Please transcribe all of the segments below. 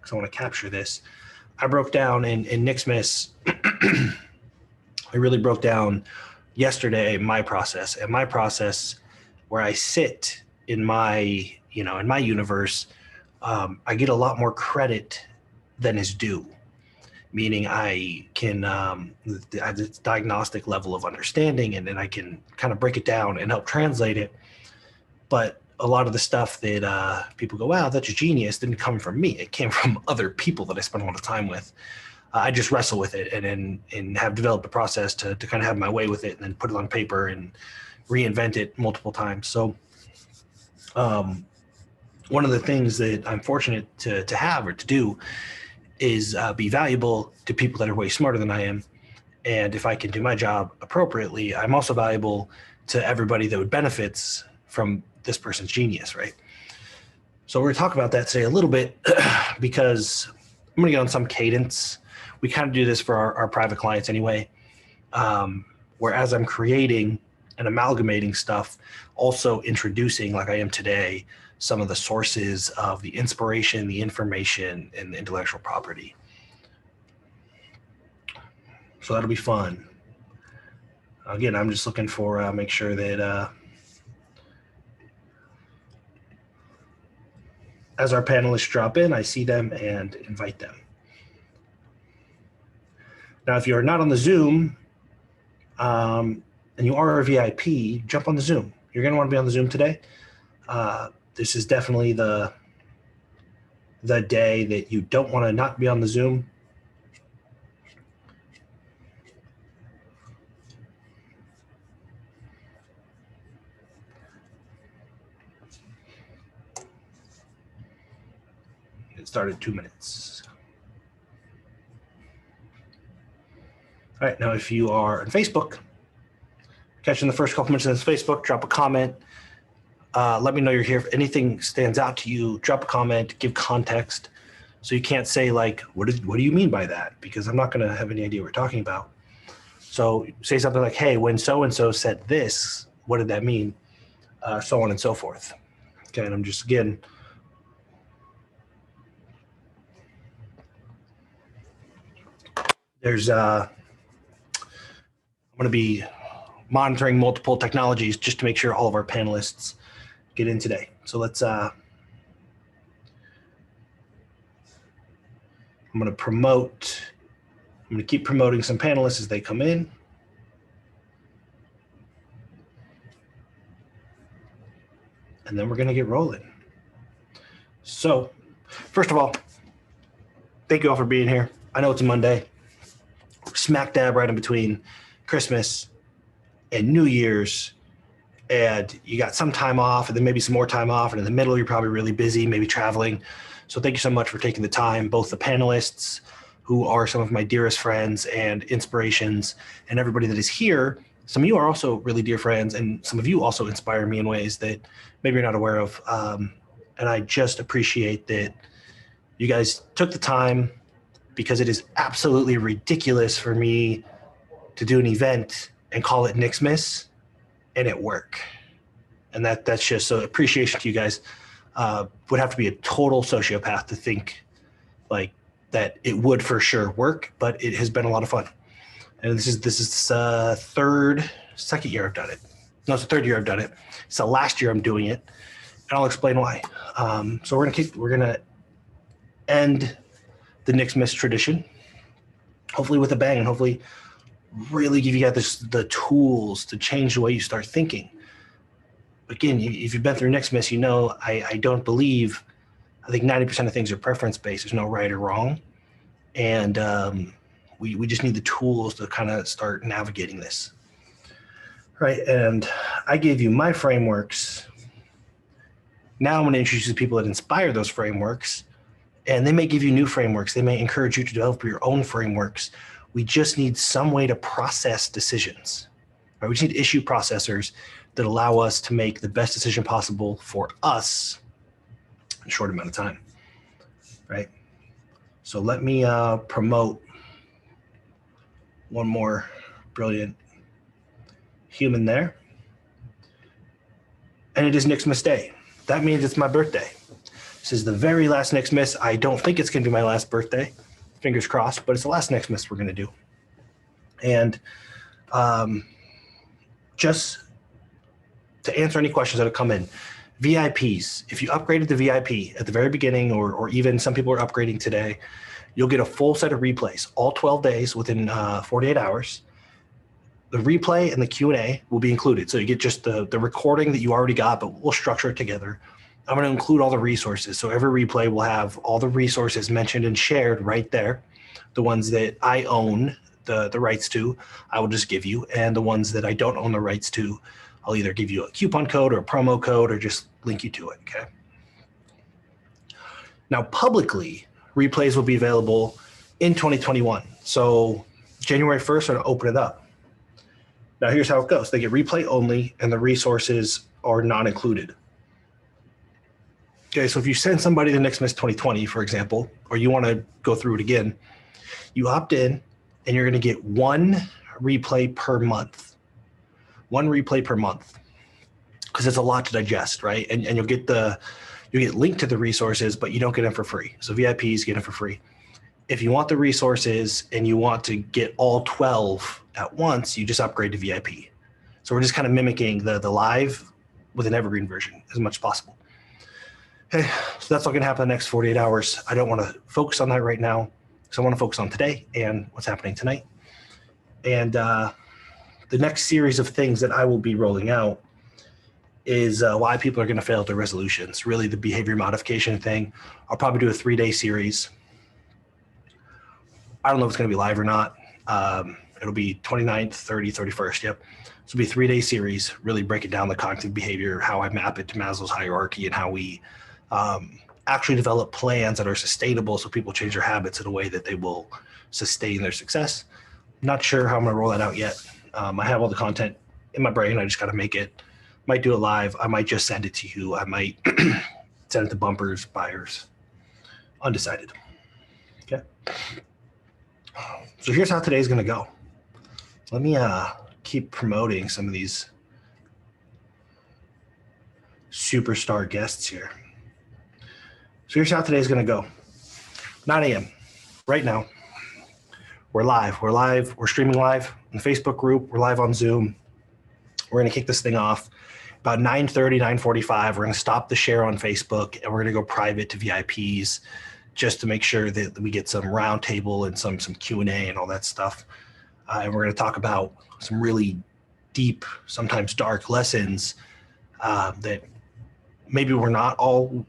because I want to capture this. I broke down in Nicsmas, I really broke down yesterday my process, and my process where I sit in my, in my universe, I get a lot more credit than is due. Meaning I can, I have this diagnostic level of understanding, and then I can kind of break it down and help translate it. But a lot of the stuff that people go, wow, that's a genius, didn't come from me. It came from other people that I spent a lot of time with. I just wrestle with it and have developed a process to kind of have my way with it and then put it on paper and reinvent it multiple times. So one of the things that I'm fortunate to have or to do is be valuable to people that are way smarter than I am. And if I can do my job appropriately, I'm also valuable to everybody that would benefits from this person's genius, right? So we're going to talk about that today a little bit because I'm going to get on some cadence. We kind of do this for our private clients anyway, where as I'm creating and amalgamating stuff, also introducing, like I am today, some of the sources of the inspiration, the information, and the intellectual property. So that'll be fun. Again, I'm just looking for, make sure that as our panelists drop in, I see them and invite them. Now, if you're not on the Zoom and you are a VIP, jump on the Zoom. You're going to want to be on the Zoom today. This is definitely the day that you don't want to not be on the Zoom. It started 2 minutes. All right, now if you are on Facebook, catching the first couple minutes of this Facebook, drop a comment. Let me know you're here. If anything stands out to you, drop a comment, give context. So you can't say like, what do you mean by that? Because I'm not going to have any idea what we're talking about. So say something like, hey, when so-and-so said this, what did that mean? So on and so forth. Okay, and I'm just, again, there's, I'm going to be monitoring multiple technologies just to make sure all of our panelists get in today. So let's, I'm going to promote, I'm going to keep promoting some panelists as they come in. And then we're going to get rolling. So first of all, thank you all for being here. I know it's a Monday, smack dab right in between Christmas and New Year's, and you got some time off and then maybe some more time off, and in the middle you're probably really busy, maybe traveling. So thank you so much for taking the time, both the panelists who are some of my dearest friends and inspirations, and everybody that is here. Some of you are also really dear friends, and some of you also inspire me in ways that maybe you're not aware of. And I just appreciate that you guys took the time, because it is absolutely ridiculous for me to do an event and call it Nicsmas and it work. And that's just so appreciation to you guys. Would have to be a total sociopath to think like that it would for sure work, but it has been a lot of fun. And this is second year I've done it. No, it's the third year I've done it. It's the last year I'm doing it, and I'll explain why. So we're gonna end the Nicsmas tradition, hopefully with a bang, and hopefully really give you guys the tools to change the way you start thinking. Again, if you've been through Nicsmas, you know I don't believe, I think 90% of things are preference-based. There's no right or wrong. And we just need the tools to kind of start navigating this. Right, and I gave you my frameworks. Now I'm going to introduce the people that inspire those frameworks, and they may give you new frameworks. They may encourage you to develop your own frameworks. We just need some way to process decisions. Right? We just need issue processors that allow us to make the best decision possible for us in a short amount of time, right? So let me promote one more brilliant human there. And it is Nicsmas Day. That means it's my birthday. This is the very last Nicsmas. I don't think it's going to be my last birthday. Fingers crossed, but it's the last Nicsmas we're going to do. And just to answer any questions that have come in, VIPs, if you upgraded to VIP at the very beginning, or even some people are upgrading today, you'll get a full set of replays, all 12 days within 48 hours. The replay and the Q&A will be included. So you get just the recording that you already got, but we'll structure it together. I'm going to include all the resources. So every replay will have all the resources mentioned and shared right there. The ones that I own the rights to, I will just give you. And the ones that I don't own the rights to, I'll either give you a coupon code or a promo code or just link you to it, okay? Now, publicly, replays will be available in 2021. So January 1st, I'm going to open it up. Now, here's how it goes. They get replay only, and the resources are not included. Okay, so if you send somebody to Nicsmas 2020, for example, or you want to go through it again, you opt in, and you're going to get one replay per month. One replay per month, because it's a lot to digest, right? And you'll get linked to the resources, but you don't get them for free. So VIPs get them for free. If you want the resources and you want to get all 12 at once, you just upgrade to VIP. So we're just kind of mimicking the live with an evergreen version as much as possible. Okay, so that's all going to happen in the next 48 hours. I don't want to focus on that right now, so I want to focus on today and what's happening tonight. And the next series of things that I will be rolling out is why people are going to fail their resolutions, really the behavior modification thing. I'll probably do a 3-day series. I don't know if it's going to be live or not. It'll be 29th, 30th, 31st. Yep. So it'll be a 3-day series, really breaking down the cognitive behavior, how I map it to Maslow's hierarchy, and how we actually develop plans that are sustainable so people change their habits in a way that they will sustain their success. Not sure how I'm going to roll that out yet. I have all the content in my brain. I just got to make it. Might do it live. I might just send it to you. I might send it to bumpers, buyers. Undecided. Okay. So here's how today's going to go. Let me keep promoting some of these superstar guests here. So here's how today's going to go. 9 a.m. right now. We're live. We're streaming live in the Facebook group. We're live on Zoom. We're going to kick this thing off. About 9:30, 9:45, we're going to stop the share on Facebook, and we're going to go private to VIPs just to make sure that we get some roundtable and some Q&A and all that stuff. And we're going to talk about some really deep, sometimes dark lessons that maybe we're not all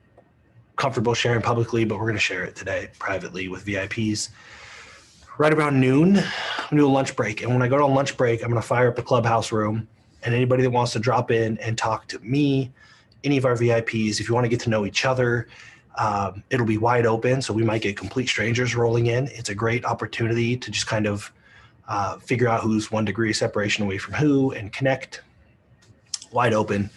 comfortable sharing publicly, but we're going to share it today privately with VIPs. Right around noon, I'm going to do a lunch break. And when I go to a lunch break, I'm going to fire up the clubhouse room. And anybody that wants to drop in and talk to me, any of our VIPs, if you want to get to know each other, it'll be wide open. So we might get complete strangers rolling in. It's a great opportunity to just kind of figure out who's 1 degree of separation away from who and connect. Wide open.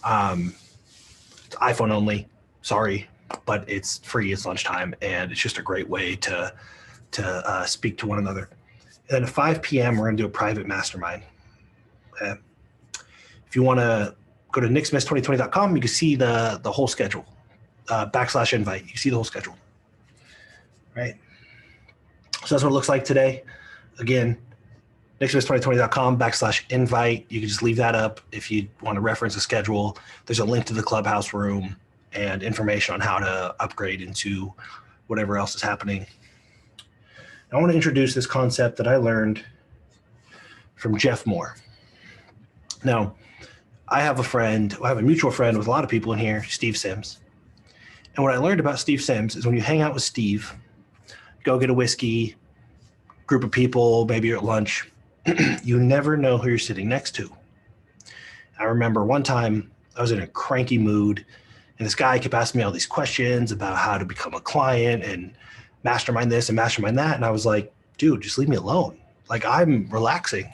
It's iPhone only. Sorry, but it's free. It's lunchtime. And it's just a great way to speak to one another. And then at 5 p.m., we're going to do a private mastermind. Okay. If you want to go to nicsmas2020.com, you can see the whole schedule, /invite. You can see the whole schedule, right? So that's what it looks like today. Again, nicsmas2020.com /invite. You can just leave that up if you want to reference a schedule. There's a link to the clubhouse room and information on how to upgrade into whatever else is happening. I want to introduce this concept that I learned from Jeff Moore. Now, I have a mutual friend with a lot of people in here, Steve Sims. And what I learned about Steve Sims is when you hang out with Steve, go get a whiskey, group of people, maybe you're at lunch, you never know who you're sitting next to. I remember one time I was in a cranky mood, and this guy kept asking me all these questions about how to become a client and mastermind this and mastermind that. And I was like, dude, just leave me alone. Like, I'm relaxing.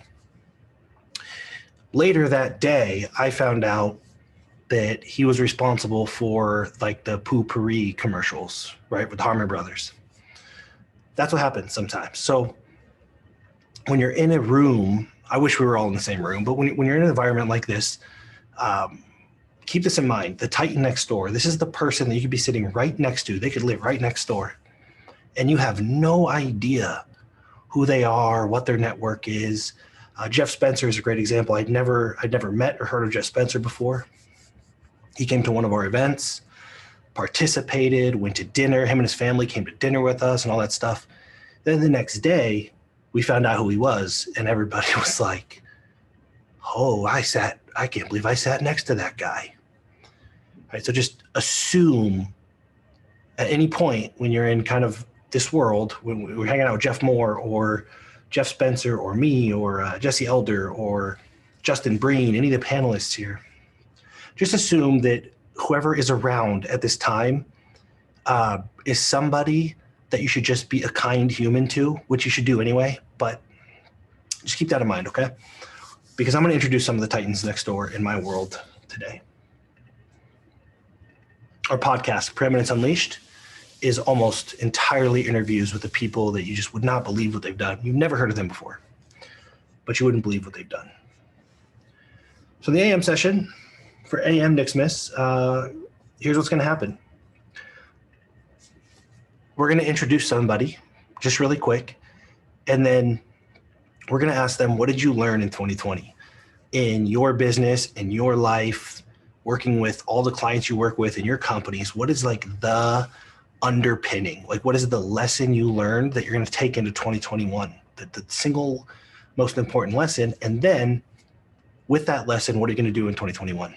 Later that day, I found out that he was responsible for like the Poo-Pourri commercials, right, with the Harmon Brothers. That's what happens sometimes. So when you're in a room, I wish we were all in the same room, but when you're in an environment like this, keep this in mind. The Titan next door, this is the person that you could be sitting right next to. They could live right next door. And you have no idea who they are, what their network is. Jeff Spencer is a great example. I'd never met or heard of Jeff Spencer before. He came to one of our events, participated, went to dinner. Him and his family came to dinner with us and all that stuff. Then the next day, we found out who he was, and everybody was like, oh, I can't believe I sat next to that guy. Right, so just assume at any point when you're in kind of this world, when we're hanging out with Jeff Moore or Jeff Spencer or me or Jesse Elder or Justin Breen, any of the panelists here, just assume that whoever is around at this time is somebody that you should just be a kind human to, which you should do anyway, but just keep that in mind, okay? Because I'm going to introduce some of the Titans next door in my world today. Our podcast, Preeminence Unleashed, is almost entirely interviews with the people that you just would not believe what they've done. You've never heard of them before, but you wouldn't believe what they've done. So the AM session for AM Nicsmas, here's what's going to happen. We're going to introduce somebody just really quick, and then we're going to ask them, what did you learn in 2020 in your business, in your life, working with all the clients you work with in your companies? What is like the underpinning? Like, what is the lesson you learned that you're going to take into 2021? The single most important lesson. And then with that lesson, what are you going to do in 2021?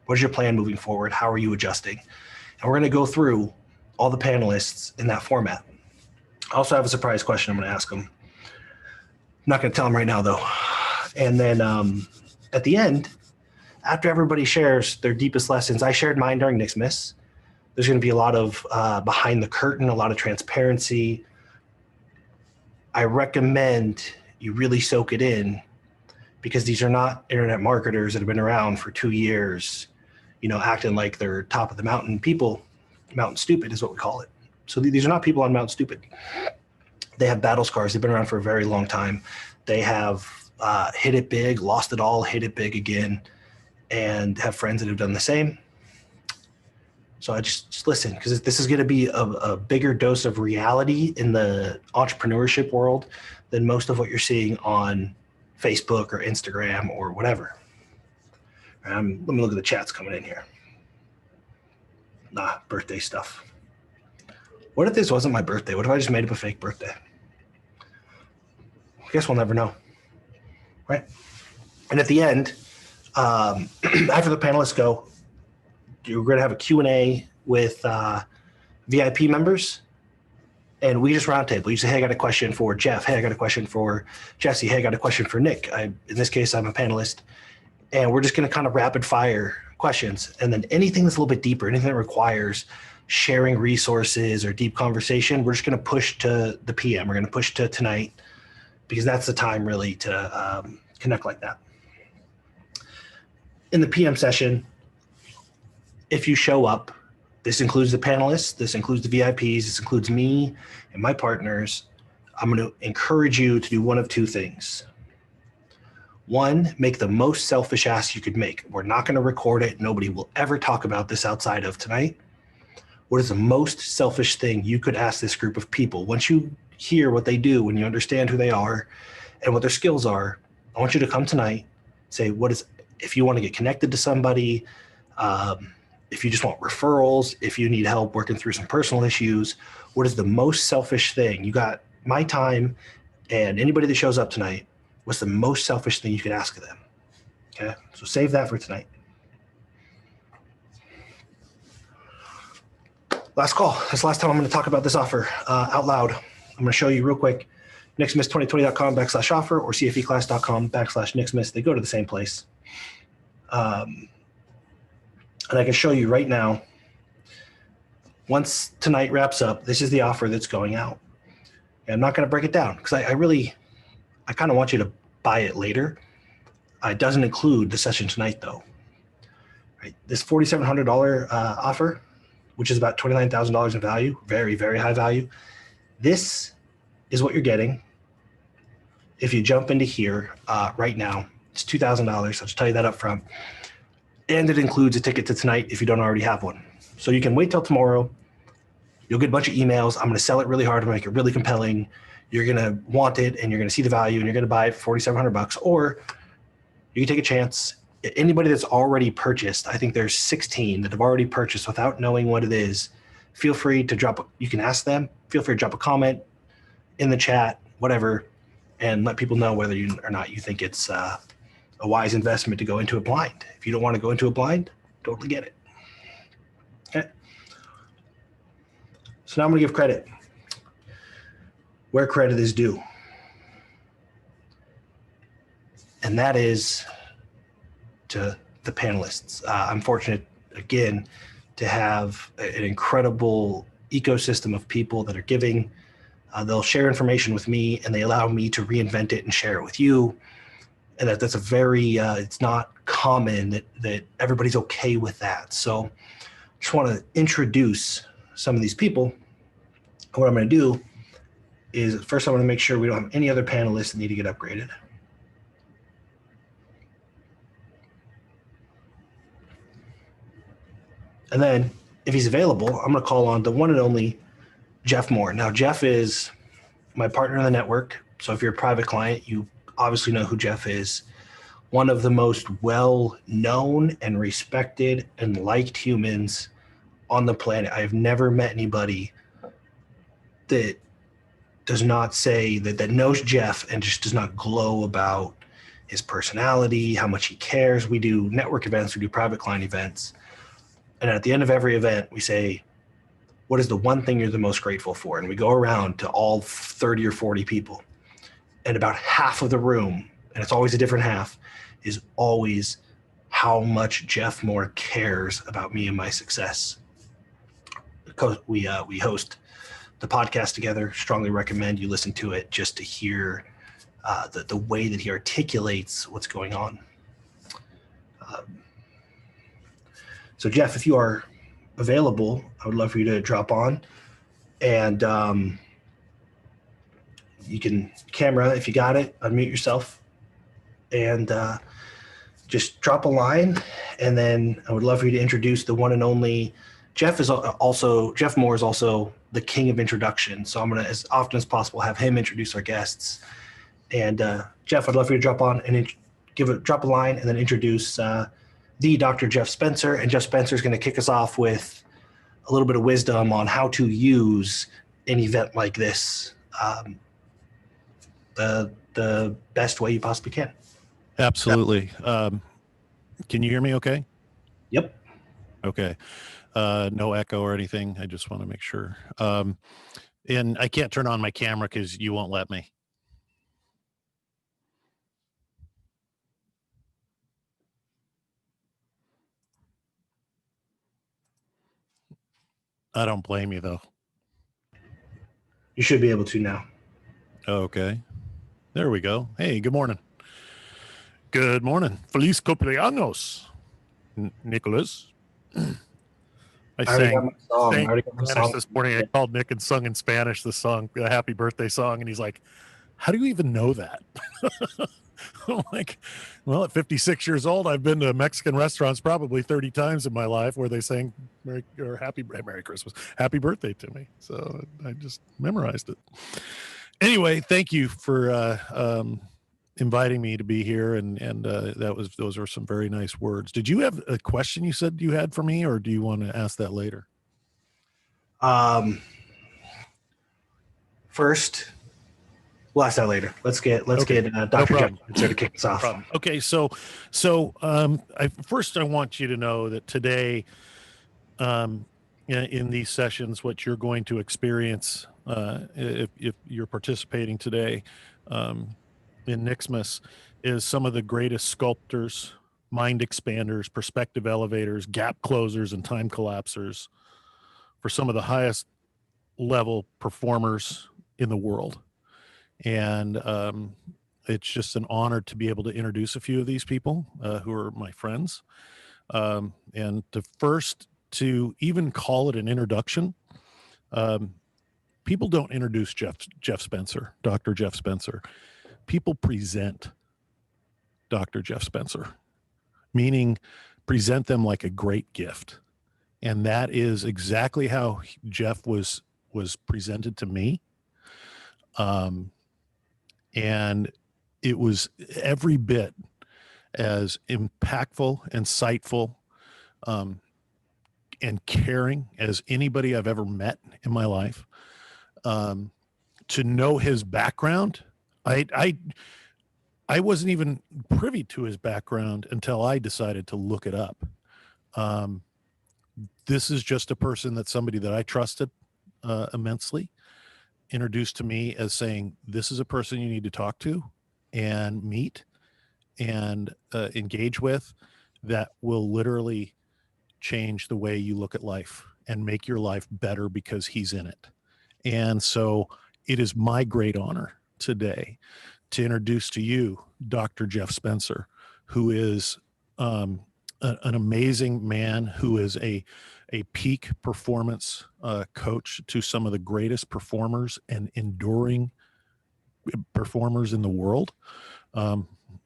What is your plan moving forward? How are you adjusting? And we're going to go through all the panelists in that format. I also have a surprise question I'm going to ask them. I'm not going to tell them right now, though. And then at the end, after everybody shares their deepest lessons, I shared mine during Nicsmas. There's going to be a lot of behind the curtain, a lot of transparency. I recommend you really soak it in, because these are not internet marketers that have been around for 2 years, acting like they're top of the mountain people. Mountain stupid is what we call it. So these are not people on Mount Stupid. They have battle scars. They've been around for a very long time. They have hit it big, lost it all, hit it big again, and have friends that have done the same. So I just listen, because this is going to be a bigger dose of reality in the entrepreneurship world than most of what you're seeing on Facebook or Instagram or whatever. Let me look at the chats coming in here. Birthday stuff. What if this wasn't my birthday? What if I just made up a fake birthday? I guess we'll never know, right? And at the end, after the panelists go, you're going to have a Q&A with VIP members, and we just roundtable. You say, hey, I got a question for Jeff. Hey, I got a question for Jesse. Hey, I got a question for Nick. In this case, I'm a panelist. And we're just going to kind of rapid fire questions. And then anything that's a little bit deeper, anything that requires sharing resources or deep conversation, we're just going to push to the PM. We're going to push to tonight, because that's the time really to connect like that. In the PM session, if you show up, this includes the panelists, this includes the VIPs, this includes me and my partners. I'm going to encourage you to do one of two things. One, make the most selfish ask you could make. We're not going to record it. Nobody will ever talk about this outside of tonight. What is the most selfish thing you could ask this group of people? Once you hear what they do, when you understand who they are and what their skills are, I want you to come tonight, say, if you want to get connected to somebody, if you just want referrals, if you need help working through some personal issues, what is the most selfish thing? You got my time and anybody that shows up tonight. What's the most selfish thing you could ask of them? Okay, so save that for tonight. Last call. That's the last time I'm going to talk about this offer out loud. I'm going to show you real quick. Nicsmas2020.com/offer or cfeclass.com/Nicsmas. They go to the same place. And I can show you right now, once tonight wraps up, this is the offer that's going out. And I'm not going to break it down because I kind of want you to buy it later. It doesn't include the session tonight, though. Right? This $4,700 offer, which is about $29,000 in value, very, very high value. This is what you're getting if you jump into here right now. It's $2,000. I'll just tell you that up front. And it includes a ticket to tonight if you don't already have one. So you can wait till tomorrow. You'll get a bunch of emails. I'm going to sell it really hard to make it really compelling. You're going to want it, and you're going to see the value, and you're going to buy it for $4,700. Or you can take a chance. Anybody that's already purchased, I think there's 16 that have already purchased without knowing what it is. Feel free to drop. You can ask them. Feel free to drop a comment in the chat, whatever, and let people know whether you or not you think it's a wise investment to go into a blind. If you don't want to go into a blind, totally get it. Okay. So now I'm going to give credit where credit is due. And that is to the panelists. I'm fortunate, again, to have an incredible ecosystem of people that are giving. They'll share information with me, and they allow me to reinvent it and share it with you. And that's a very, it's not common that everybody's okay with that. So just want to introduce some of these people. What I'm going to do is first I want to make sure we don't have any other panelists that need to get upgraded. And then if he's available, I'm going to call on the one and only Jeff Moore. Now, Jeff is my partner in the network. So if you're a private client, you obviously know who Jeff is. One of the most well-known and respected and liked humans on the planet. I've never met anybody that does not say that knows Jeff and just does not glow about his personality, how much he cares. We do network events, we do private client events. And at the end of every event, we say, what is the one thing you're the most grateful for? And we go around to all 30 or 40 people. And about half of the room, and it's always a different half, is always how much Jeff Moore cares about me and my success. Because we host the podcast together. Strongly recommend you listen to it just to hear the way that he articulates what's going on. So Jeff, if you are available, I would love for you to drop on, and you can camera if you got it, unmute yourself, and just drop a line. And then I would love for you to introduce the one and only Jeff. Jeff Moore is also the king of introduction. So I'm going to, as often as possible, have him introduce our guests. And Jeff, I'd love for you to drop on and drop a line and then introduce the Dr. Jeff Spencer. And Jeff Spencer is going to kick us off with a little bit of wisdom on how to use an event like this the best way you possibly can. Absolutely. Can you hear me okay? Yep. Okay. No echo or anything. I just want to make sure. And I can't turn on my camera because you won't let me. I don't blame you, though. You should be able to now. Okay. There we go. Hey, good morning. Good morning. Feliz cumpleaños, Nicholas. I sang Spanish this morning. I called Nick and sung in Spanish the song, the happy birthday song, and he's like, how do you even know that? I'm like, well, at 56 years old, I've been to Mexican restaurants probably 30 times in my life where they sang Merry Christmas, happy birthday to me. So I just memorized it. Anyway, thank you for inviting me to be here, and those were some very nice words. Did you have a question you said you had for me, or do you want to ask that later? First, we'll ask that later. Let's get Dr. Jeff to kick us off. Okay, so first I want you to know that today, in these sessions, what you're going to experience, if you're participating today, in Nicsmas, is some of the greatest sculptors, mind expanders, perspective elevators, gap closers, and time collapsers for some of the highest level performers in the world. And it's just an honor to be able to introduce a few of these people who are my friends. And to even call it an introduction, people don't introduce Jeff Spencer, Dr. Jeff Spencer. People present Dr. Jeff Spencer, meaning present them like a great gift. And that is exactly how Jeff was presented to me. And it was every bit as impactful, insightful, and caring as anybody I've ever met in my life. To know his background, I wasn't even privy to his background until I decided to look it up. This is just a person that somebody that I trusted immensely introduced to me as saying, this is a person you need to talk to and meet and engage with, that will literally change the way you look at life and make your life better because he's in it. And so it is my great honor today to introduce to you Dr. Jeff Spencer, who is an amazing man, who is a peak performance coach to some of the greatest performers and enduring performers in the world,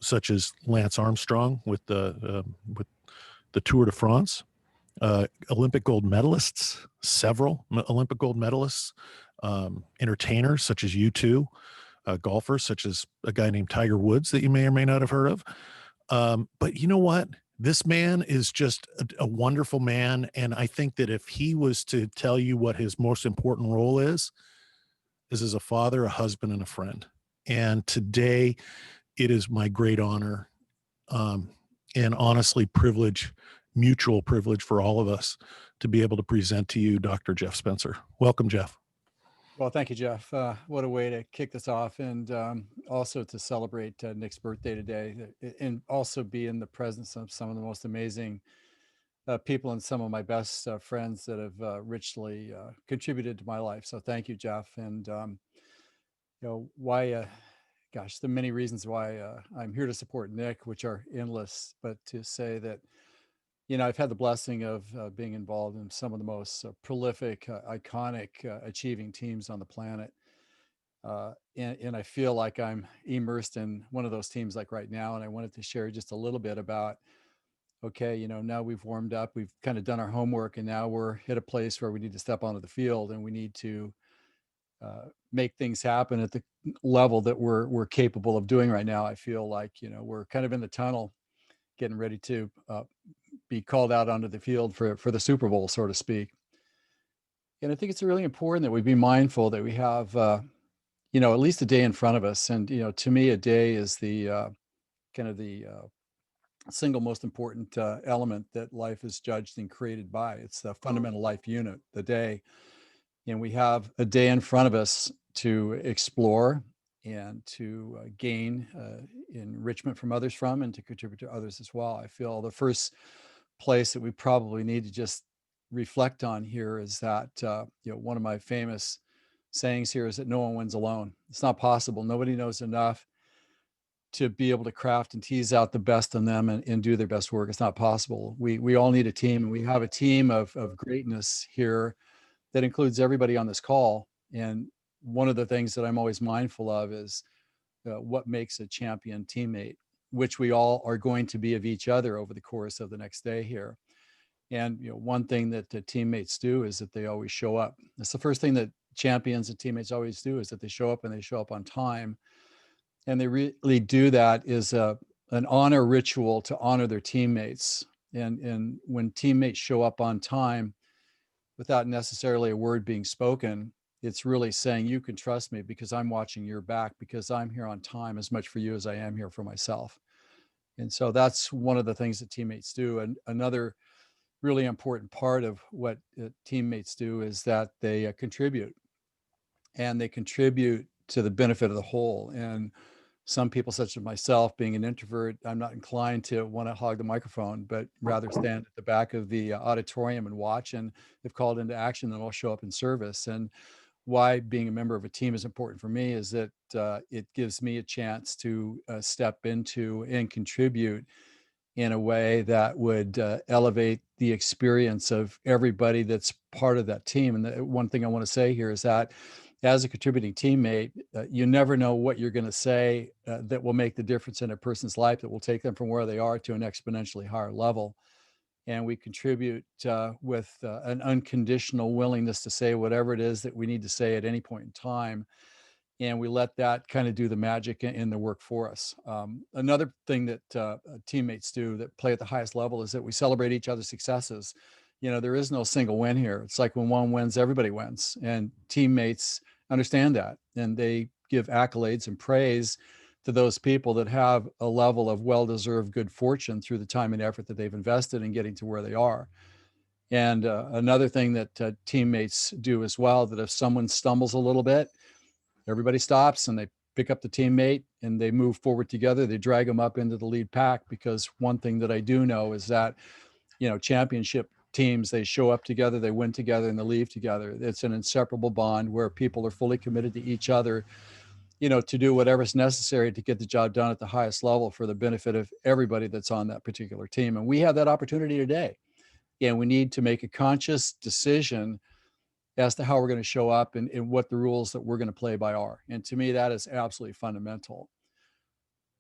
such as Lance Armstrong with the Tour de France, Olympic gold medalists, several Olympic gold medalists, entertainers such as you two, golfers such as a guy named Tiger Woods that you may or may not have heard of. But you know what? This man is just a wonderful man. And I think that if he was to tell you what his most important role is as a father, a husband, and a friend. And today it is my great honor, and honestly mutual privilege for all of us to be able to present to you Dr. Jeff Spencer. Welcome, Jeff. Well, thank you, Jeff. What a way to kick this off, and also to celebrate Nick's birthday today, and also be in the presence of some of the most amazing people and some of my best friends that have richly contributed to my life. So thank you, Jeff. And why, gosh, the many reasons why I'm here to support Nick, which are endless, but to say that, I've had the blessing of being involved in some of the most prolific, iconic, achieving teams on the planet. And I feel like I'm immersed in one of those teams like right now. And I wanted to share just a little bit about, okay, now we've warmed up, we've kind of done our homework, and now we're at a place where we need to step onto the field, and we need to make things happen at the level that we're capable of doing right now. I feel like, we're kind of in the tunnel getting ready to be called out onto the field for the Super Bowl, so to speak. And I think it's really important that we be mindful that we have, at least a day in front of us. And, to me, a day is the kind of the single most important element that life is judged and created by. It's the fundamental life unit, the day. And we have a day in front of us to explore and to gain enrichment from others from, and to contribute to others as well. I feel the first place that we probably need to just reflect on here is that, one of my famous sayings here is that no one wins alone. It's not possible. Nobody knows enough to be able to craft and tease out the best in them and do their best work. It's not possible. We all need a team, and we have a team of greatness here that includes everybody on this call. And one of the things that I'm always mindful of is what makes a champion teammate, which we all are going to be of each other over the course of the next day here. And one thing that the teammates do is that they always show up. That's the first thing that champions and teammates always do, is that they show up, and they show up on time. And they really do that is an honor ritual to honor their teammates. And when teammates show up on time without necessarily a word being spoken, it's really saying, you can trust me because I'm watching your back, because I'm here on time as much for you as I am here for myself. And so that's one of the things that teammates do. And another really important part of what teammates do is that they contribute, and they contribute to the benefit of the whole. And some people, such as myself, being an introvert, I'm not inclined to want to hog the microphone, but rather stand at the back of the auditorium and watch. And if called into action, then I'll show up in service. And why being a member of a team is important for me is that it gives me a chance to step into and contribute in a way that would elevate the experience of everybody that's part of that team. And the one thing I want to say here is that as a contributing teammate, you never know what you're going to say that will make the difference in a person's life, that will take them from where they are to an exponentially higher level. and we contribute with an unconditional willingness to say whatever it is that we need to say at any point in time. And we let that kind of do the magic in the work for us. Another thing that teammates do that play at the highest level is that we celebrate each other's successes. You know, there is no single win here. It's like when one wins, everybody wins. And teammates understand that. And they give accolades and praise to those people that have a level of well-deserved good fortune through the time and effort that they've invested in getting to where they are. And another thing that teammates do as well, that if someone stumbles a little bit, everybody stops and they pick up the teammate and they move forward together. They drag them up into the lead pack, because one thing that I do know is that, you know, championship teams, they show up together, they win together, and they leave together. It's an inseparable bond where people are fully committed to each other, you know, to do whatever's necessary to get the job done at the highest level for the benefit of everybody that's on that particular team. And we have that opportunity today. And we need to make a conscious decision as to how we're going to show up and what the rules that we're going to play by are. And to me, that is absolutely fundamental.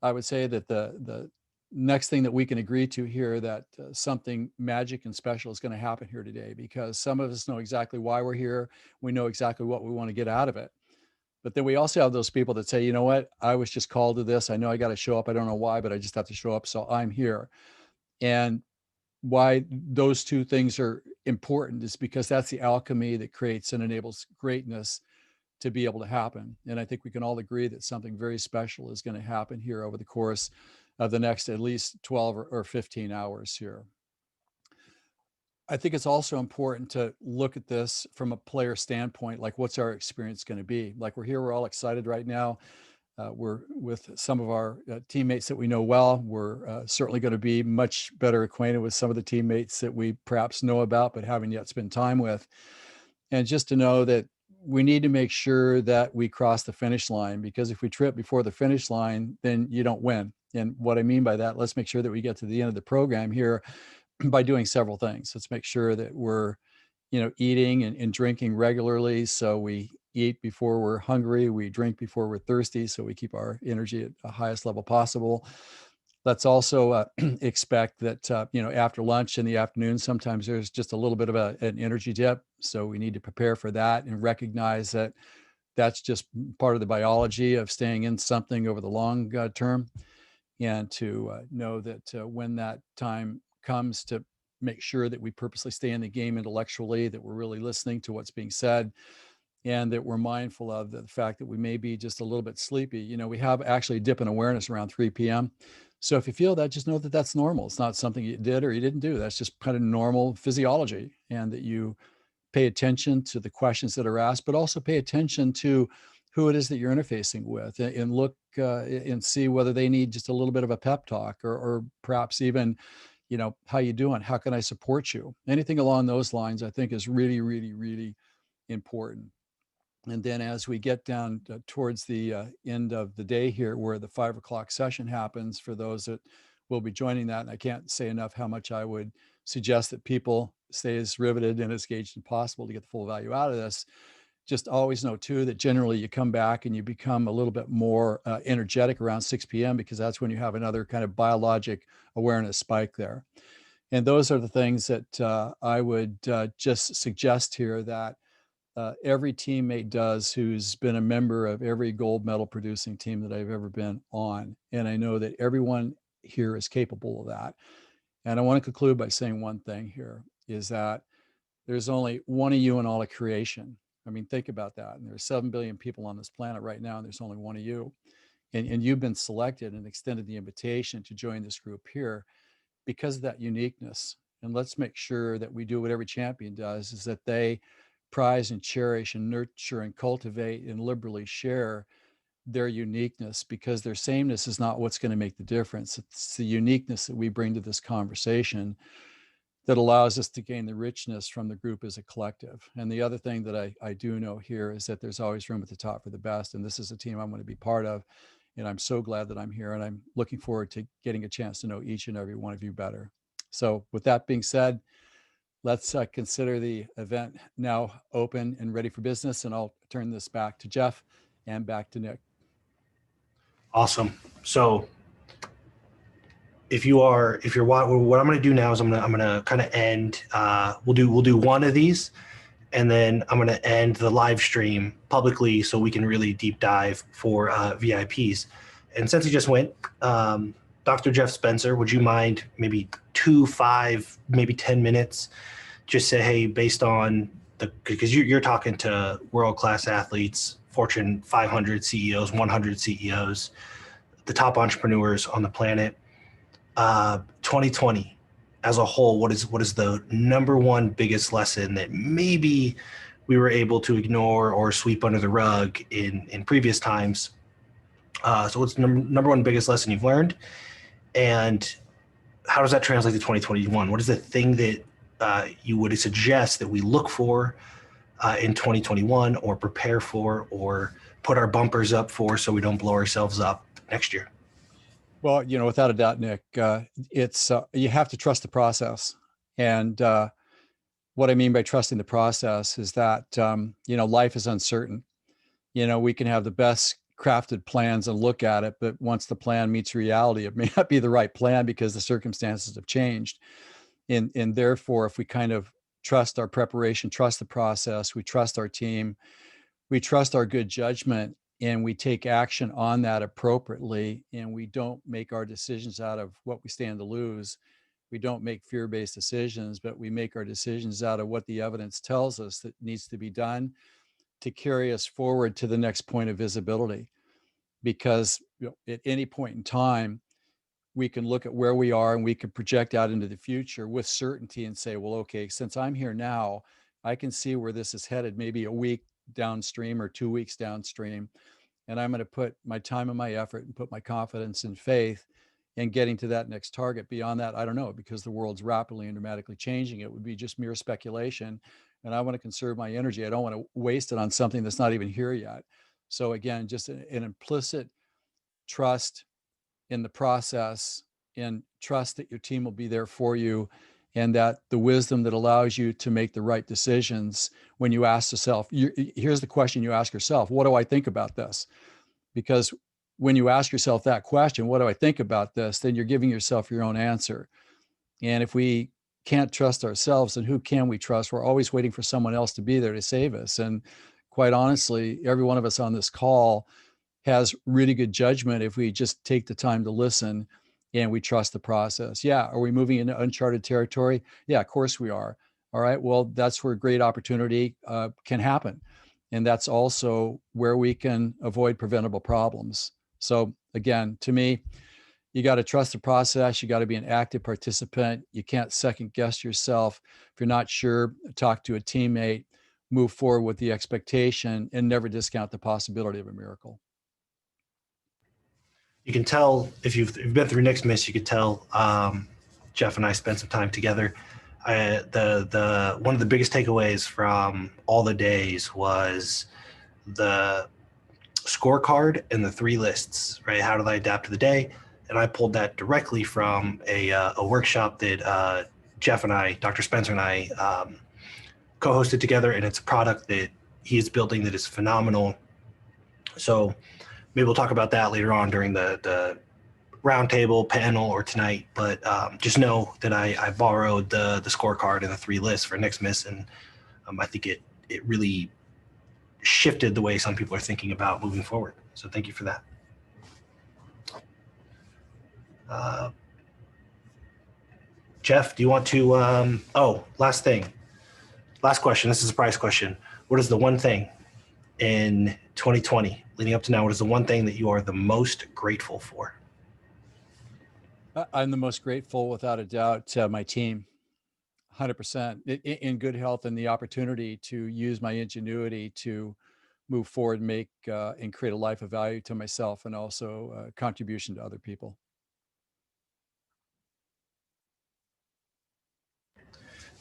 I would say that the next thing that we can agree to here, that something magic and special is going to happen here today, because some of us know exactly why we're here. We know exactly what we want to get out of it. But then we also have those people that say, you know what, I was just called to this. I know I got to show up. I don't know why, but I just have to show up. So I'm here. And why those two things are important is because that's the alchemy that creates and enables greatness to be able to happen. And I think we can all agree that something very special is going to happen here over the course of the next at least 12 or 15 hours here. I think it's also important to look at this from a player standpoint, like what's our experience going to be? Like we're here, we're all excited right now. We're with some of our teammates that we know well. We're certainly going to be much better acquainted with some of the teammates that we perhaps know about, but haven't yet spent time with. And just to know that we need to make sure that we cross the finish line, because if we trip before the finish line, then you don't win. And what I mean by that, let's make sure that we get to the end of the program here by doing several things. Let's make sure that we're, you know, eating and drinking regularly. So we eat before we're hungry, we drink before we're thirsty, so we keep our energy at the highest level possible. Let's also expect that, you know, after lunch in the afternoon, sometimes there's just a little bit of an energy dip. So we need to prepare for that and recognize that that's just part of the biology of staying in something over the long term. And to know that when that time comes, to make sure that we purposely stay in the game intellectually, that we're really listening to what's being said, and that we're mindful of the fact that we may be just a little bit sleepy. You know, we have actually a dip in awareness around 3 p.m. So if you feel that, just know that that's normal. It's not something you did or you didn't do. That's just kind of normal physiology, and that you pay attention to the questions that are asked, but also pay attention to who it is that you're interfacing with, and look and see whether they need just a little bit of a pep talk, or perhaps even, you know, how you doing? How can I support you? Anything along those lines, I think, is really, really, really important. And then as we get down towards the end of the day here, where the 5 o'clock session happens, for those that will be joining that, and I can't say enough how much I would suggest that people stay as riveted and as engaged as possible to get the full value out of this. Just always know too that generally you come back and you become a little bit more energetic around 6 p.m., because that's when you have another kind of biologic awareness spike there. And those are the things that I would just suggest here that every teammate does who's been a member of every gold medal producing team that I've ever been on. And I know that everyone here is capable of that. And I want to conclude by saying one thing here, is that there's only one of you in all of creation. I mean, think about that. And there's 7 billion people on this planet right now, and there's only one of you. And you've been selected and extended the invitation to join this group here because of that uniqueness. And let's make sure that we do what every champion does, is that they prize and cherish and nurture and cultivate and liberally share their uniqueness, because their sameness is not what's going to make the difference. It's the uniqueness that we bring to this conversation that allows us to gain the richness from the group as a collective. And the other thing that I do know here is that there's always room at the top for the best. And this is a team I'm going to be part of. And I'm so glad that I'm here, and I'm looking forward to getting a chance to know each and every one of you better. So with that being said, let's consider the event now open and ready for business. And I'll turn this back to Jeff and back to Nick. Awesome. So if you're what I'm going to do now is I'm going to kind of end. We'll do one of these, and then I'm going to end the live stream publicly so we can really deep dive for VIPs. And since he just went, Dr. Jeff Spencer, would you mind maybe 2, 5, maybe 10 minutes? Just say, hey, based on because you're talking to world-class athletes, Fortune 500 CEOs, 100 CEOs, the top entrepreneurs on the planet. 2020 as a whole, what is the number one biggest lesson that maybe we were able to ignore or sweep under the rug in previous times? So what's the number one biggest lesson you've learned? And how does that translate to 2021? What is the thing that you would suggest that we look for in 2021 or prepare for or put our bumpers up for so we don't blow ourselves up next year? Well, without a doubt, Nick, it's you have to trust the process. And what I mean by trusting the process is that, life is uncertain. We can have the best crafted plans and look at it, but once the plan meets reality, it may not be the right plan because the circumstances have changed. And therefore, if we kind of trust our preparation, trust the process, we trust our team, we trust our good judgment, and we take action on that appropriately, and we don't make our decisions out of what we stand to lose. We don't make fear-based decisions, but we make our decisions out of what the evidence tells us that needs to be done to carry us forward to the next point of visibility. Because at any point in time, we can look at where we are and we can project out into the future with certainty and say, well, okay, since I'm here now, I can see where this is headed, maybe a week downstream or 2 weeks downstream. And I'm going to put my time and my effort and put my confidence and faith in getting to that next target. Beyond that, I don't know, because the world's rapidly and dramatically changing. It would be just mere speculation. And I want to conserve my energy. I don't want to waste it on something that's not even here yet. So again, just an implicit trust in the process, and trust that your team will be there for you, and that the wisdom that allows you to make the right decisions when you ask yourself, here's the question you ask yourself: what do I think about this? Because when you ask yourself that question, what do I think about this, then you're giving yourself your own answer. And if we can't trust ourselves, then who can we trust? We're always waiting for someone else to be there to save us. And quite honestly, every one of us on this call has really good judgment if we just take the time to listen and we trust the process. Yeah. Are we moving into uncharted territory? Yeah, of course we are. All right. Well, that's where great opportunity can happen. And that's also where we can avoid preventable problems. So again, to me, you got to trust the process. You got to be an active participant. You can't second guess yourself. If you're not sure, talk to a teammate, move forward with the expectation, and never discount the possibility of a miracle. You can tell if you've been through Nicsmas, you could tell Jeff and I spent some time together. The one of the biggest takeaways from all the days was the scorecard and the 3 lists, right? How did I adapt to the day? And I pulled that directly from a workshop that Jeff and I, Dr. Spencer and I, co-hosted together, and it's a product that he is building that is phenomenal. So maybe we'll talk about that later on during the roundtable panel or tonight. But just know that I borrowed the scorecard and the 3 lists for Nicsmas, and I think it really shifted the way some people are thinking about moving forward. So thank you for that. Jeff, do you want to? Last thing, last question. This is a surprise question. What is the one thing in 2020 leading up to now? What is the one thing that you are the most grateful for? I'm the most grateful, without a doubt, to my team. 100% in good health, and the opportunity to use my ingenuity to move forward, make and create a life of value to myself, and also contribution to other people.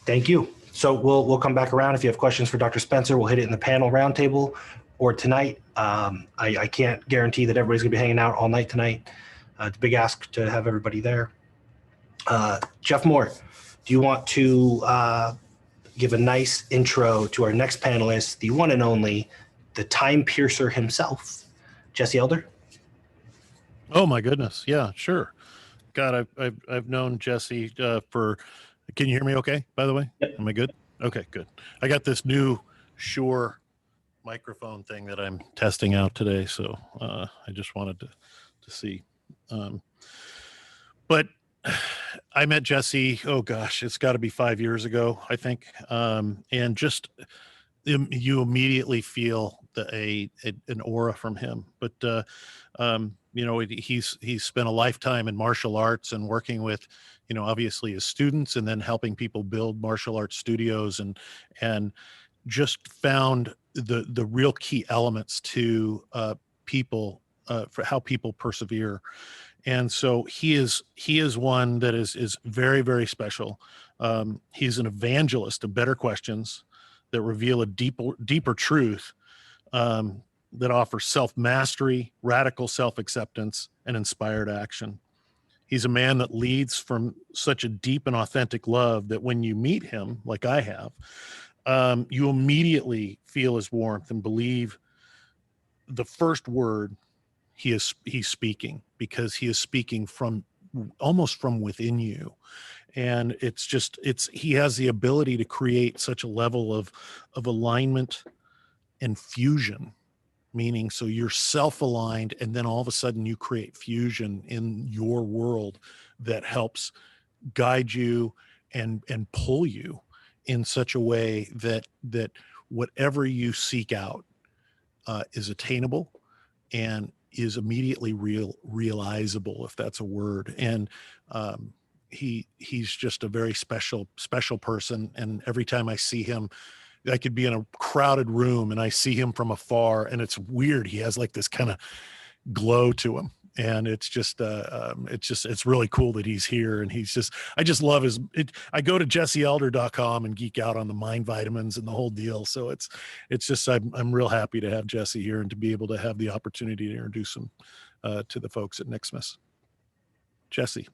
Thank you. So we'll come back around. If you have questions for Dr. Spencer, we'll hit it in the panel roundtable or tonight. I can't guarantee that everybody's gonna be hanging out all night tonight. It's a big ask to have everybody there. Jeff Moore, do you want to give a nice intro to our next panelist, the one and only, the time piercer himself, Jesse Elder? Oh my goodness. Yeah, sure. God, I've known Jesse for. Can you hear me? Okay. By the way, Yep. am I good? Okay, good. I got this new Shure microphone thing that I'm testing out today, so I just wanted to see. But I met Jesse. Oh gosh, it's got to be 5 years ago, I think. And just you immediately feel an aura from him. But he's spent a lifetime in martial arts and working with, obviously his students, and then helping people build martial arts studios, and just found the real key elements to people, for how people persevere. And so he is one that is very, very special. He's an evangelist of better questions that reveal a deeper truth, that offers self-mastery, radical self-acceptance, and inspired action. He's a man that leads from such a deep and authentic love that when you meet him, like I have, you immediately feel his warmth and believe the first word he's speaking, because he is speaking from almost from within you. And he has the ability to create such a level of alignment and fusion, meaning so you're self-aligned, and then all of a sudden you create fusion in your world that helps guide you and pull you in such a way that whatever you seek out is attainable and is immediately realizable, if that's a word. And he's just a very special person. And every time I see him, I could be in a crowded room and I see him from afar, and it's weird. He has like this kind of glow to him, and it's really cool that he's here. And I just love I go to jesseelder.com and geek out on the mind vitamins and the whole deal. So I'm real happy to have Jesse here and to be able to have the opportunity to introduce him to the folks at Nicsmas. Jesse.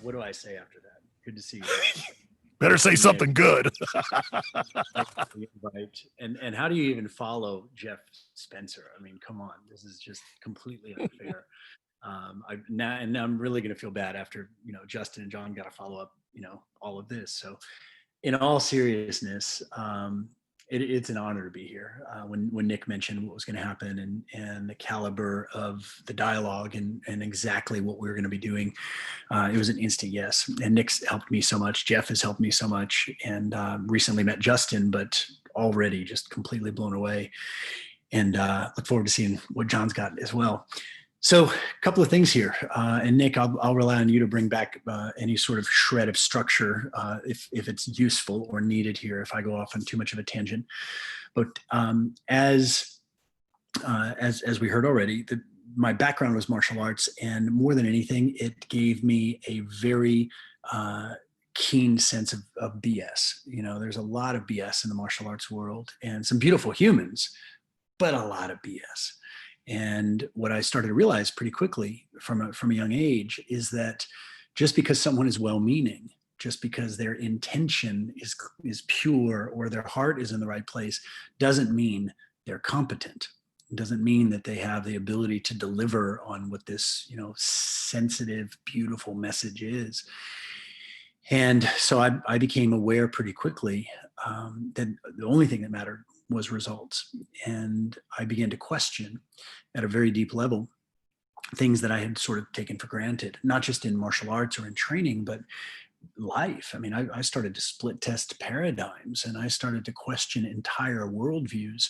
What do I say after that? Good to see you. Better say something good. Right. And how do you even follow Jeff Spencer? I mean, come on, this is just completely unfair. I'm really going to feel bad after, Justin and John got to follow up, all of this. So in all seriousness, it's an honor to be here. When Nick mentioned what was going to happen and the caliber of the dialogue and exactly what we were going to be doing, it was an instant yes. And Nick's helped me so much. Jeff has helped me so much. And recently met Justin, but already just completely blown away. And look forward to seeing what John's got as well. So a couple of things here. And Nick, I'll rely on you to bring back any sort of shred of structure if it's useful or needed here, if I go off on too much of a tangent. But as we heard already, my background was martial arts, and more than anything, it gave me a very keen sense of BS. There's a lot of BS in the martial arts world, and some beautiful humans, but a lot of BS. And what I started to realize pretty quickly from a young age is that just because someone is well-meaning, just because their intention is pure or their heart is in the right place, doesn't mean they're competent. It doesn't mean that they have the ability to deliver on what this, sensitive, beautiful message is. And so I became aware pretty quickly that the only thing that mattered was results. And I began to question at a very deep level things that I had sort of taken for granted, not just in martial arts or in training, but life. I mean, I started to split test paradigms, and I started to question entire worldviews.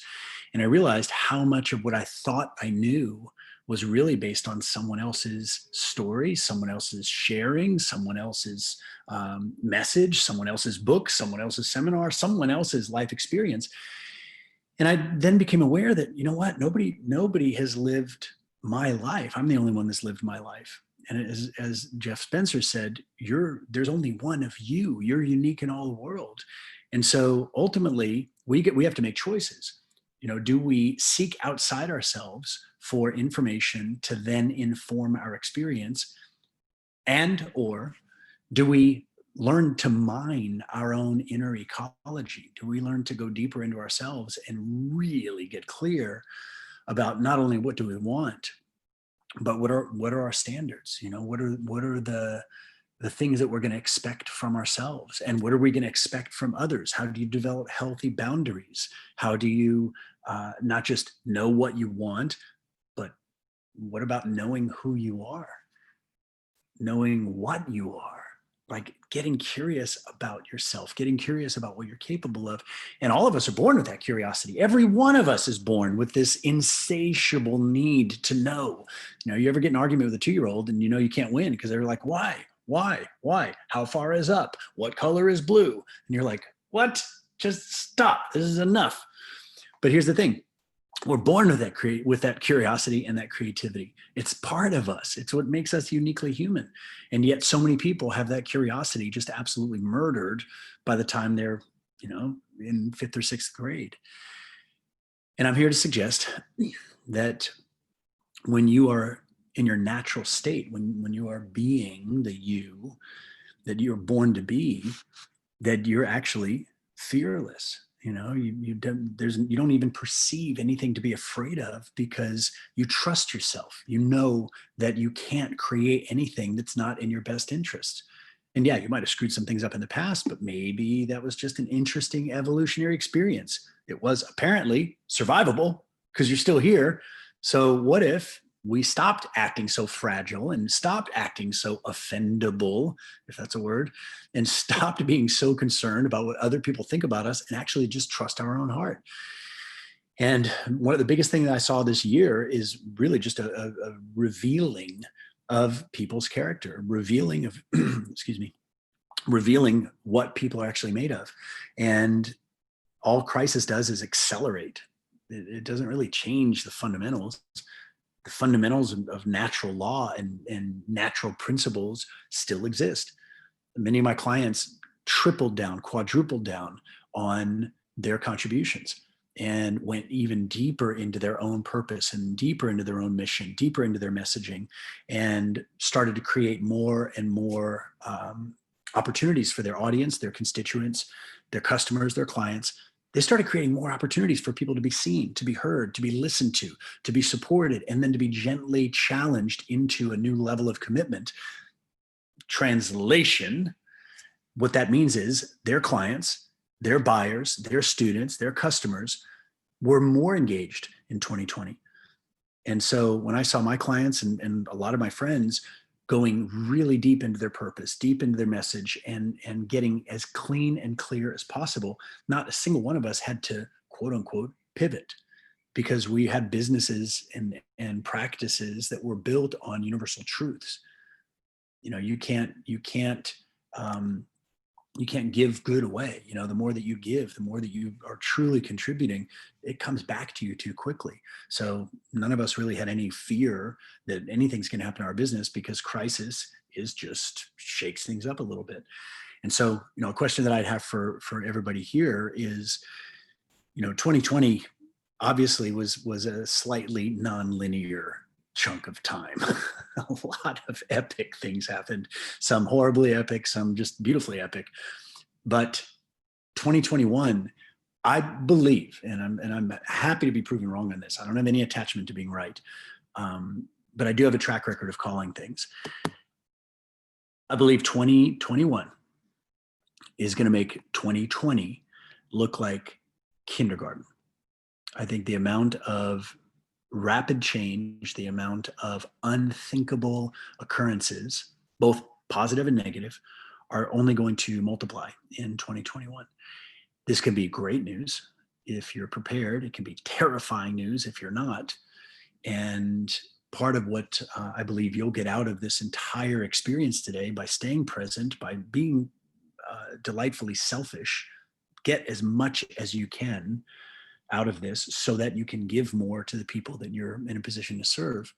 And I realized how much of what I thought I knew was really based on someone else's story, someone else's sharing, someone else's message, someone else's book, someone else's seminar, someone else's life experience. And I then became aware that, nobody has lived my life. I'm the only one that's lived my life. And as Jeff Spencer said, there's only one of you. You're unique in all the world. And so ultimately, we have to make choices. Do we seek outside ourselves for information to then inform our experience, or do we learn to mine our own inner ecology? Do we learn to go deeper into ourselves and really get clear about not only what do we want, but what are our standards? What are the things that we're going to expect from ourselves, and what are we going to expect from others? How do you develop healthy boundaries? How do you not just know what you want, but what about knowing who you are, knowing what you are, like getting curious about yourself, getting curious about what you're capable of? And all of us are born with that curiosity. Every one of us is born with this insatiable need to know. You ever get in an argument with a 2-year-old and you can't win because they're like, why, how far is up, what color is blue? And you're like, what? Just stop, this is enough. But here's the thing, we're born with that curiosity and that creativity. It's part of us. It's what makes us uniquely human. And yet so many people have that curiosity just absolutely murdered by the time they're, in 5th or 6th grade. And I'm here to suggest that when you are in your natural state, when you are being the you that you're born to be, that you're actually fearless. You don't even perceive anything to be afraid of, because you trust yourself. You know that you can't create anything that's not in your best interest. And yeah, you might have screwed some things up in the past, but maybe that was just an interesting evolutionary experience. It was apparently survivable because you're still here. So what if we stopped acting so fragile and stopped acting so offendable, if that's a word, and stopped being so concerned about what other people think about us and actually just trust our own heart? And one of the biggest things that I saw this year is really just a revealing of people's character, revealing of, excuse me, revealing what people are actually made of. And all crisis does is accelerate. It doesn't really change the fundamentals. The fundamentals of natural law and natural principles still exist. Many of my clients tripled down, quadrupled down on their contributions and went even deeper into their own purpose and deeper into their own mission, deeper into their messaging, and started to create more and more opportunities for their audience, their constituents, their customers, their clients. They started creating more opportunities for people to be seen, to be heard, to be listened to be supported, and then to be gently challenged into a new level of commitment. Translation, what that means is their clients, their buyers, their students, their customers were more engaged in 2020. And so when I saw my clients and a lot of my friends going really deep into their purpose, deep into their message, and getting as clean and clear as possible, not a single one of us had to, quote unquote, pivot, because we had businesses and practices that were built on universal truths. You can't give good away. The more that you give, the more that you are truly contributing, it comes back to you too quickly. So none of us really had any fear that anything's going to happen in our business, because crisis is just shakes things up a little bit. And so, a question that I'd have for everybody here is, 2020 obviously was a slightly non-linear chunk of time. A lot of epic things happened, some horribly epic, some just beautifully epic. But 2021, I believe, and I'm happy to be proven wrong on this. I don't have any attachment to being right, but I do have a track record of calling things. I believe 2021 is going to make 2020 look like kindergarten. I think the amount of rapid change, the amount of unthinkable occurrences, both positive and negative, are only going to multiply in 2021. This can be great news if you're prepared. It can be terrifying news if you're not. And part of what I believe you'll get out of this entire experience today, by staying present, by being delightfully selfish, get as much as you can out of this so that you can give more to the people that you're in a position to serve.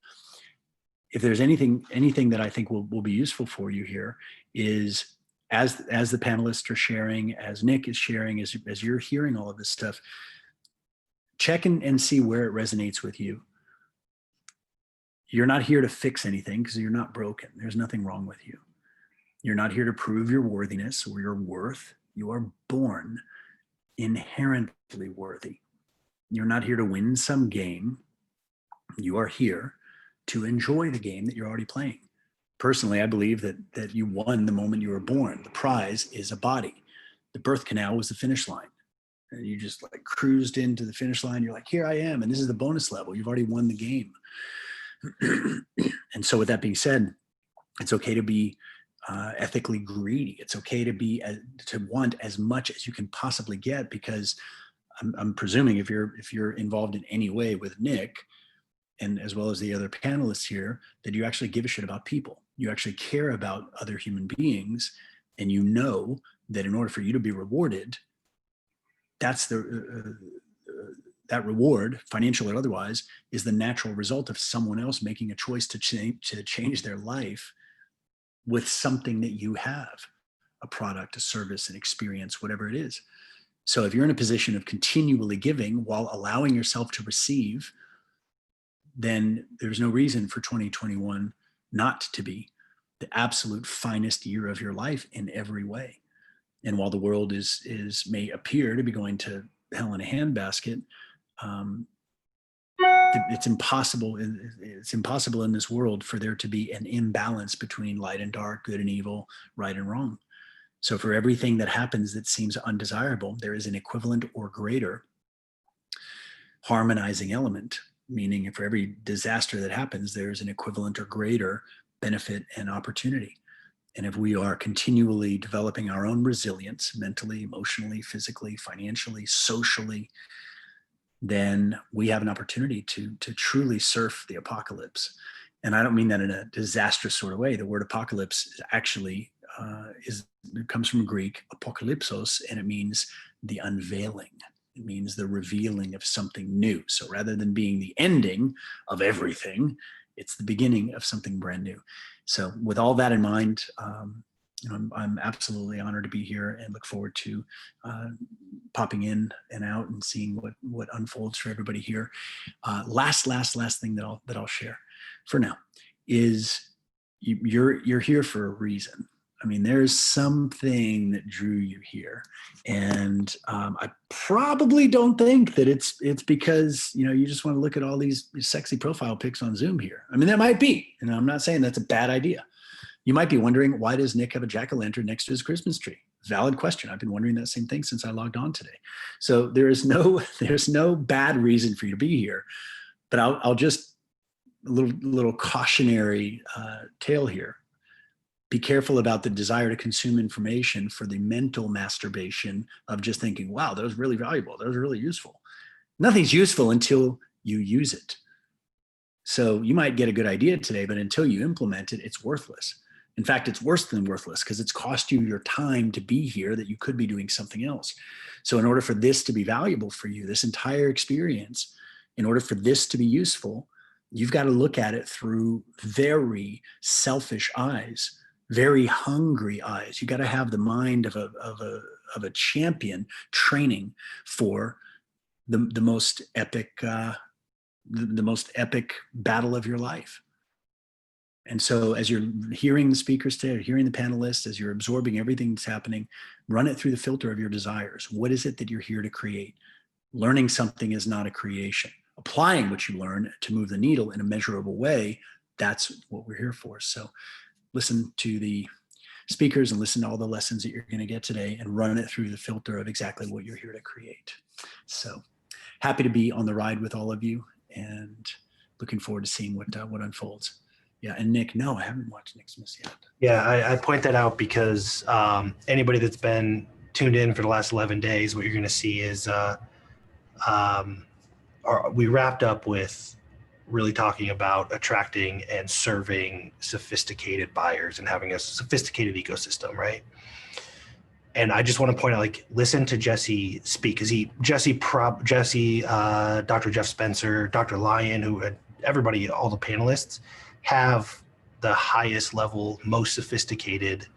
If there's anything that I think will be useful for you here, is as the panelists are sharing, as Nick is sharing, as you're hearing all of this stuff, check and see where it resonates with you. You're not here to fix anything, because you're not broken. There's nothing wrong with you. You're not here to prove your worthiness or your worth. You are born inherently worthy. You're not here to win some game. You are here to enjoy the game that you're already playing. Personally, I believe that you won the moment you were born. The prize is a body. The birth canal was the finish line. And you just like cruised into the finish line. You're like, here I am. And this is the bonus level. You've already won the game. And so with that being said, it's okay to be ethically greedy. It's okay to want as much as you can possibly get, because I'm presuming if you're involved in any way with Nick, and as well as the other panelists here, that you actually give a shit about people. You actually care about other human beings, and you know that in order for you to be rewarded, that's that reward, financial or otherwise, is the natural result of someone else making a choice to change their life with something that you have, a product, a service, an experience, whatever it is. So if you're in a position of continually giving while allowing yourself to receive, then there's no reason for 2021 not to be the absolute finest year of your life in every way. And while the world may appear to be going to hell in a handbasket, it's impossible. It's impossible in this world for there to be an imbalance between light and dark, good and evil, right and wrong. So for everything that happens that seems undesirable, there is an equivalent or greater harmonizing element, meaning for every disaster that happens, there's an equivalent or greater benefit and opportunity. And if we are continually developing our own resilience, mentally, emotionally, physically, financially, socially, then we have an opportunity to truly surf the apocalypse. And I don't mean that in a disastrous sort of way. The word apocalypse is actually it comes from Greek, apokalypsos, and it means the unveiling. It means the revealing of something new. So rather than being the ending of everything, it's the beginning of something brand new. So with all that in mind, I'm absolutely honored to be here and look forward to popping in and out and seeing what unfolds for everybody here. Last thing that I'll share for now is you're here for a reason. I mean, there's something that drew you here, and I probably don't think that it's because you just want to look at all these sexy profile pics on Zoom here. I mean, that might be, and I'm not saying that's a bad idea. You might be wondering, why does Nick have a jack-o'-lantern next to his Christmas tree? Valid question. I've been wondering that same thing since I logged on today. So there's no bad reason for you to be here, but I'll just a little cautionary tale here. Be careful about the desire to consume information for the mental masturbation of just thinking, wow, that was really valuable. That was really useful. Nothing's useful until you use it. So you might get a good idea today, but until you implement it, it's worthless. In fact, it's worse than worthless because it's cost you your time to be here that you could be doing something else. So in order for this to be valuable for you, this entire experience, in order for this to be useful, you've got to look at it through very selfish eyes, very hungry eyes. You got to have the mind of a champion training for the most epic the most epic battle of your life. And so as you're hearing the speakers today, or hearing the panelists, as you're absorbing everything that's happening, run it through the filter of your desires. What is it that you're here to create? Learning something is not a creation. Applying what you learn to move the needle in a measurable way, that's what we're here for. So listen to the speakers and listen to all the lessons that you're going to get today and run it through the filter of exactly what you're here to create. So happy to be on the ride with all of you and looking forward to seeing what unfolds. Yeah, and Nick, no, I haven't watched Nicsmas yet. Yeah, I point that out because anybody that's been tuned in for the last 11 days, what you're going to see is we wrapped up with really talking about attracting and serving sophisticated buyers and having a sophisticated ecosystem, right? And I just want to point out, like, listen to Jesse speak, because Jesse, Dr. Jeff Spencer, Dr. Lyon, everybody, all the panelists have the highest level, most sophisticated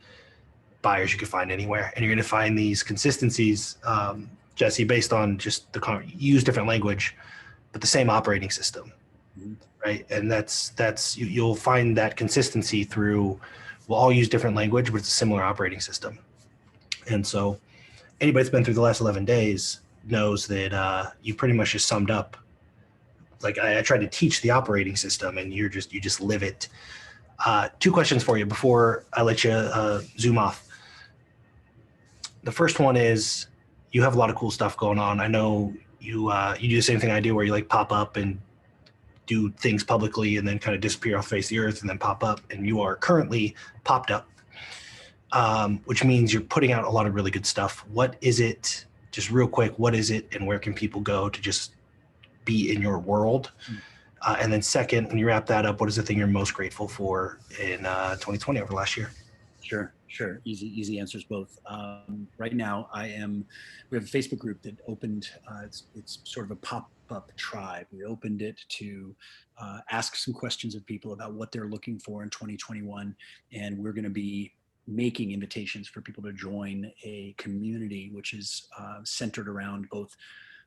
buyers you can find anywhere. And you're going to find these consistencies, Jesse, based on just use different language, but the same operating system, right? And you'll find that consistency through, we'll all use different language, but it's a similar operating system. And so anybody that's been through the last 11 days knows that you pretty much just summed up like I try to teach the operating system, and you just live it. Two questions for you before I let you zoom off. The first one is, you have a lot of cool stuff going on. I know you do the same thing I do, where you like pop up and do things publicly and then kind of disappear off the face of the earth and then pop up, and you are currently popped up, which means you're putting out a lot of really good stuff. What is it, just real quick, what is it, and where can people go to just be in your world? And then second, when you wrap that up, what is the thing you're most grateful for in 2020 over the last year? Sure. Easy answers both. Right now, we have a Facebook group that opened. It's sort of a pop-up tribe. We opened it to ask some questions of people about what they're looking for in 2021, and we're going to be making invitations for people to join a community which is centered around both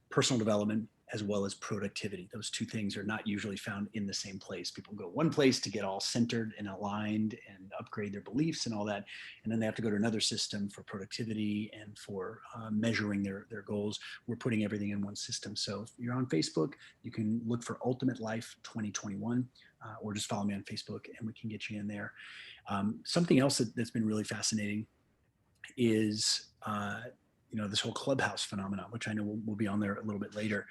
personal development as well as productivity. Those two things are not usually found in the same place. People go one place to get all centered and aligned and upgrade their beliefs and all that, and then they have to go to another system for productivity and for measuring their goals. We're putting everything in one system. So if you're on Facebook, you can look for Ultimate Life 2021, or just follow me on Facebook and we can get you in there. Something else that's been really fascinating is this whole Clubhouse phenomenon, which I know we'll be on there a little bit later.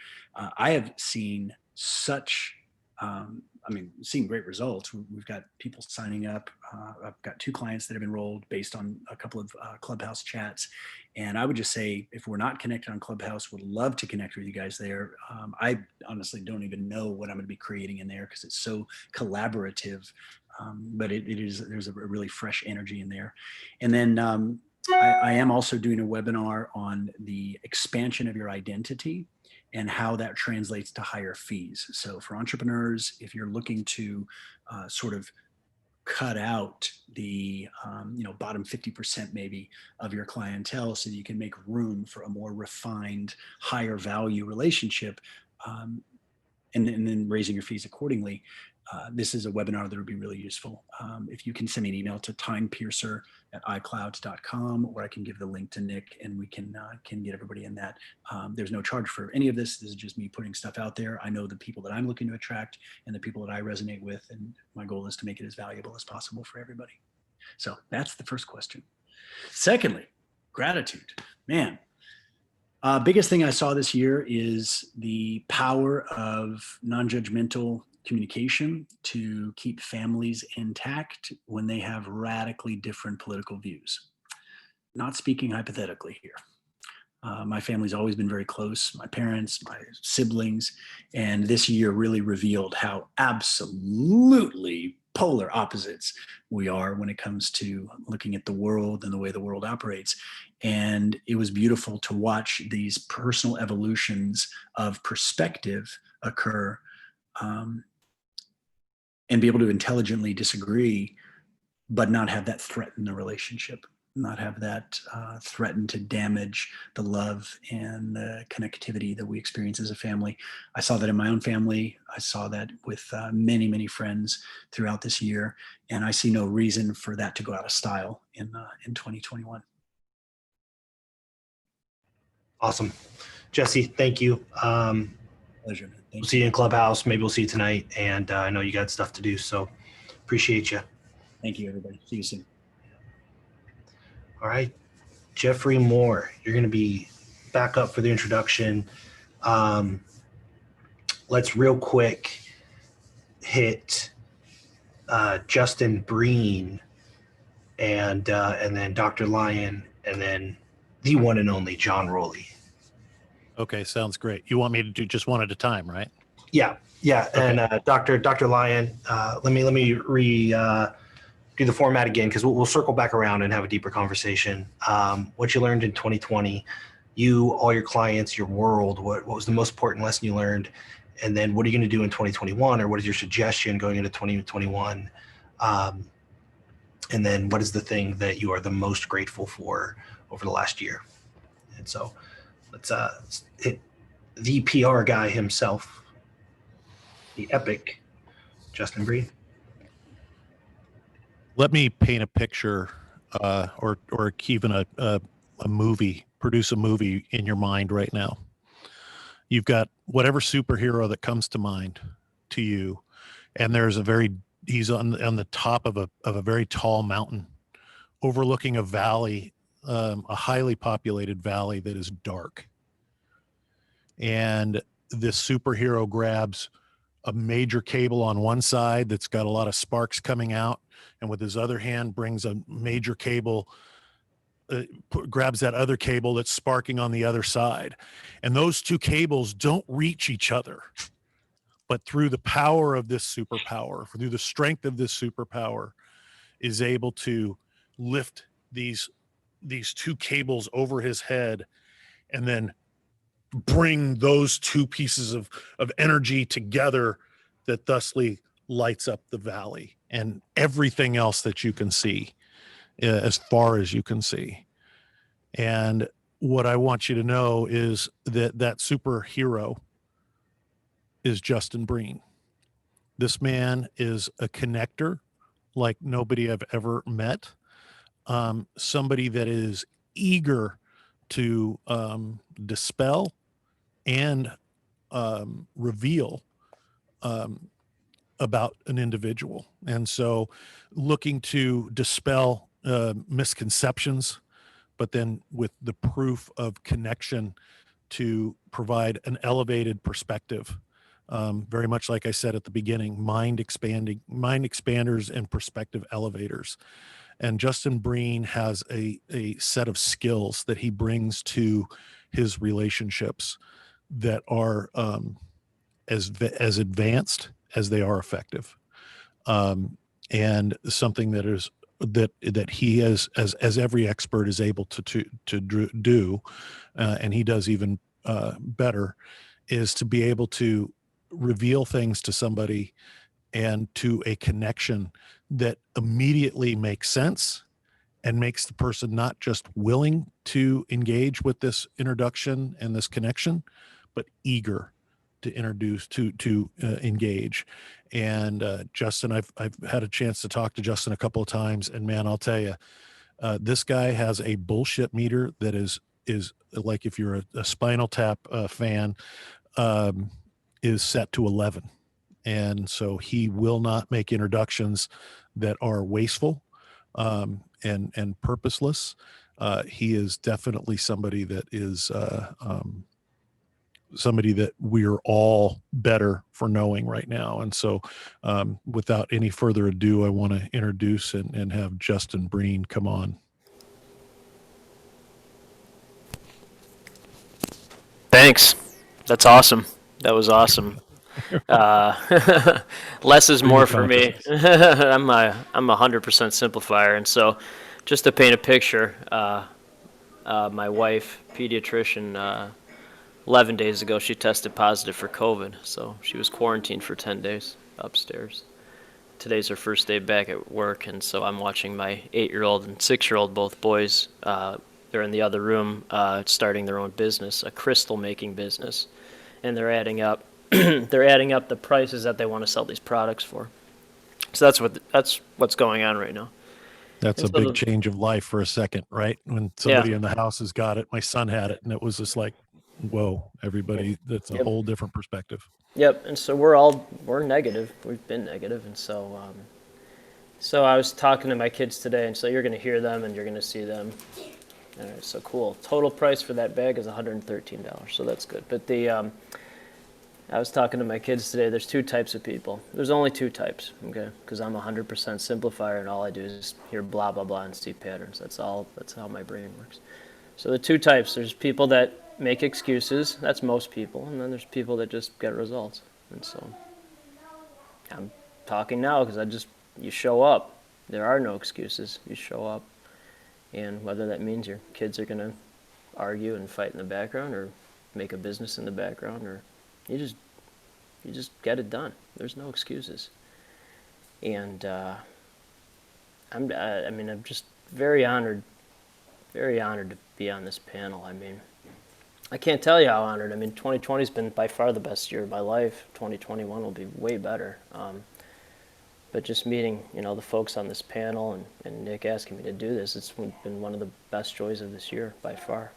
I have seen seeing great results. We've got people signing up. I've got 2 clients that have enrolled based on a couple of Clubhouse chats. And I would just say, if we're not connected on Clubhouse, would love to connect with you guys there. I honestly don't even know what I'm going to be creating in there because it's so collaborative. But there's a really fresh energy in there. And then I am also doing a webinar on the expansion of your identity and how that translates to higher fees. So for entrepreneurs, if you're looking to sort of cut out the bottom 50% maybe of your clientele so that you can make room for a more refined, higher value relationship, and then raising your fees accordingly, this is a webinar that would be really useful. If you can send me an email to timepiercer@iclouds.com, or I can give the link to Nick and we can get everybody in that. There's no charge for any of this. This is just me putting stuff out there. I know the people that I'm looking to attract and the people that I resonate with, and my goal is to make it as valuable as possible for everybody. So that's the first question. Secondly, gratitude. Man, biggest thing I saw this year is the power of non-judgmental communication to keep families intact when they have radically different political views. Not speaking hypothetically here. My family's always been very close, my parents, my siblings, and this year really revealed how absolutely polar opposites we are when it comes to looking at the world and the way the world operates. And it was beautiful to watch these personal evolutions of perspective occur, and be able to intelligently disagree, but not have that threaten the relationship, not have that threaten to damage the love and the connectivity that we experience as a family. I saw that in my own family. I saw that with many, many friends throughout this year. And I see no reason for that to go out of style in 2021. Awesome. Jesse, thank you. Pleasure, man. We'll see you in Clubhouse. Maybe we'll see you tonight. And I know you got stuff to do, so appreciate you. Thank you, everybody. See you soon. All right. Jeffrey Moore, you're going to be back up for the introduction. Let's real quick hit Justin Breen and then Dr. Lyon, and then the one and only John Rowley. Okay, sounds great. You want me to do just one at a time, right? Yeah. Okay. And Dr. Lyon, let me do the format again, because we'll circle back around and have a deeper conversation. What you learned in 2020, you, all your clients, your world, what was the most important lesson you learned? And then what are you going to do in 2021, or what is your suggestion going into 2021? And then what is the thing that you are the most grateful for over the last year? And so let's hit the PR guy himself, the epic Justin Breen. Let me paint a picture, or even a movie, produce a movie in your mind right now. You've got whatever superhero that comes to mind to you, and he's on the top of a very tall mountain overlooking a valley, a highly populated valley that is dark. And this superhero grabs a major cable on one side that's got a lot of sparks coming out, and with his other hand brings a major cable, grabs that other cable that's sparking on the other side. And those two cables don't reach each other. But through the power of this superpower, through the strength of this superpower, is able to lift these two cables over his head and then bring those two pieces of energy together that thusly lights up the valley and everything else that you can see, as far as you can see. And what I want you to know is that superhero is Justin Breen. This man is a connector like nobody I've ever met. Somebody that is eager to dispel and reveal about an individual. And so looking to dispel misconceptions, but then with the proof of connection to provide an elevated perspective. Very much like I said at the beginning, mind expanders and perspective elevators. And Justin Breen has a set of skills that he brings to his relationships that are as advanced as they are effective, and something that is that he as every expert is able to do, and he does even better, is to be able to reveal things to somebody and to a connection that immediately makes sense and makes the person not just willing to engage with this introduction and this connection, but eager to introduce to engage. And Justin, I've had a chance to talk to Justin a couple of times, and man, I'll tell you, this guy has a bullshit meter that is like, if you're a Spinal Tap fan, is set to 11. And so he will not make introductions that are wasteful and purposeless. He is definitely somebody that is somebody that we're all better for knowing right now. And so without any further ado, I want to introduce and have Justin Breen come on. Thanks. That's awesome. That was awesome. Less is more for me. I'm a 100% simplifier, and so just to paint a picture, my wife, pediatrician, 11 days ago, she tested positive for COVID, so she was quarantined for 10 days upstairs. Today's her first day back at work, and so I'm watching my 8-year-old and 6-year-old, both boys. They're in the other room starting their own business, a crystal making business, and they're adding up the prices that they want to sell these products for. So that's what's going on right now. That's a big change of life for a secend, right? When somebody in the house has got it. My son had it, and it was just like, whoa, everybody, that's a whole different perspective. Yep, and so we're negative. We've been negative, and so I was talking to my kids today, and so you're going to hear them and you're going to see them. All right, so cool. Total price for that bag is $113, so that's good. But I was talking to my kids today. There's two types of people. There's only two types, okay? Because I'm 100% simplifier, and all I do is hear blah blah blah and see patterns. That's all. That's how my brain works. So the two types. There's people that make excuses. That's most people, and then there's people that just get results. And so I'm talking now because you show up. There are no excuses. You show up, and whether that means your kids are gonna argue and fight in the background, or make a business in the background, or you just get it done. There's no excuses. And I'm just very honored to be on this panel. I mean, I can't tell you how honored. I mean, 2020's been by far the best year of my life. 2021 will be way better. But just meeting, the folks on this panel and Nick asking me to do this, it's been one of the best joys of this year by far.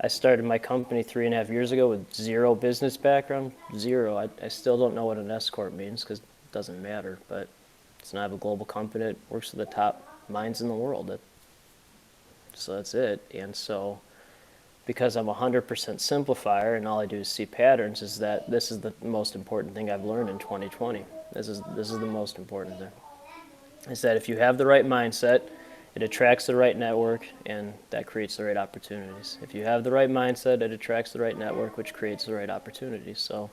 I started my company 3.5 years ago with zero business background, zero. I still don't know what an S corp means because it doesn't matter. But it's not a global company. It works with the top minds in the world. So that's it. And so, because I'm 100% simplifier and all I do is see patterns, is that this is the most important thing I've learned in 2020. This is the most important thing. Is that if you have the right mindset, it attracts the right network, and that creates the right opportunities. If you have the right mindset, it attracts the right network, which creates the right opportunities. So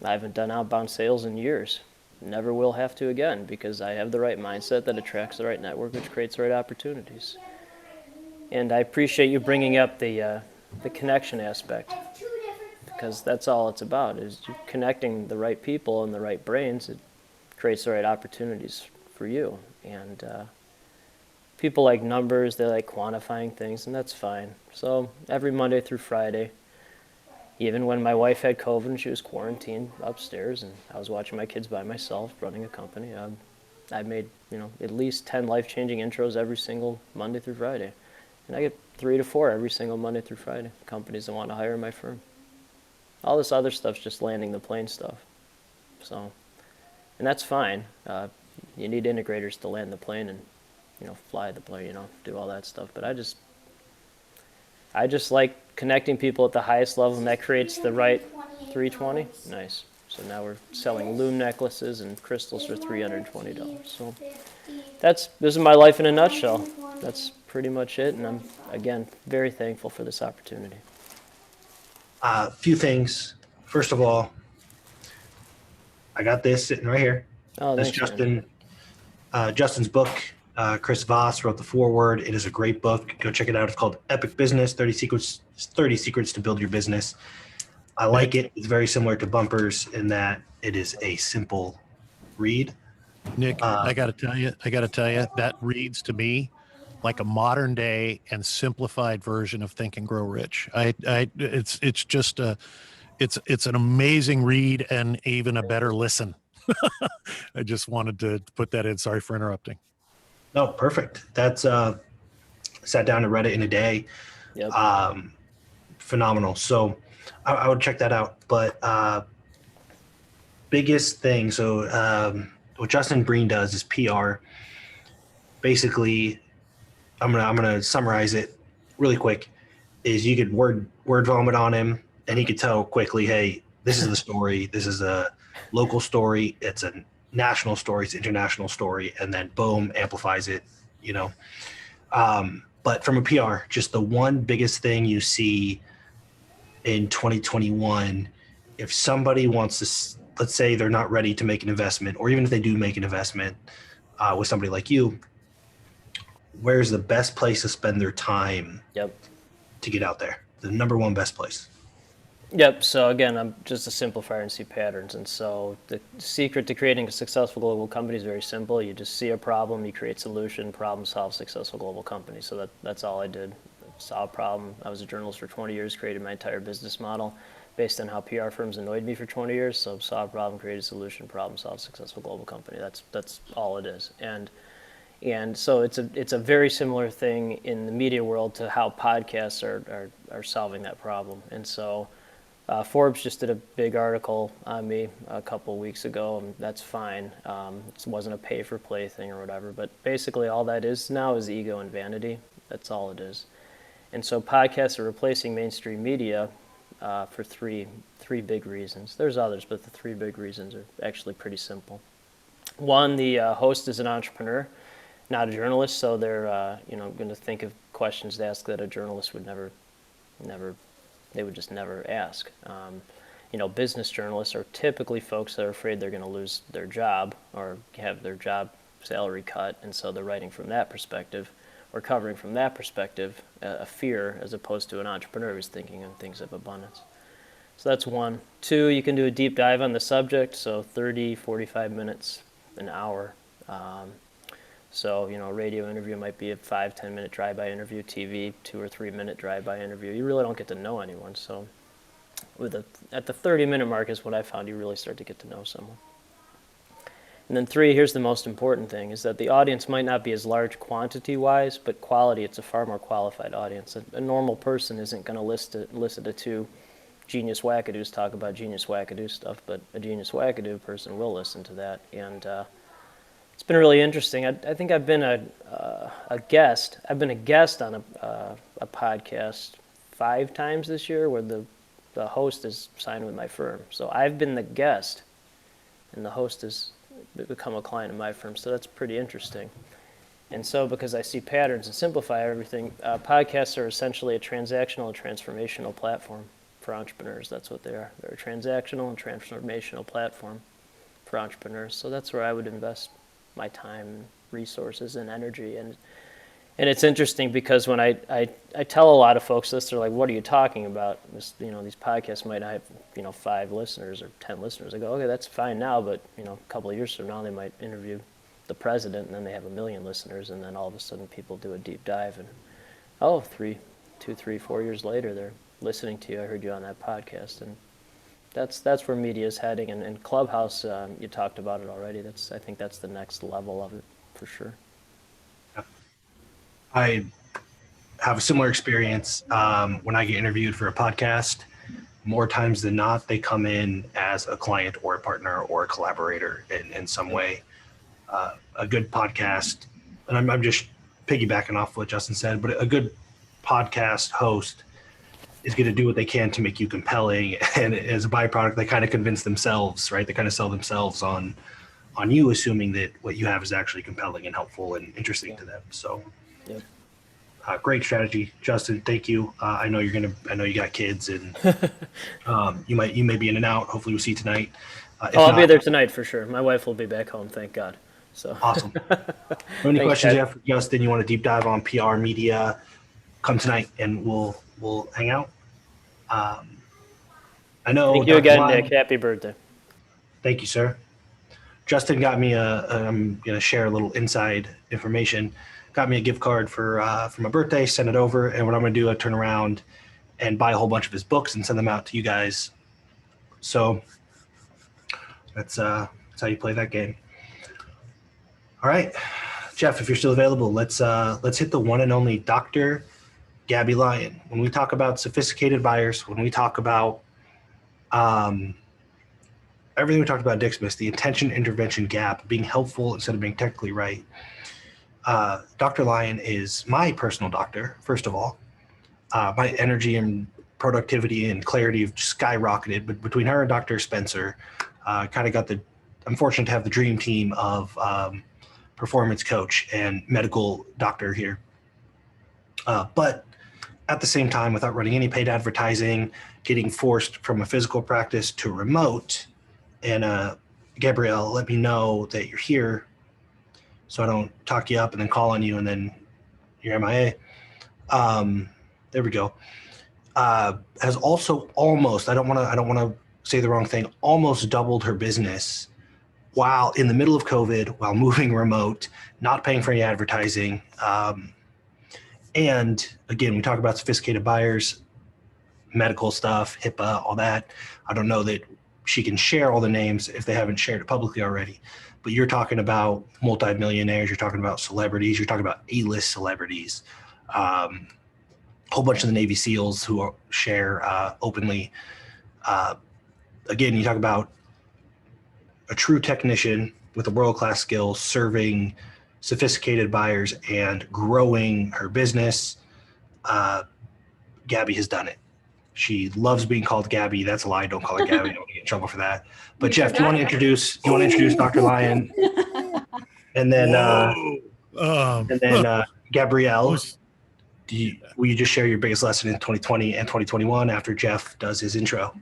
I haven't done outbound sales in years. Never will have to again, because I have the right mindset that attracts the right network, which creates the right opportunities. And I appreciate you bringing up the connection aspect, because that's all it's about, is connecting the right people and the right brains. It creates the right opportunities for you. And people like numbers, they like quantifying things, and that's fine. So every Monday through Friday, even when my wife had COVID and she was quarantined upstairs and I was watching my kids by myself running a company, I made at least 10 life-changing intros every single Monday through Friday. And I get 3 to 4 every single Monday through Friday, companies that want to hire my firm. All this other stuff's just landing the plane stuff. So, and that's fine. You need integrators to land the plane and fly the plane, do all that stuff. But I just like connecting people at the highest level, and that creates the right 320. Nice. So now we're selling loom necklaces and crystals for $320. So this is my life in a nutshell. That's pretty much it, and I'm again very thankful for this opportunity. A few things. First of all, I got this sitting right here. Oh, That's thanks, man. Justin's book. Chris Voss wrote the foreword. It is a great book. Go check it out. It's called Epic Business: 30 Secrets to Build Your Business. I like it. It's very similar to Bumpers in that it is a simple read. Nick, I got to tell you, that reads to me like a modern day and simplified version of Think and Grow Rich. It's just it's an amazing read and even a better listen. I just wanted to put that in. Sorry for interrupting. No, perfect. That's sat down and read it in a day. Yep. Phenomenal. So I would check that out. But biggest thing. So what Justin Breen does is PR. Basically, I'm gonna summarize it really quick. Is you could word vomit on him, and he could tell quickly, hey, this is the story. This is a local story. It's a national story. It's an international story, and then boom, amplifies it. But from a PR, just the one biggest thing you see in 2021, if somebody wants to, let's say they're not ready to make an investment, or even if they do make an investment with somebody like you, where's the best place to spend their time Yep. to get out there? The number one best place. Yep. So again, I'm just a simplifier and see patterns. And so the secret to creating a successful global company is very simple. You just see a problem, you create solution, problem solve, successful global company. So that's all I did. Saw a problem. I was a journalist for 20 years, created my entire business model based on how PR firms annoyed me for 20 years. So saw a problem, created a solution, problem solve, successful global company. That's all it is. And so it's a very similar thing in the media world to how podcasts are solving that problem. And so Forbes just did a big article on me a couple of weeks ago, and that's fine. It wasn't a pay-for-play thing or whatever, but basically all that is now is ego and vanity. That's all it is. And so podcasts are replacing mainstream media for three big reasons. There's others, but the 3 big reasons are actually pretty simple. One, the host is an entrepreneur, not a journalist, so they're going to think of questions to ask that a journalist would never they would just never ask. Business journalists are typically folks that are afraid they're going to lose their job or have their job salary cut, and so they're writing from that perspective or covering from that perspective a fear, as opposed to an entrepreneur who's thinking in things of abundance. So that's one. 2, you can do a deep dive on the subject, so 30, 45 minutes, an hour. So, a radio interview might be a 5-10 minute drive-by interview, TV, 2 or 3 minute drive-by interview. You really don't get to know anyone. So at the 30-minute mark is what I found you really start to get to know someone. And then 3, here's the most important thing, is that the audience might not be as large quantity-wise, but quality, it's a far more qualified audience. A normal person isn't going to listen to 2 genius wackadoos talk about genius wackadoo stuff, but a genius wackadoo person will listen to that. And it's been really interesting. I think I've been a guest. I've been a guest on a podcast 5 times this year where the host is signed with my firm. So I've been the guest, and the host has become a client of my firm. So that's pretty interesting. And so because I see patterns and simplify everything, podcasts are essentially a transactional and transformational platform for entrepreneurs. That's what they are. They're a transactional and transformational platform for entrepreneurs. So that's where I would invest my time, resources, and energy. And it's interesting because when I tell a lot of folks this, they're like, "What are you talking about? This, these podcasts might not have 5 listeners or 10 listeners." I go, "Okay, that's fine now, but a couple of years from now, they might interview the president, and then they have 1 million listeners, and then all of a sudden, people do a deep dive, and 2, 3, 4 years later, they're listening to you. I heard you on that podcast." And that's where media is heading. And Clubhouse, you talked about it already. I think that's the next level of it for sure. I have a similar experience when I get interviewed for a podcast. More times than not, they come in as a client or a partner or a collaborator in some way. A good podcast, and I'm just piggybacking off what Justin said, but a good podcast host is going to do what they can to make you compelling, and as a byproduct, they kind of convince themselves, right? They kind of sell themselves on you, assuming that what you have is actually compelling and helpful and interesting to them. So. Yep. Great strategy, Justin. Thank you. I know you got kids, and you may be in and out. Hopefully, we'll see you tonight. I'll be there tonight for sure. My wife will be back home, thank God. So awesome. Any questions you have for Justin? You want to deep dive on PR media? Come tonight, and we'll hang out. I know. Thank you Dr. again, Lyon, Nick. Happy birthday. Thank you, sir. Justin got me I'm going to share a little inside information. Got me a gift card for my birthday, sent it over, and what I'm going to do, I turn around and buy a whole bunch of his books and send them out to you guys. So that's how you play that game. All right, Jeff, if you're still available, let's hit the one and only Dr. Gabby Lyon. When we talk about sophisticated buyers, when we talk about everything we talked about Nicsmas, the intention intervention gap, being helpful instead of being technically right. Dr. Lyon is my personal doctor, first of all. My energy and productivity and clarity have skyrocketed, but between her and Dr. Spencer, I'm fortunate to have the dream team of performance coach and medical doctor here. But at the same time, without running any paid advertising, getting forced from a physical practice to remote, and Gabrielle, let me know that you're here, so I don't talk you up and then call on you and then you're MIA. There we go. Has also almost, I don't want to say the wrong thing, almost doubled her business while in the middle of COVID, while moving remote, not paying for any advertising. And again, we talk about sophisticated buyers, medical stuff, HIPAA, all that. I don't know that she can share all the names if they haven't shared it publicly already. But you're talking about multimillionaires, you're talking about celebrities, you're talking about A-list celebrities, a whole bunch of the Navy SEALs who share openly. Again, you talk about a true technician with a world-class skill serving sophisticated buyers and growing her business. Gabby has done it. She loves being called Gabby. That's a lie. Don't call her Gabby. I don't get in trouble for that. But Jeff, do you want to introduce Dr. Lyon? And then Gabrielle, will you just share your biggest lesson in 2020 and 2021 after Jeff does his intro?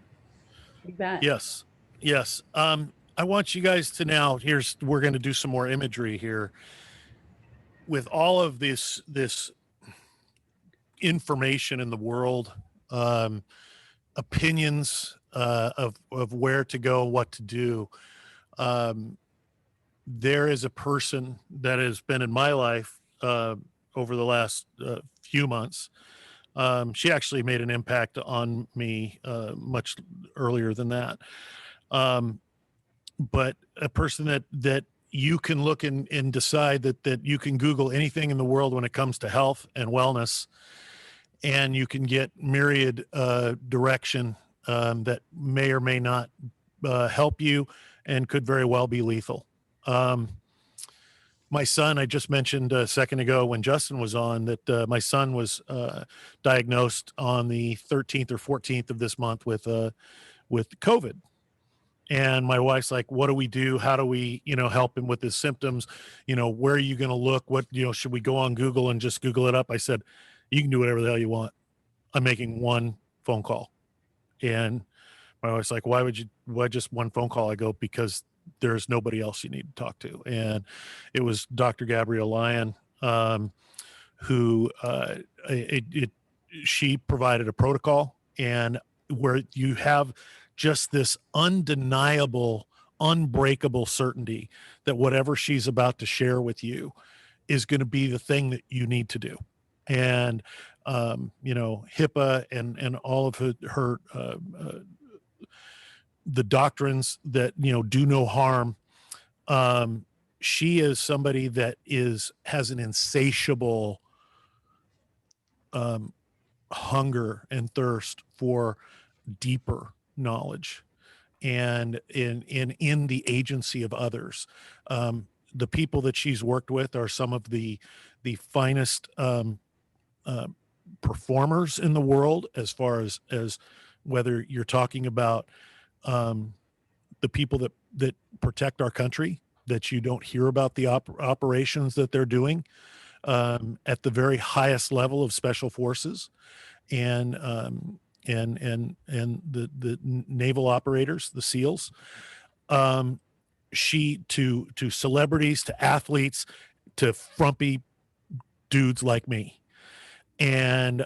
You bet. Yes. I want you guys to now, we're going to do some more imagery here. With all of this information in the world, opinions of where to go, what to do, there is a person that has been in my life over the last few months. She actually made an impact on me much earlier than that. But a person that you can look and decide that you can Google anything in the world when it comes to health and wellness, and you can get myriad direction that may or may not help you and could very well be lethal. My son, I just mentioned a second ago when Justin was on that my son was diagnosed on the 13th or 14th of this month with COVID. And my wife's like, what do we do? How do we, help him with his symptoms? Where are you going to look? What, should we go on Google and just Google it up? I said, you can do whatever the hell you want. I'm making one phone call. And my wife's like, why just one phone call? I go, because there's nobody else you need to talk to. And it was Dr. Gabrielle Lyon, who she provided a protocol, and where you have just this undeniable, unbreakable certainty that whatever she's about to share with you is going to be the thing that you need to do. And, HIPAA and all of her the doctrines that, do no harm. She is somebody that has an insatiable hunger and thirst for deeper knowledge and in the agency of others. The people that she's worked with are some of the finest performers in the world, as far as whether you're talking about the people that protect our country, that you don't hear about the operations that they're doing at the very highest level of special forces, and the naval operators, the SEALs. She to celebrities, to athletes, to frumpy dudes like me. And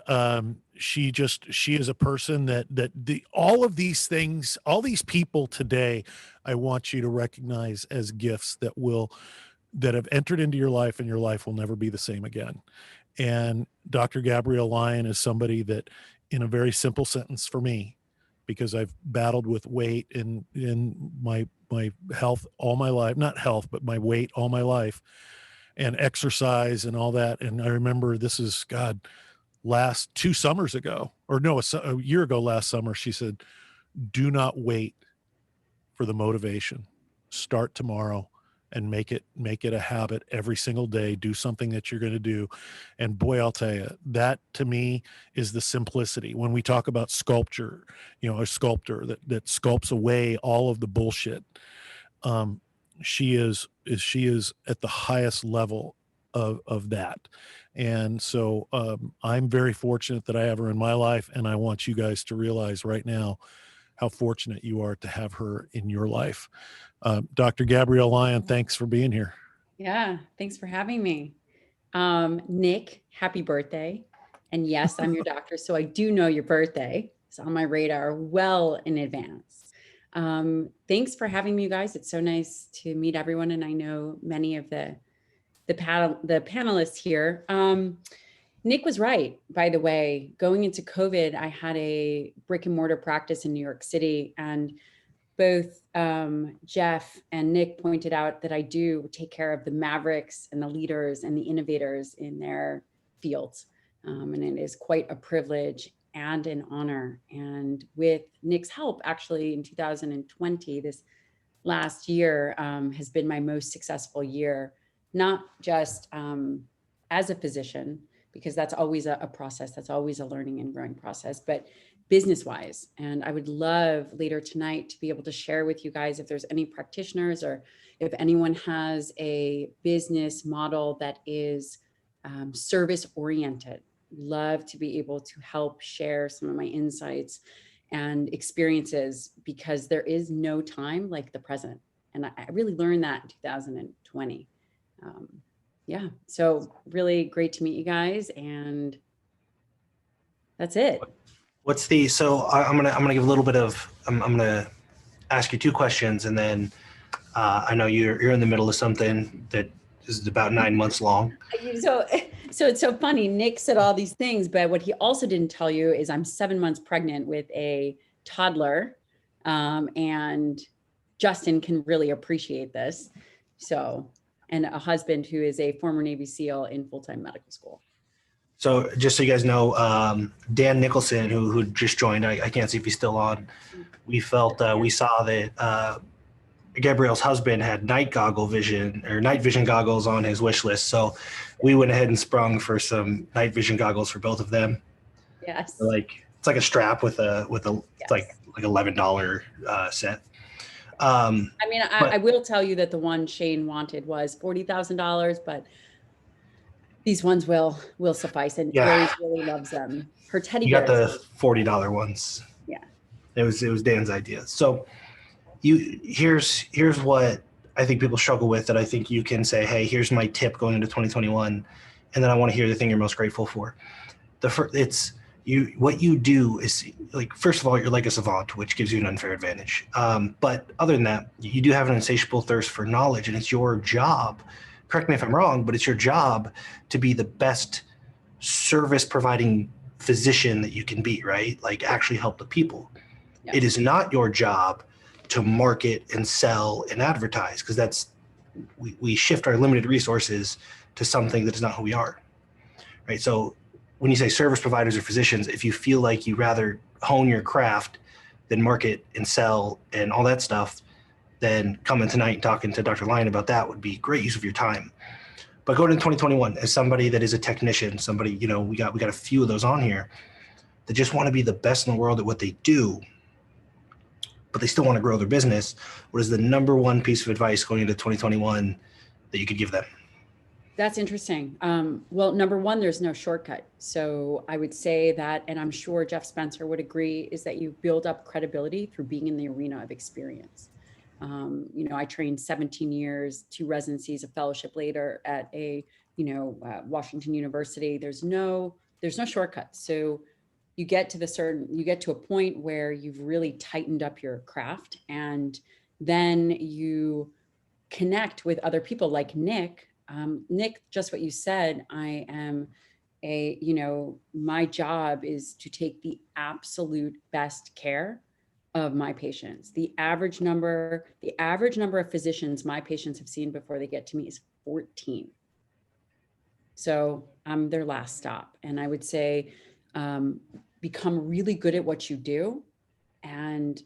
she is a person that all of these things, all these people today, I want you to recognize as gifts that have entered into your life, and your life will never be the same again. And Dr. Gabrielle Lyon is somebody that, in a very simple sentence for me, because I've battled with weight and in my health all my life, not health, but my weight all my life, and exercise and all that. And I remember, this is, God, last 2 summers ago, or no, a year ago last summer, she said, do not wait for the motivation. Start tomorrow and make it a habit every single day. Do something that you're going to do. And boy, I'll tell you, that to me is the simplicity. When we talk about sculpture, a sculptor that sculpts away all of the bullshit. She is at the highest level of that. And so I'm very fortunate that I have her in my life, and I want you guys to realize right now how fortunate you are to have her in your life. Dr. Gabrielle Lyon, thanks for being here. Yeah, thanks for having me. Nick, happy birthday. And yes, I'm your doctor, so I do know your birthday. It's on my radar well in advance. Thanks for having me, you guys. It's so nice to meet everyone, and I know many of the panelists here. Nick was right, by the way. Going into COVID, I had a brick and mortar practice in New York City, and both Jeff and Nick pointed out that I do take care of the mavericks and the leaders and the innovators in their fields. And it is quite a privilege and an honor. And with Nick's help, actually in 2020, this last year has been my most successful year, not just as a physician, because that's always a process, that's always a learning and growing process, but business-wise. And I would love later tonight to be able to share with you guys if there's any practitioners, or if anyone has a business model that is service-oriented. Love to be able to help share some of my insights and experiences, because there is no time like the present. And I really learned that in 2020. Yeah, so really great to meet you guys, and that's it. I'm gonna give a little bit of, I'm gonna ask you 2 questions, and then I know you're in the middle of something that is about 9 months long. So it's so funny. Nick said all these things, but what he also didn't tell you is I'm 7 months pregnant with a toddler, and Justin can really appreciate this. So, and a husband who is a former Navy SEAL in full-time medical school. So just so you guys know, Dan Nicholson, who just joined, I can't see if he's still on. We felt we saw that Gabrielle's husband had night vision goggles on his wish list. So we went ahead and sprung for some night vision goggles for both of them. Yes. It's like a strap with a Yes. it's like $11 set. I mean, I will tell you that the one Shane wanted was $40,000, but these ones will suffice. And Yeah. Aries really loves them. Her teddy You got bears. the $40 ones. Yeah. It was Dan's idea. So here's what I think people struggle with that I think you can say, hey, here's my tip going into 2021, and then I want to hear the thing you're most grateful for. What you do is, like, first of all, you're like a savant, which gives you an unfair advantage. But other than that, you do have an insatiable thirst for knowledge, and it's your job, correct me if I'm wrong, but it's your job to be the best service providing physician that you can be, right? Like, actually help the people. Yeah. It is not your job to market and sell and advertise, because we shift our limited resources to something that is not who we are, right? So when you say service providers or physicians, if you feel like you rather hone your craft than market and sell and all that stuff, then coming tonight and talking to Dr. Lyon about that would be great use of your time. But going into 2021, as somebody that is a technician, somebody, we got a few of those on here that just want to be the best in the world at what they do, but they still want to grow their business. What is the number one piece of advice going into 2021 that you could give them? That's interesting. Well, number one, there's no shortcut. So I would say that, and I'm sure Jeff Spencer would agree, is that you build up credibility through being in the arena of experience. I trained 17 years, 2 residencies, a fellowship later at a, Washington University. There's no shortcut. So you get to a point where you've really tightened up your craft, and then you connect with other people like Nick. Nick, just what you said, I am my job is to take the absolute best care of my patients. The average number of physicians my patients have seen before they get to me is 14. So I'm their last stop. And I would say, become really good at what you do, and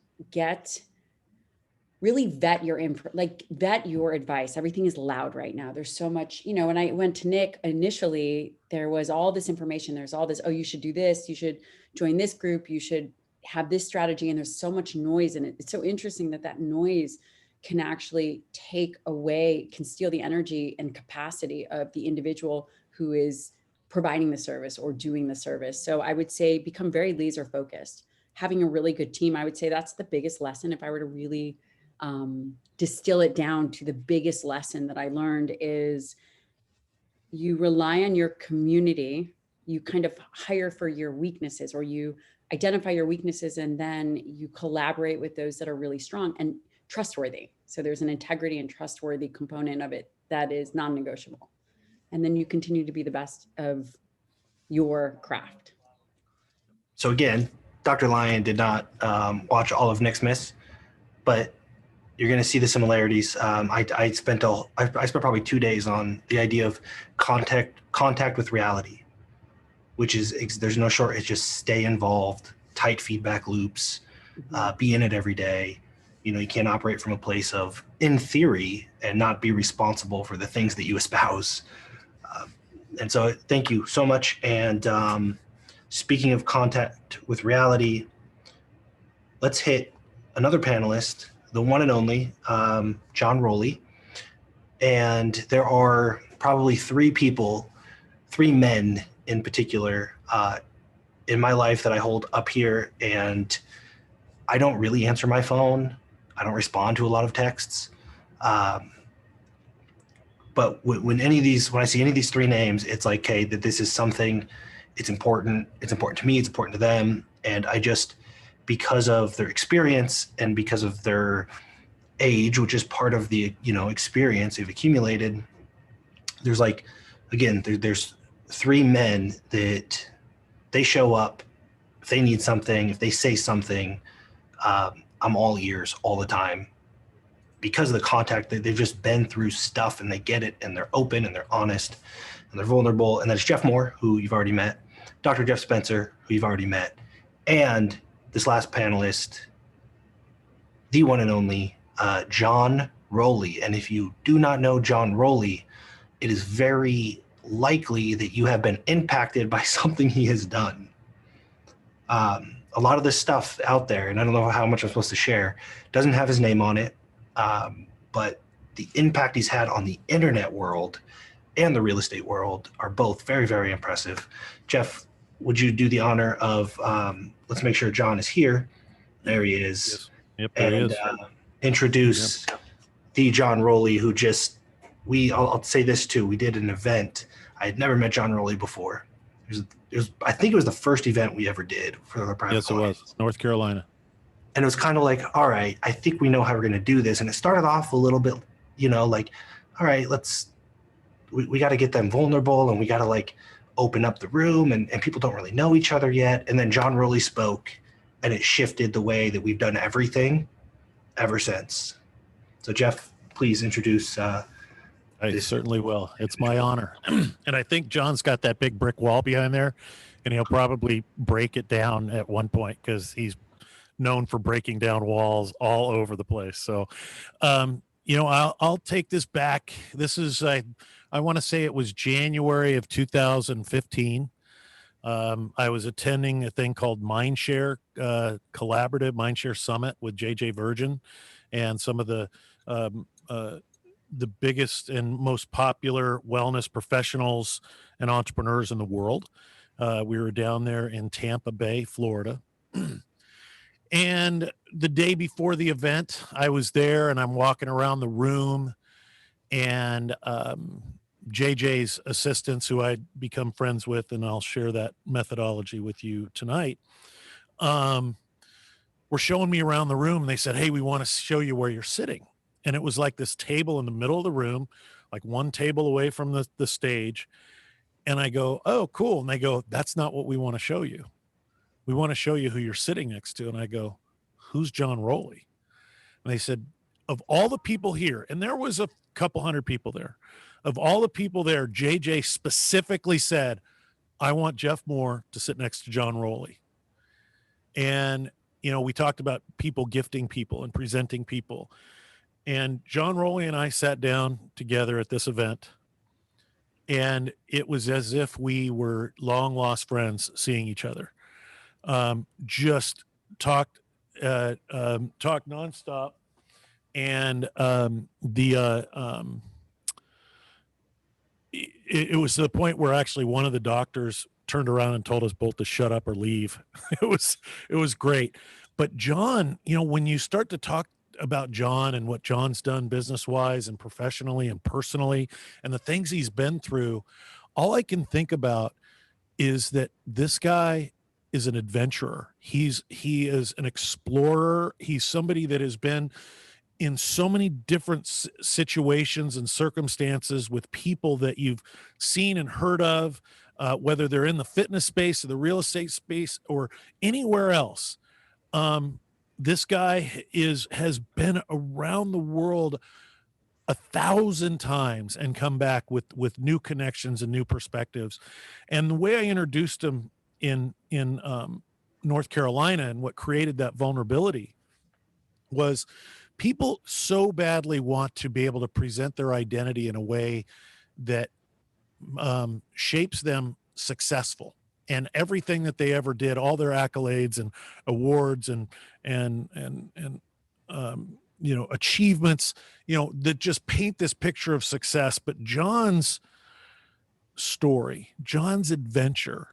really vet your advice. Everything is loud right now. There's so much, when I went to Nick initially, there was all this information. There's all this, oh, you should do this. You should join this group. You should have this strategy. And there's so much noise in it. It's so interesting that noise can actually can steal the energy and capacity of the individual who is providing the service or doing the service. So I would say become very laser focused. Having a really good team, I would say that's the biggest lesson. If I were to really distill it down to the biggest lesson that I learned, is you rely on your community. You kind of hire for your weaknesses, or you identify your weaknesses, and then you collaborate with those that are really strong and trustworthy. So there's an integrity and trustworthy component of it that is non-negotiable. And then you continue to be the best of your craft. So again, Dr. Lyon did not watch all of Nicsmas, but you're going to see the similarities. I spent probably 2 days on the idea of contact with reality, which is, there's no short. It's just stay involved, tight feedback loops, be in it every day. You can't operate from a place of, in theory, and not be responsible for the things that you espouse. And so thank you so much. And speaking of contact with reality, let's hit another panelist, the one and only John Rowley. And there are probably 3 men in particular in my life that I hold up here, and I don't really answer my phone. I don't respond to a lot of texts. But when I see any of these 3 names, it's like, okay, that this is something, it's important to me, it's important to them. And I just, because of their experience and because of their age, which is part of the, experience they've accumulated, there's there's 3 men that they show up, if they need something, if they say something, I'm all ears all the time. because of the contact, they've just been through stuff and they get it, and they're open and they're honest and they're vulnerable. And that's Jeff Moore, who you've already met, Dr. Jeff Spencer, who you've already met, and this last panelist, the one and only John Rowley. And if you do not know John Rowley, it is very likely that you have been impacted by something he has done. A lot of this stuff out there, and I don't know how much I'm supposed to share, doesn't have his name on it, but the impact he's had on the internet world and the real estate world are both very, very impressive. Jeff, would you do the honor of, let's make sure John is here. There he is. Yes. Yep, there he is. Introduce the John Rowley, who just, I'll say this too, we did an event. I had never met John Rowley before. I think it was the first event we ever did for the private. Yes, it was. North Carolina. And it was kind of like, all right, I think we know how we're going to do this. And it started off a little bit, like, all right, we got to get them vulnerable, and we got to like open up the room, and people don't really know each other yet. And then John Rowley spoke, and it shifted the way that we've done everything ever since. So Jeff, please introduce. I certainly will. It's my honor. And I think John's got that big brick wall behind there, and he'll probably break it down at one point because he's known for breaking down walls all over the place. So, I'll take this back. This is, I want to say it was January of 2015. I was attending a thing called Mindshare Collaborative, Mindshare Summit with JJ Virgin and some of the biggest and most popular wellness professionals and entrepreneurs in the world. We were down there in Tampa Bay, Florida. And the day before the event, I was there and I'm walking around the room, and JJ's assistants, who I'd become friends with, and I'll share that methodology with you tonight, were showing me around the room. And they said, hey, we want to show you where you're sitting. And it was like this table in the middle of the room, like one table away from the stage. And I go, oh, cool. And they go, that's not what we want to show you. We want to show you who you're sitting next to. And I go, who's John Rowley? And they said, of all the people here, and there was a couple hundred people there, of all the people there, JJ specifically said, I want Jeff Moore to sit next to John Rowley. And, we talked about people gifting people and presenting people. And John Rowley and I sat down together at this event, and it was as if we were long lost friends seeing each other. Just talked nonstop. And it was to the point where actually one of the doctors turned around and told us both to shut up or leave. It was great. But John, when you start to talk about John and what John's done business-wise and professionally and personally and the things he's been through, all I can think about is that this guy is an adventurer. He is an explorer. He's somebody that has been in so many different situations and circumstances with people that you've seen and heard of, whether they're in the fitness space or the real estate space or anywhere else. This guy has been around the world 1,000 times and come back with new connections and new perspectives. And the way I introduced him in North Carolina and what created that vulnerability was people so badly want to be able to present their identity in a way that shapes them successful. And everything that they ever did, all their accolades and awards and achievements, that just paint this picture of success. But John's story, John's adventure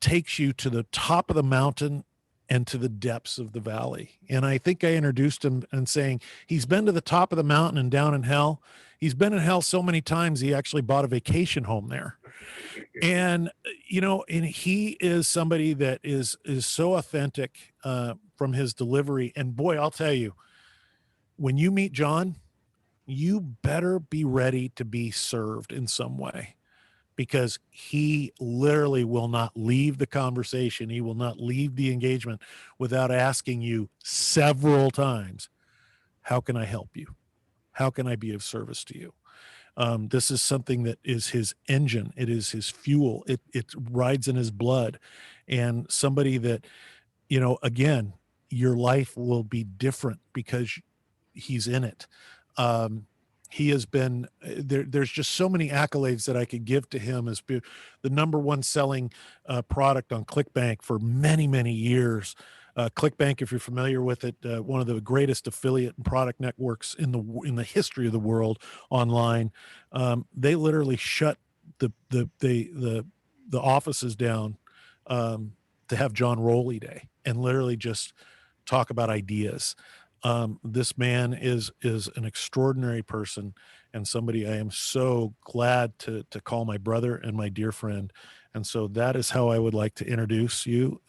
takes you to the top of the mountain and to the depths of the valley. And I think I introduced him and saying he's been to the top of the mountain and down in hell. He's been in hell so many times, he actually bought a vacation home there. And, and he is somebody that is so authentic from his delivery. And boy, I'll tell you, when you meet John, you better be ready to be served in some way, because he literally will not leave the conversation. He will not leave the engagement without asking you several times, How can I help you? How can I be of service to you? This is something that is his engine. It is his fuel. It rides in his blood. And somebody that, you know, again, your life will be different because he's in it. He has been there's just so many accolades that I could give to him as the number one selling product on ClickBank for many, many years. ClickBank, if you're familiar with it, one of the greatest affiliate and product networks in the history of the world online. They literally shut the offices down to have John Rowley Day and literally just talk about ideas. This man is an extraordinary person and somebody I am so glad to call my brother and my dear friend. And so that is how I would like to introduce you,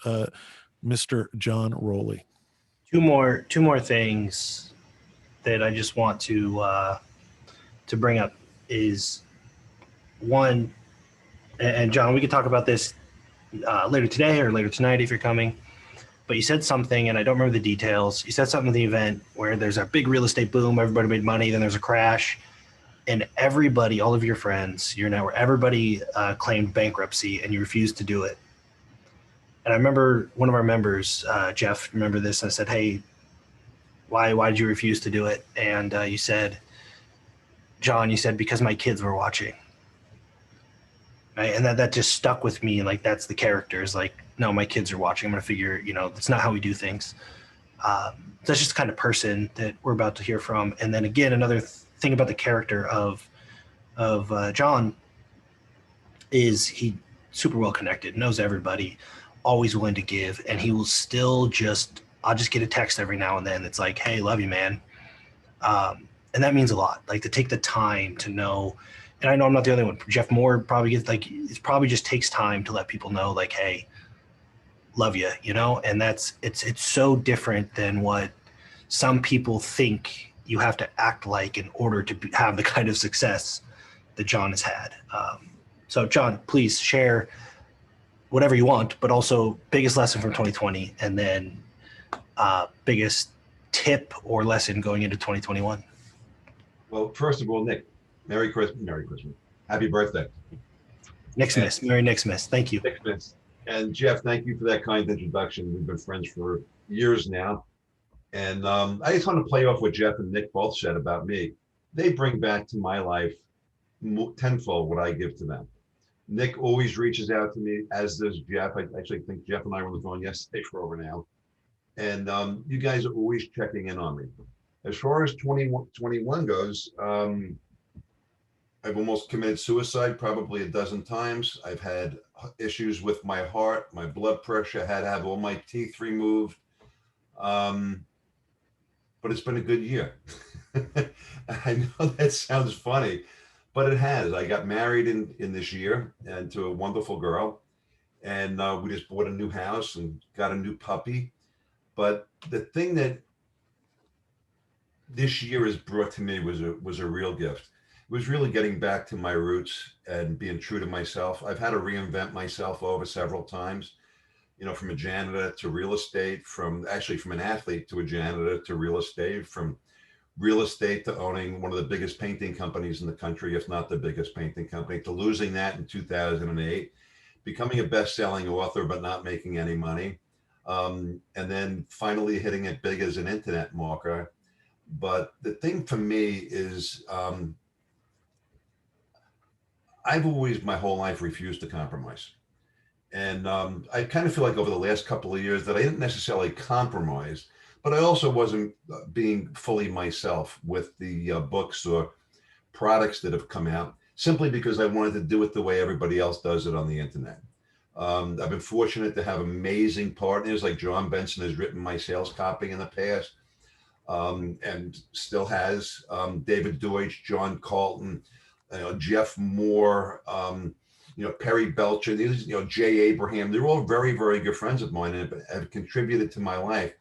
Mr. John Rowley. Two more things that I just want to bring up is one, and John, we could talk about this later today or later tonight if you're coming. But you said something, and I don't remember the details. You said something at the event where there's a big real estate boom, everybody made money, then there's a crash, and everybody, all of your friends, your network, everybody claimed bankruptcy, and you refused to do it. And I remember one of our members, Jeff, remember this, and I said, hey, why did you refuse to do it? And you said, John, you said, because my kids were watching. Right? And that just stuck with me. Like, that's the character, is like, no, my kids are watching. I'm going to figure, that's not how we do things. That's just the kind of person that we're about to hear from. And then again, another thing about the character of John is he super well connected, knows everybody, always willing to give, and he will still I'll just get a text every now and then that's like, hey, love you, man. And that means a lot, like to take the time to know. And I know I'm not the only one. Jeff Moore probably gets it probably just takes time to let people know, like, hey, love you, and it's so different than what some people think you have to act like in order to have the kind of success that John has had. So John, please share whatever you want, but also biggest lesson from 2020, and then biggest tip or lesson going into 2021. Well, first of all, Nick, Merry Christmas. Happy birthday. Nicsmas. Merry Nicsmas. Thank you. Nicsmas. And Jeff, thank you for that kind introduction. We've been friends for years now. And I just want to play off what Jeff and Nick both said about me. They bring back to my life tenfold what I give to them. Nick always reaches out to me, as does Jeff. I actually think Jeff and I were on the phone yesterday for over an hour. And you guys are always checking in on me. As far as 2021 goes, I've almost committed suicide probably a dozen times. I've had issues with my heart, my blood pressure, had to have all my teeth removed. But it's been a good year. I know that sounds funny, but it has. I got married in this year and to a wonderful girl. And we just bought a new house and got a new puppy. But the thing that this year has brought to me was a real gift. It was really getting back to my roots and being true to myself. I've had to reinvent myself over several times, from a janitor to real estate, from an athlete to a janitor to real estate, from real estate to owning one of the biggest painting companies in the country, if not the biggest painting company, to losing that in 2008, becoming a best-selling author but not making any money, and then finally hitting it big as an internet marketer. But the thing for me is I've always, my whole life, refused to compromise. And I kind of feel like over the last couple of years that I didn't necessarily compromise, but I also wasn't being fully myself with the books or products that have come out, simply because I wanted to do it the way everybody else does it on the internet. I've been fortunate to have amazing partners, like John Benson has written my sales copy in the past, and still has. David Deutsch, John Carlton, Jeff Moore, Perry Belcher, these, Jay Abraham, they're all very, very good friends of mine and have contributed to my life.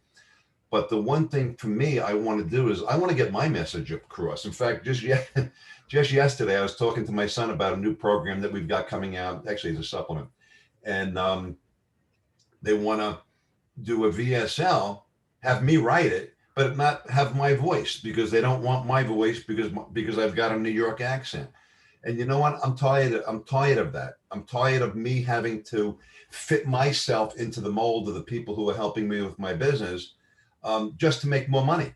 But the one thing for me I want to do is I want to get my message across. In fact, just yesterday, I was talking to my son about a new program that we've got coming out. Actually, it's a supplement. And they want to do a VSL, have me write it, but not have my voice because they don't want my voice because I've got a New York accent. And you know what? I'm tired of that. I'm tired of me having to fit myself into the mold of the people who are helping me with my business, just to make more money.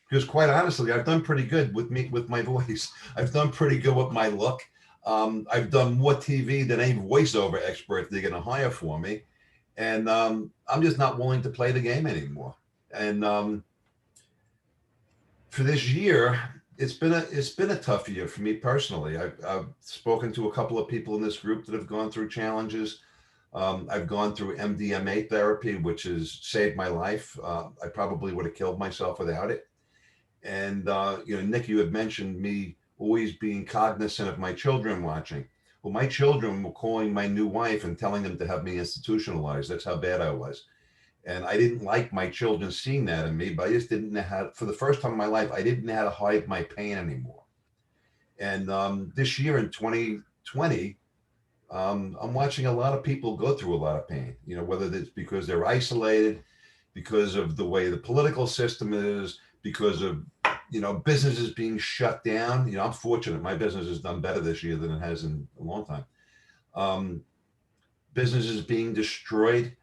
Because quite honestly, I've done pretty good with my voice. I've done pretty good with my look. I've done more TV than any voiceover expert they're going to hire for me. And I'm just not willing to play the game anymore. And for this year, it's been a tough year for me personally. I've spoken to a couple of people in this group that have gone through challenges. I've gone through MDMA therapy, which has saved my life. I probably would have killed myself without it. And Nick, you had mentioned me always being cognizant of my children watching. Well, my children were calling my new wife and telling them to have me institutionalized. That's how bad I was. And I didn't like my children seeing that in me, but I just didn't know how, for the first time in my life, I didn't know how to hide my pain anymore. And this year in 2020, I'm watching a lot of people go through a lot of pain, whether it's because they're isolated, because of the way the political system is, because of, businesses being shut down. I'm fortunate. My business has done better this year than it has in a long time. Businesses being destroyed.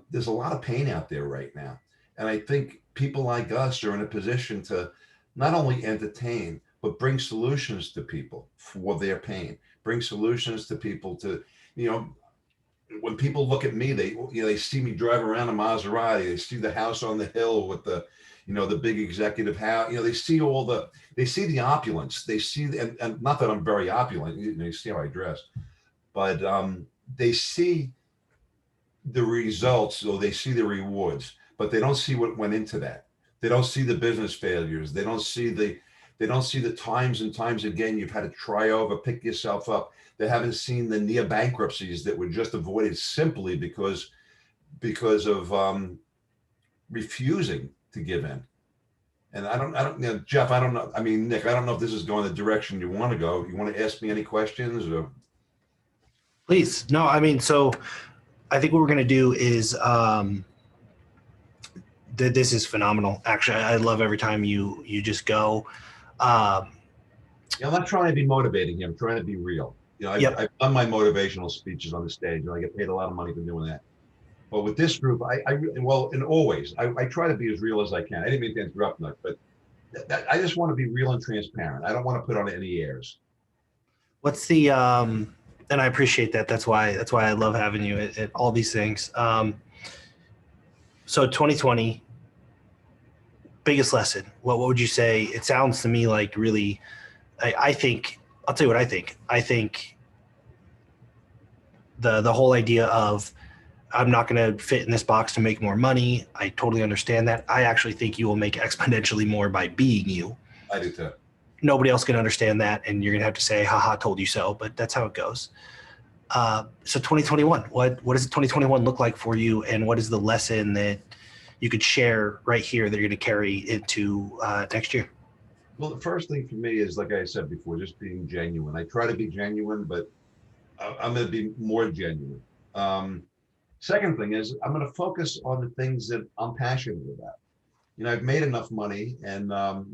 There's a lot of pain out there right now. And I think people like us are in a position to not only entertain, but bring solutions to people for their pain, bring solutions to people to, when people look at me, they see me drive around a Maserati, they see the house on the hill with the big executive house, they see the opulence, they see, and not that I'm very opulent, you see how I dress, but they see the results, or they see the rewards, but they don't see what went into that. They don't see the business failures. They don't see the times and times again you've had to try over, pick yourself up. They haven't seen the near bankruptcies that were just avoided simply because of refusing to give in. And I don't, Jeff, I don't know. I mean, Nick, I don't know if this is going the direction you want to go. You want to ask me any questions or? Please. No, I mean, so I think what we're going to do is, this is phenomenal. Actually, I love every time you just go. I'm not trying to be motivating here. I'm trying to be real. Yep. I've done my motivational speeches on the stage, and I get paid a lot of money for doing that. But with this group, and always, I try to be as real as I can. I didn't mean to interrupt, Nick, but I just want to be real and transparent. I don't want to put on any airs. What's the, and I appreciate that. That's why I love having you at all these things. So 2020, biggest lesson. What would you say? It sounds to me like really, I think, I'll tell you what I think. I think the whole idea of I'm not going to fit in this box to make more money. I totally understand that. I actually think you will make exponentially more by being you. I do too. Nobody else can understand that, and you're going to have to say, haha, told you so, but that's how it goes. So 2021, what does 2021 look like for you, and what is the lesson that you could share right here that you're going to carry into next year? Well, the first thing for me is, like I said before, just being genuine. I try to be genuine, but I'm going to be more genuine. Second thing is I'm going to focus on the things that I'm passionate about. I've made enough money, and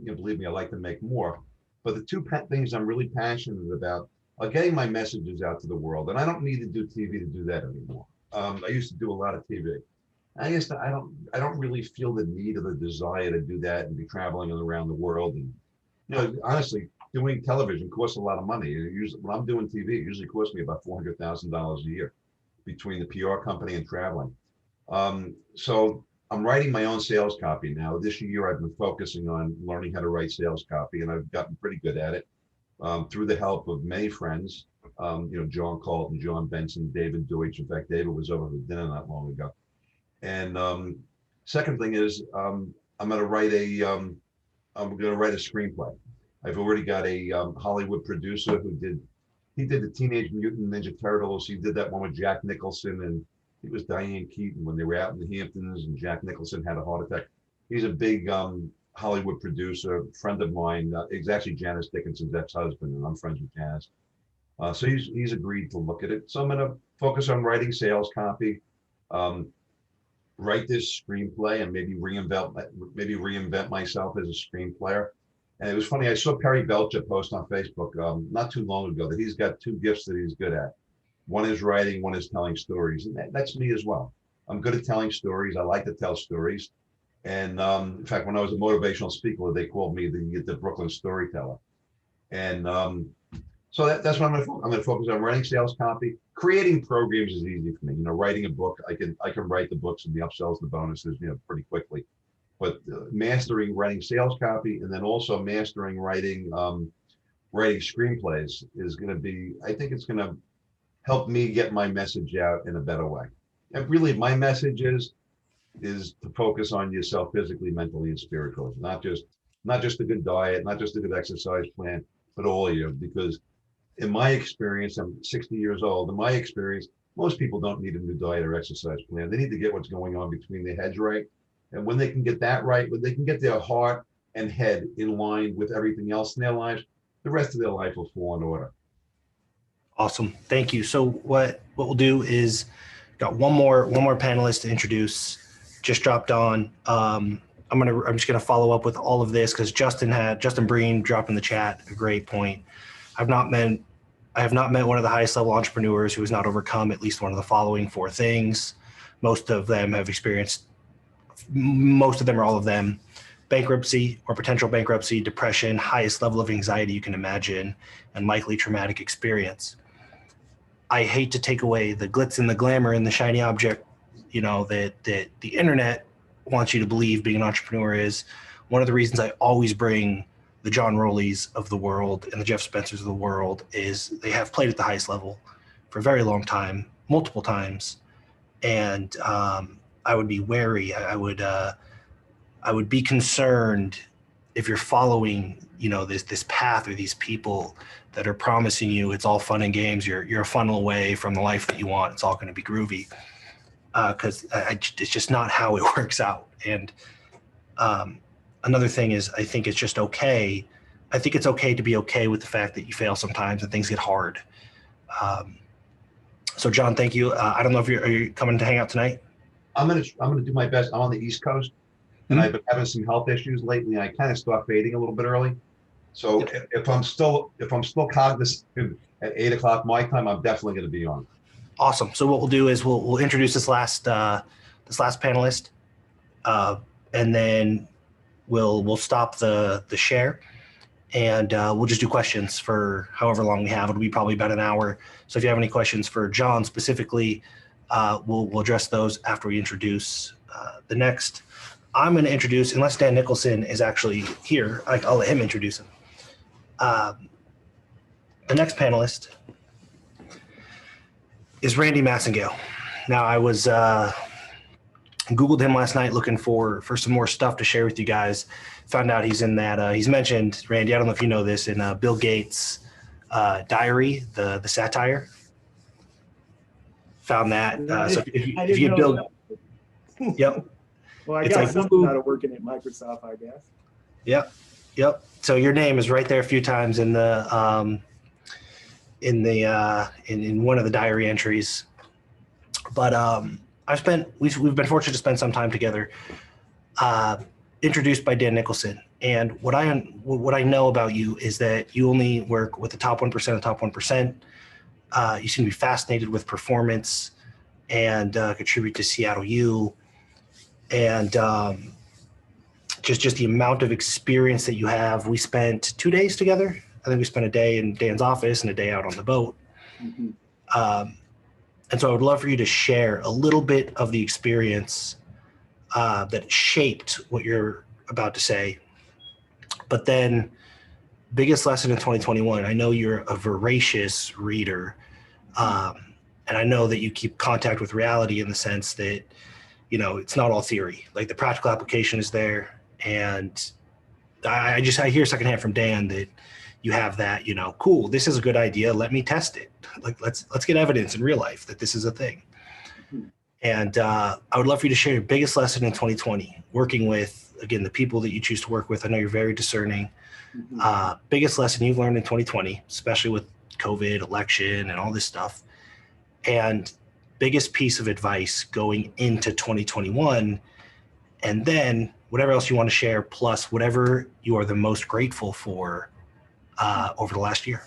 believe me, I like to make more. But the two things I'm really passionate about are getting my messages out to the world. And I don't need to do TV to do that anymore. I used to do a lot of TV. I don't really feel the need or the desire to do that and be traveling around the world. And honestly, doing television costs a lot of money. Usually, when I'm doing TV, it usually costs me about $400,000 a year between the PR company and traveling. So I'm writing my own sales copy now. This year, I've been focusing on learning how to write sales copy, and I've gotten pretty good at it through the help of many friends. John Colton, John Benson, David Deutsch. In fact, David was over for dinner not long ago. And second thing is, I'm going to write a screenplay. I've already got a Hollywood producer who did the Teenage Mutant Ninja Turtles. He did that one with Jack Nicholson, and it was Diane Keaton when they were out in the Hamptons, and Jack Nicholson had a heart attack. He's a big Hollywood producer, friend of mine. He's actually Janice Dickinson's ex-husband, and I'm friends with Janice. So he's agreed to look at it. So I'm going to focus on writing sales copy. write this screenplay and maybe reinvent myself as a screenplayer. And it was funny. I saw Perry Belcher post on Facebook not too long ago that he's got two gifts that he's good at. One is writing, one is telling stories, and that's me as well. I'm good at telling stories. I like to tell stories. And in fact, when I was a motivational speaker, they called me the Brooklyn storyteller. And so that's what I'm going to focus on: writing sales copy. Creating programs is easy for me. Writing a book, I can write the books and the upsells, the bonuses, pretty quickly. But mastering writing sales copy, and then also mastering writing screenplays is going to be. I think it's going to help me get my message out in a better way. And really, my message is to focus on yourself physically, mentally, and spiritually. Not just a good diet, not just a good exercise plan, but all of you. Because in my experience, I'm 60 years old. In my experience, most people don't need a new diet or exercise plan. They need to get what's going on between their heads right. And when they can get that right, when they can get their heart and head in line with everything else in their lives, the rest of their life will fall in order. Awesome. Thank you. So what we'll do is got one more panelist to introduce. Just dropped on. I'm just gonna follow up with all of this because Justin Breen dropped in the chat a great point. I have not met one of the highest level entrepreneurs who has not overcome at least one of the following 4 things. Most of them or all of them: bankruptcy or potential bankruptcy, depression, highest level of anxiety you can imagine, and likely traumatic experience. I hate to take away the glitz and the glamour and the shiny object, that the internet wants you to believe being an entrepreneur is. One of the reasons I always bring the John Rowleys of the world and the Jeff Spencers of the world is they have played at the highest level for a very long time, multiple times. And I would be wary. I would be concerned if you're following, this path or these people that are promising you it's all fun and games. You're a funnel away from the life that you want. It's all going to be groovy. Because it's just not how it works out. And another thing is, I think it's just okay. I think it's okay to be okay with the fact that you fail sometimes and things get hard. So John, thank you. I don't know if are you coming to hang out tonight? I'm gonna do my best. I'm on the East Coast, and I've been having some health issues lately. I kind of start fading a little bit early. So if I'm still cognizant at 8 o'clock my time, I'm definitely going to be on. Awesome. So what we'll do is we'll introduce this last panelist, and then we'll stop the share, and we'll just do questions for however long we have. It'll be probably about an hour. So if you have any questions for John specifically, we'll address those after we introduce the next. I'm going to introduce, unless Dan Nicholson is actually here, I'll let him introduce him. The next panelist is Randy Massengale. Now, I was Googled him last night looking for some more stuff to share with you guys. Found out he's in that. He's mentioned, Randy, I don't know if you know this, in Bill Gates' diary, the satire. Found that. So if you build, yep. Well, I It's got like, something out of working at Microsoft, I guess. Yep. So your name is right there a few times in the in one of the diary entries. But we've been fortunate to spend some time together. Introduced by Dan Nicholson, and what I know about you is that you only work with the top 1% of the top 1%. You seem to be fascinated with performance and contribute to Seattle U. And just the amount of experience that you have. We spent 2 days together. I think we spent a day in Dan's office and a day out on the boat. Mm-hmm. And so I would love for you to share a little bit of the experience that shaped what you're about to say. But then, biggest lesson in 2021, I know you're a voracious reader. And I know that you keep contact with reality in the sense that, it's not all theory. Like the practical application is there. And I hear secondhand from Dan that you have that, cool, this is a good idea. Let me test it. Like, let's get evidence in real life that this is a thing. And I would love for you to share your biggest lesson in 2020, working with, again, the people that you choose to work with. I know you're very discerning. Biggest lesson you've learned in 2020, especially with COVID, election, and all this stuff. And biggest piece of advice going into 2021, and then whatever else you want to share, plus whatever you are the most grateful for over the last year.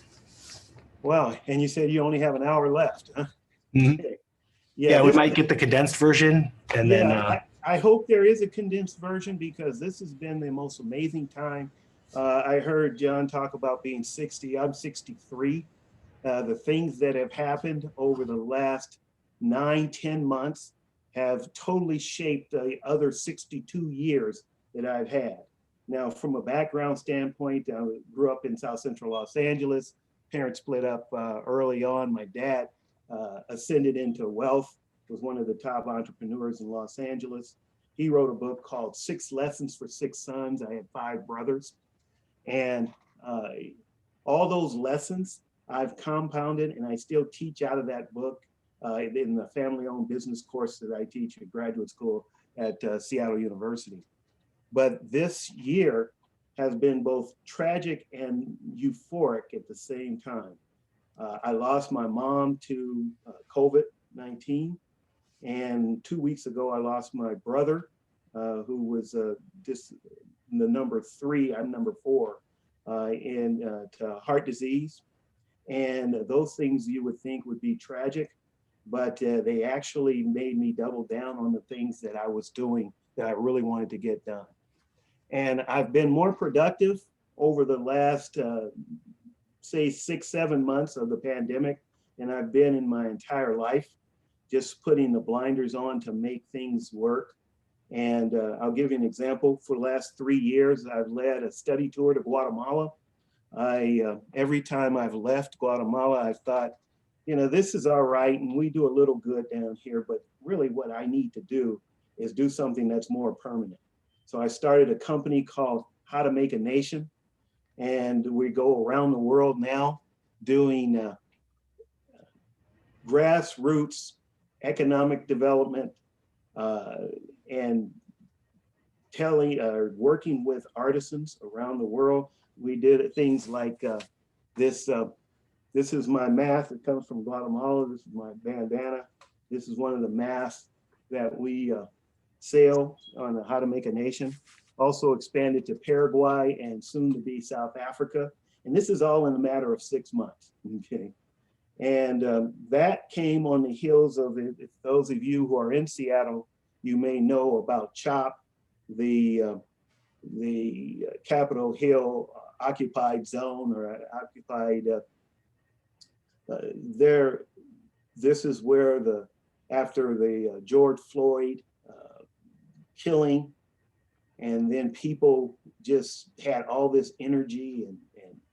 Wow. And you said you only have an hour left, huh? Mhm. Okay. Yeah, we this- might get the condensed version, and then I hope there is a condensed version, because this has been the most amazing time. I heard John talk about being 60. I'm 63. The things that have happened over the last 9-10 months have totally shaped the other 62 years that I've had. Now, from a background standpoint, I grew up in South Central Los Angeles. Parents split up early on. My dad ascended into wealth, was one of the top entrepreneurs in Los Angeles. He wrote a book called 6 Lessons for 6 Sons. I had 5 brothers. And all those lessons I've compounded, and I still teach out of that book in the family-owned business course that I teach at graduate school at Seattle University. But this year has been both tragic and euphoric at the same time. I lost my mom to COVID-19. And 2 weeks ago, I lost my brother, who was just the number 3, I'm number 4, to heart disease. And those things you would think would be tragic, but they actually made me double down on the things that I was doing that I really wanted to get done. And I've been more productive over the last, say, 6-7 months of the pandemic than I've been in my entire life, just putting the blinders on to make things work. And I'll give you an example. For the last 3 years, I've led a study tour to Guatemala. Every time I've left Guatemala, I've thought, this is all right, and we do a little good down here, but really what I need to do is do something that's more permanent. So I started a company called How to Make a Nation, and we go around the world now doing grassroots economic development and working with artisans around the world. We did things like this. This is my mask. It comes from Guatemala. This is my bandana. This is one of the masks that we sell on How to Make a Nation. Also expanded to Paraguay and soon to be South Africa. And this is all in a matter of 6 months. Okay. And that came on the heels of, if those of you who are in Seattle, you may know about CHOP, the Capitol Hill occupied zone, or occupied there. This is where after the George Floyd killing, and then people just had all this energy and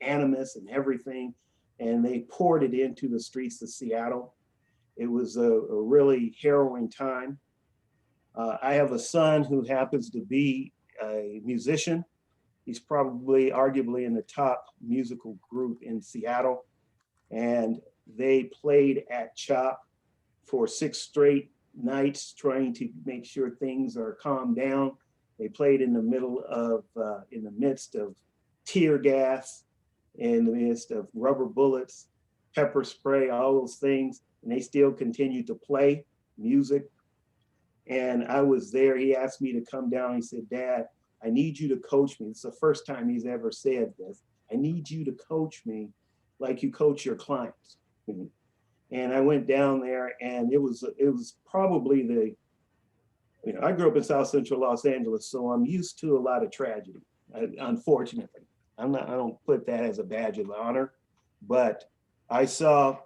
animus and everything, and they poured it into the streets of Seattle. It was a really harrowing time. I have a son who happens to be a musician. He's probably arguably in the top musical group in Seattle. And they played at CHOP for 6 straight nights, trying to make sure things are calmed down. They played in the midst of tear gas, in the midst of rubber bullets, pepper spray, all those things. And they still continued to play music. And I was there. He asked me to come down. He said, "Dad, I need you to coach me." It's the first time he's ever said this. "I need you to coach me like you coach your clients." And I went down there, and it was probably I grew up in South Central Los Angeles, so I'm used to a lot of tragedy. Unfortunately, I don't put that as a badge of honor, but I saw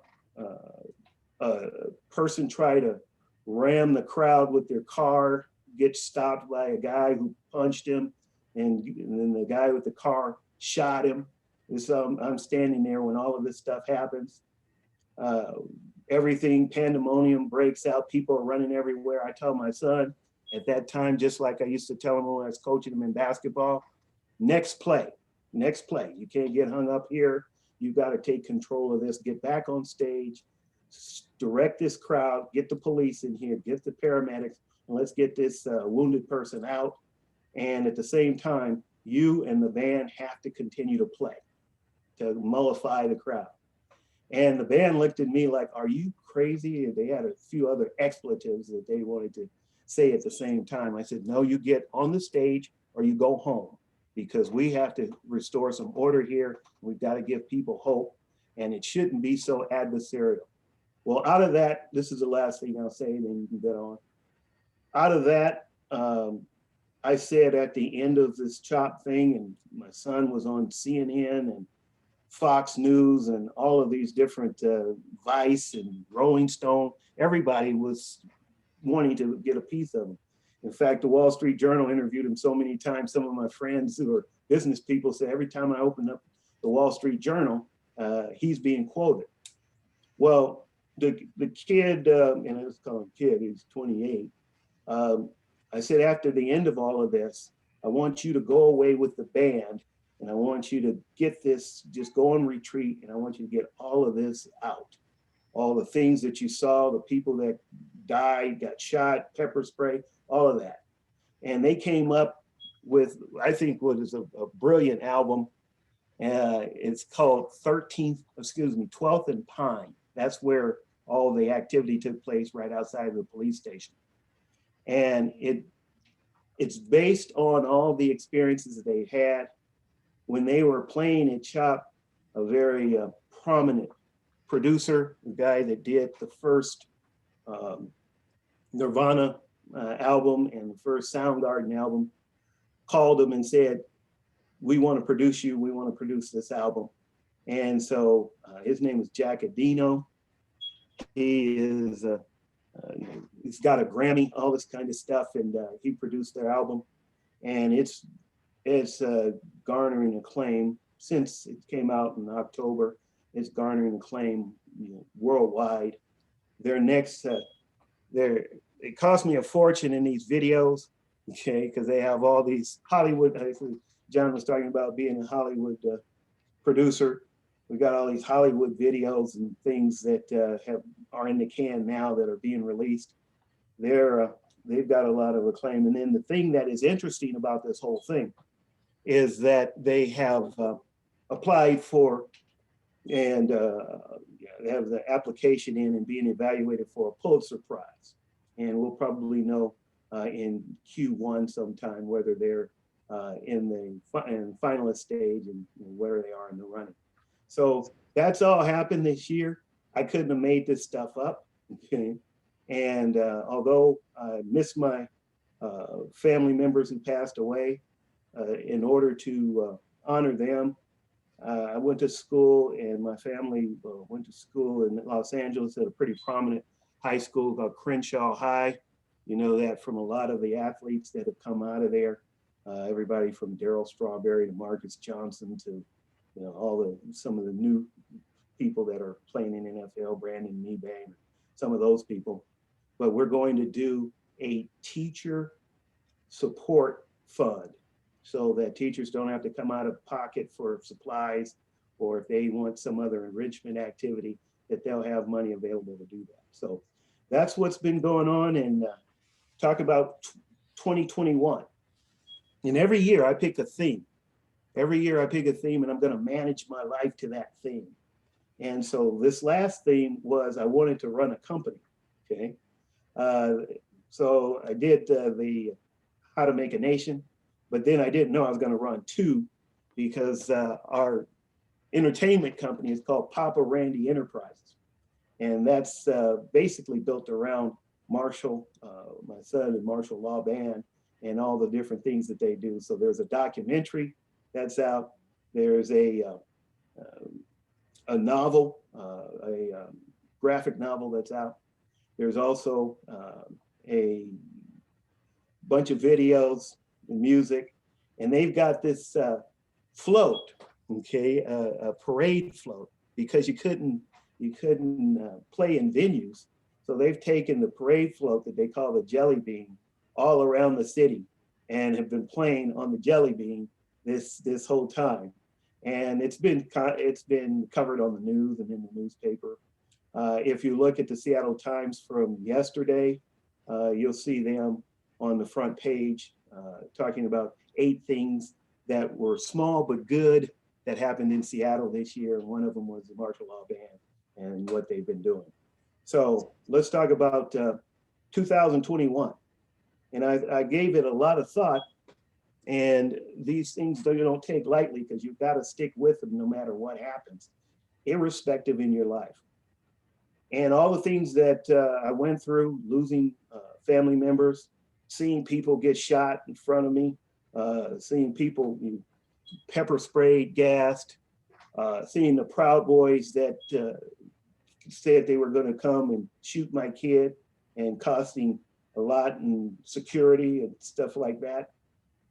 a person try to ram the crowd with their car, get stopped by a guy who punched him, and then the guy with the car shot him. And so I'm standing there when all of this stuff happens. Everything, pandemonium breaks out. People are running everywhere. I tell my son at that time, just like I used to tell him when I was coaching him in basketball, next play. You can't get hung up here. You got to take control of this, get back on stage, direct this crowd, get the police in here, get the paramedics, and let's get this wounded person out. And at the same time, you and the band have to continue to play to mollify the crowd. And the band looked at me like, are you crazy? And they had a few other expletives that they wanted to say at the same time. I said, no, you get on the stage or you go home, because we have to restore some order here. We've got to give people hope, and it shouldn't be so adversarial. Well, out of that, this is the last thing I'll say, then you can get on. Out of that, I said at the end of this CHOP thing, and my son was on CNN and Fox News and all of these different Vice and Rolling Stone, everybody was wanting to get a piece of him. In fact, the Wall Street Journal interviewed him so many times. Some of my friends who are business people say every time I open up the Wall Street Journal, he's being quoted. Well, the kid, and I was calling kid, he's 28. I said, after the end of all of this, I want you to go away with the band, and I want you to get this, just go on retreat, and I want you to get all of this out. All the things that you saw, the people that died, got shot, pepper spray, all of that. And they came up with, I think, what is a brilliant album. It's called 12th and Pine. That's where all the activity took place, right outside of the police station. And it's based on all the experiences that they had when they were playing at CHOP. A very prominent producer, the guy that did the first Nirvana album and the first Soundgarden album, called him and said, we want to produce you, we want to produce this album. And so his name is Jack Adino. He is, he's got a Grammy, all this kind of stuff, and he produced their album. And it's garnering acclaim. Since it came out in October, it's garnering acclaim, worldwide. Their next, it cost me a fortune in these videos, okay, because they have all these Hollywood. John was talking about being a Hollywood producer. We got all these Hollywood videos and things that are in the can now that are being released. They've got a lot of acclaim. And then the thing that is interesting about this whole thing is that they have applied for and have the application in and being evaluated for a Pulitzer Prize. And we'll probably know in Q1 sometime whether they're in the finalist stage and where they are in the running. So that's all happened this year. I couldn't have made this stuff up, okay? And although I miss my family members who passed away, in order to honor them, I went to school, and my family went to school in Los Angeles at a pretty prominent high school called Crenshaw High. You know that from a lot of the athletes that have come out of there, everybody from Darryl Strawberry to Marcus Johnson to some of the new people that are playing in NFL, Brandon Mebane, some of those people. But we're going to do a teacher support fund so that teachers don't have to come out of pocket for supplies, or if they want some other enrichment activity, that they'll have money available to do that. So that's what's been going on. And talk about 2021. And every year I pick a theme. Every year I pick a theme, and I'm going to manage my life to that theme. And so this last theme was I wanted to run a company, okay? So I did the How to Make a Nation, but then I didn't know I was going to run two, because our entertainment company is called Papa Randy Enterprises. And that's basically built around Marshall, my son, and Marshall Law Band, and all the different things that they do. So there's a documentary that's out. There's a novel, a graphic novel that's out. There's also a bunch of videos and music, and they've got this float, okay, a parade float, because you couldn't play in venues. So they've taken the parade float that they call the Jelly Bean all around the city and have been playing on the Jelly Bean this whole time. And it's been covered on the news and in the newspaper. If you look at the Seattle Times from yesterday, you'll see them on the front page talking about 8 things that were small but good that happened in Seattle this year. And one of them was the Marshall Law Band and what they've been doing. So let's talk about 2021. And I gave it a lot of thought, and these things you don't take lightly, because you've got to stick with them no matter what happens, irrespective in your life. And all the things that I went through, losing family members, seeing people get shot in front of me, seeing people pepper sprayed, gassed, seeing the Proud Boys that said they were going to come and shoot my kid, and costing a lot in security and stuff like that.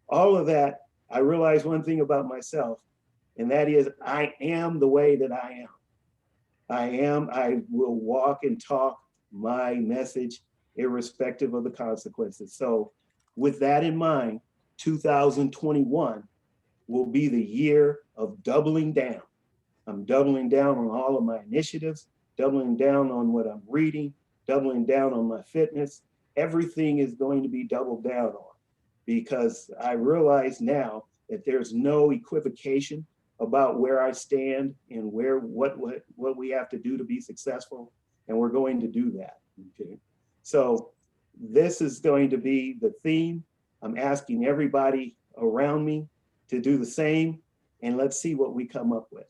All of that, I realized one thing about myself, and that is I am the way that I am. I will walk and talk my message irrespective of the consequences. So with that in mind, 2021 will be the year of doubling down. I'm doubling down on all of my initiatives, doubling down on what I'm reading, doubling down on my fitness. Everything is going to be doubled down on, because I realize now that there's no equivocation about where I stand and what we have to do to be successful, and we're going to do that. Okay, so this is going to be the theme. I'm asking everybody around me to do the same, and let's see what we come up with.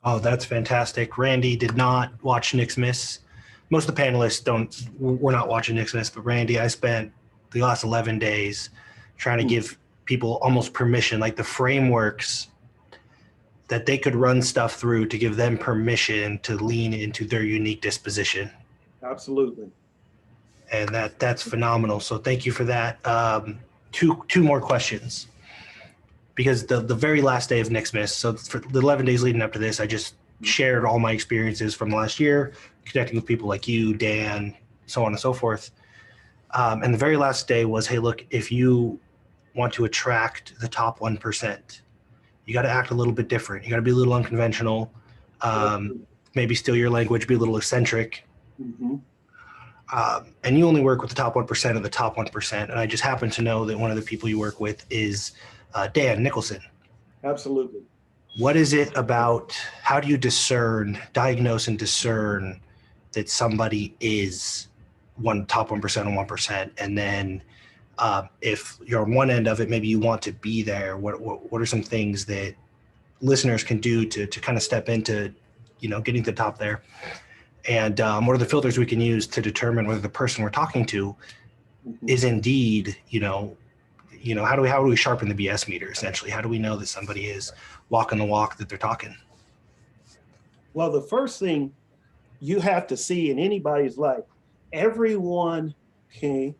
Oh, that's fantastic. Randy did not watch Nicsmas. Most of the panelists we're not watching Nicsmas, but Randy, I spent the last 11 days trying to give people almost permission, like the frameworks that they could run stuff through to give them permission to lean into their unique disposition. Absolutely. And that's phenomenal. So thank you for that. Two more questions. Because the very last day of Nicsmas, so for the 11 days leading up to this, I just shared all my experiences from last year, connecting with people like you, Dan, so on and so forth. And the very last day was, hey, look, if you want to attract the top 1%, you got to act a little bit different. You got to be a little unconventional, maybe steal your language, be a little eccentric. Mm-hmm. And you only work with the top 1% of the top 1%. And I just happen to know that one of the people you work with is Dan Nicholson. Absolutely. What is it about, how do you diagnose and discern that somebody is top 1% or 1%? And then if you're on one end of it, maybe you want to be there, what are some things that listeners can do to kind of step into, getting to the top there? And what are the filters we can use to determine whether the person we're talking to is indeed, how do we sharpen the BS meter, essentially? How do we know that somebody is walking the walk that they're talking? Well, the first thing you have to see in anybody's life, everyone, okay,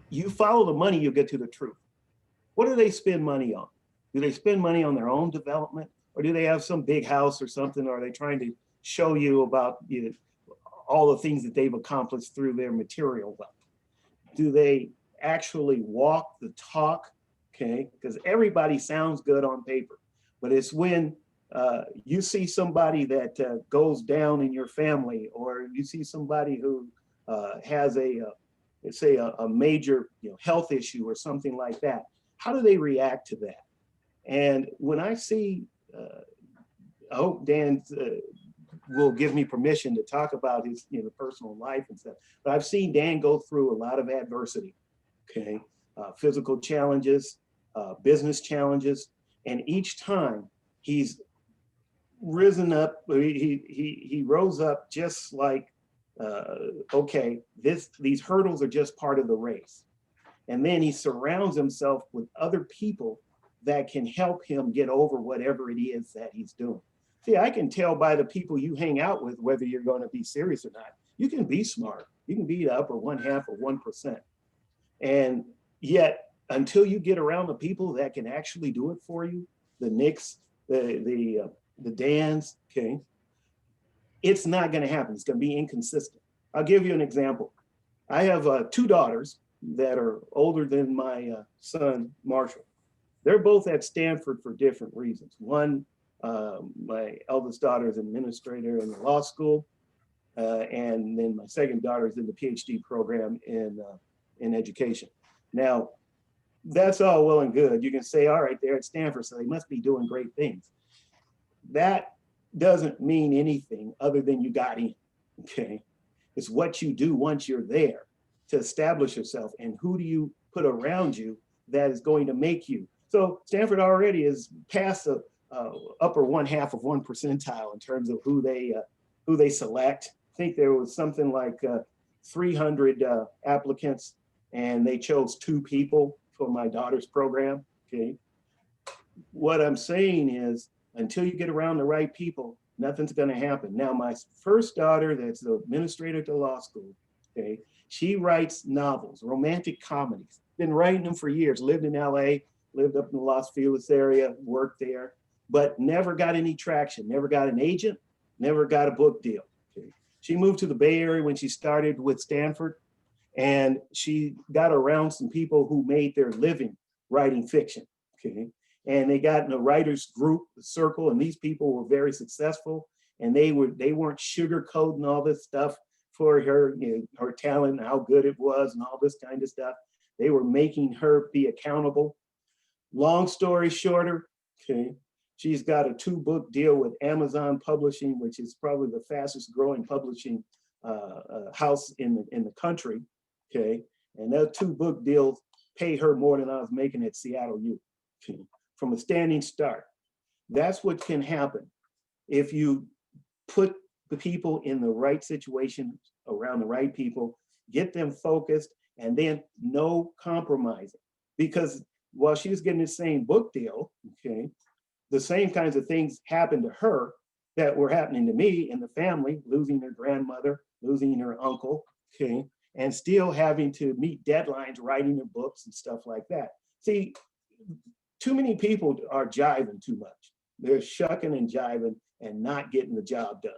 you follow the money, you get to the truth. What do they spend money on? Do they spend money on their own development? Or do they have some big house or something? Or are they trying to show you about all the things that they've accomplished through their material wealth? Do they actually walk the talk? Okay, because everybody sounds good on paper, but it's when you see somebody that goes down in your family, or you see somebody who has a major health issue or something like that. How do they react to that? And when I see, I hope Dan will give me permission to talk about his personal life and stuff, but I've seen Dan go through a lot of adversity. Okay, physical challenges, business challenges, and each time he's risen up. He rose up just like, okay, these hurdles are just part of the race, and then he surrounds himself with other people that can help him get over whatever it is that he's doing. See, I can tell by the people you hang out with whether you're going to be serious or not. You can be smart. You can be the upper 1/2 or 1%. And yet, until you get around the people that can actually do it for you, the Nicks, the Dans, okay, it's not going to happen. It's going to be inconsistent. I'll give you an example. I have 2 daughters that are older than my son, Marshall. They're both at Stanford for different reasons. One, my eldest daughter is an administrator in the law school, and then my second daughter is in the PhD program in education. Now, that's all well and good. You can say, all right, they're at Stanford, so they must be doing great things. That doesn't mean anything other than you got in, okay? It's what you do once you're there to establish yourself, and who do you put around you that is going to make you. So Stanford already is past the upper 1/2 of 1 percentile in terms of who they select. I think there was something like 300 applicants, and they chose 2 people for my daughter's program, okay? What I'm saying is, until you get around the right people, nothing's gonna happen. Now, my first daughter, that's the administrator to law school, okay? She writes novels, romantic comedies, been writing them for years, lived in LA, lived up in the Los Feliz area, worked there, but never got any traction, never got an agent, never got a book deal. Okay? She moved to the Bay Area when she started with Stanford, and she got around some people who made their living writing fiction, okay? And they got in a writers group, the circle, and these people were very successful, and they weren't sugarcoating all this stuff for her, you know, her talent and how good it was and all this kind of stuff. They were making her be accountable. Long story shorter, okay, she's got a 2-book deal with Amazon Publishing, which is probably the fastest growing publishing house in the country, okay? And those 2-book deals pay her more than I was making at Seattle U, okay? From a standing start. That's what can happen if you put the people in the right situation, around the right people, get them focused, and then no compromising. Because while she was getting the same book deal, okay, the same kinds of things happened to her that were happening to me in the family, losing her grandmother, losing her uncle, okay, and still having to meet deadlines, writing her books and stuff like that. See, too many people are jiving too much. They're shucking and jiving and not getting the job done.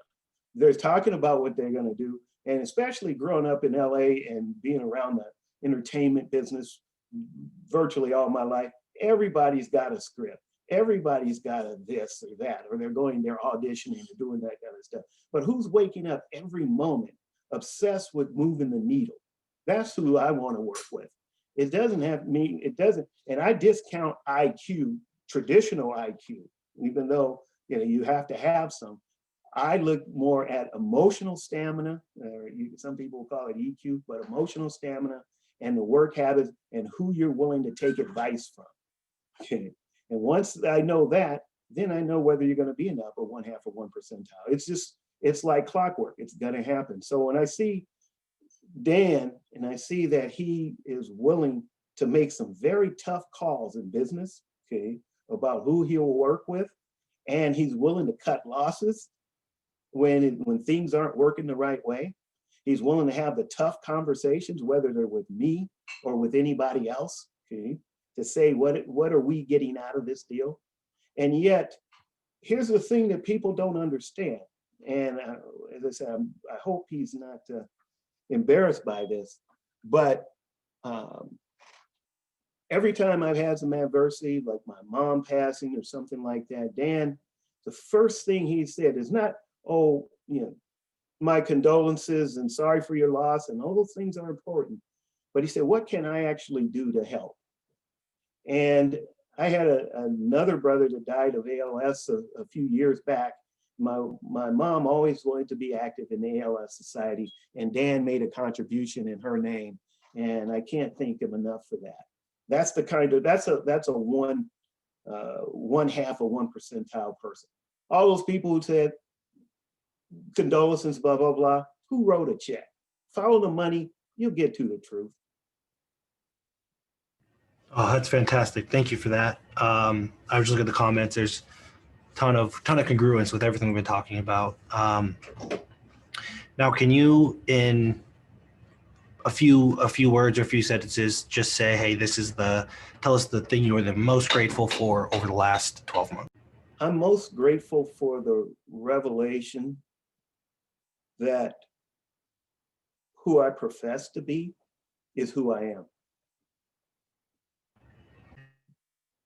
They're talking about what they're gonna do, and especially growing up in LA and being around the entertainment business virtually all my life, everybody's got a script. Everybody's got a this or that, or they're auditioning or doing that kind of stuff. But who's waking up every moment obsessed with moving the needle? That's who I want to work with. It doesn't have me, it doesn't, and I discount IQ, traditional IQ, even though, you know, you have to have some. I look more at emotional stamina, or some people call it EQ, but emotional stamina and the work habits and who you're willing to take advice from. Okay. And once I know that, then I know whether you're going to be in the upper 1/2 of 1 percentile. It's just, it's like clockwork. It's going to happen. So when I see Dan and I see that he is willing to make some very tough calls in business, okay, about who he'll work with, and he's willing to cut losses when things aren't working the right way. He's willing to have the tough conversations, whether they're with me or with anybody else, okay, to say what are we getting out of this deal. And yet, here's the thing that people don't understand. And as I said, I hope he's not embarrassed by this, but every time I've had some adversity, like my mom passing or something like that, Dan, the first thing he said is not, oh, you know, my condolences and sorry for your loss, and all those things are important. But he said, what can I actually do to help? And I had another brother that died of ALS a few years back. My mom always wanted to be active in the ALS Society, and Dan made a contribution in her name, and I can't thank him enough for that. That's the kind of, that's a 1/2 of 1 percentile person. All those people who said condolences, blah, blah, blah, who wrote a check? Follow the money, you'll get to the truth. Oh, that's fantastic. Thank you for that. I was just looking at the comments. There's a ton of congruence with everything we've been talking about. Now, can you, in a few words or a few sentences, just say, hey, tell us the thing you were the most grateful for over the last 12 months. I'm most grateful for the revelation that who I profess to be is who I am.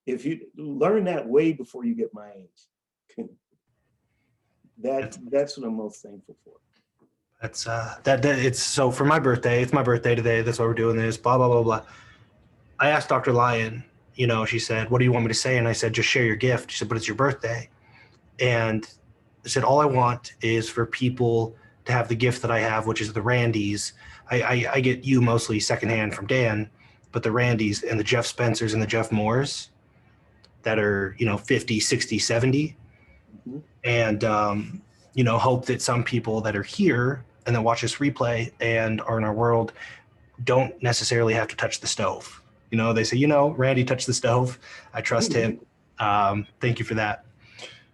If you learn that way before you get my age, that's what I'm most thankful for. That's it's so for my birthday. It's my birthday today. That's why we're doing this. Blah blah blah blah. I asked Dr. Lyon. She said, "What do you want me to say?" And I said, "Just share your gift." She said, "But it's your birthday," and said, all I want is for people to have the gift that I have, which is the Randys. I get you mostly secondhand from Dan, but the Randys and the Jeff Spencers and the Jeff Moores that are, 50, 60, 70. Mhm. And, hope that some people that are here and that watch this replay and are in our world don't necessarily have to touch the stove. They say, Randy touched the stove. I trust him. Thank you for that.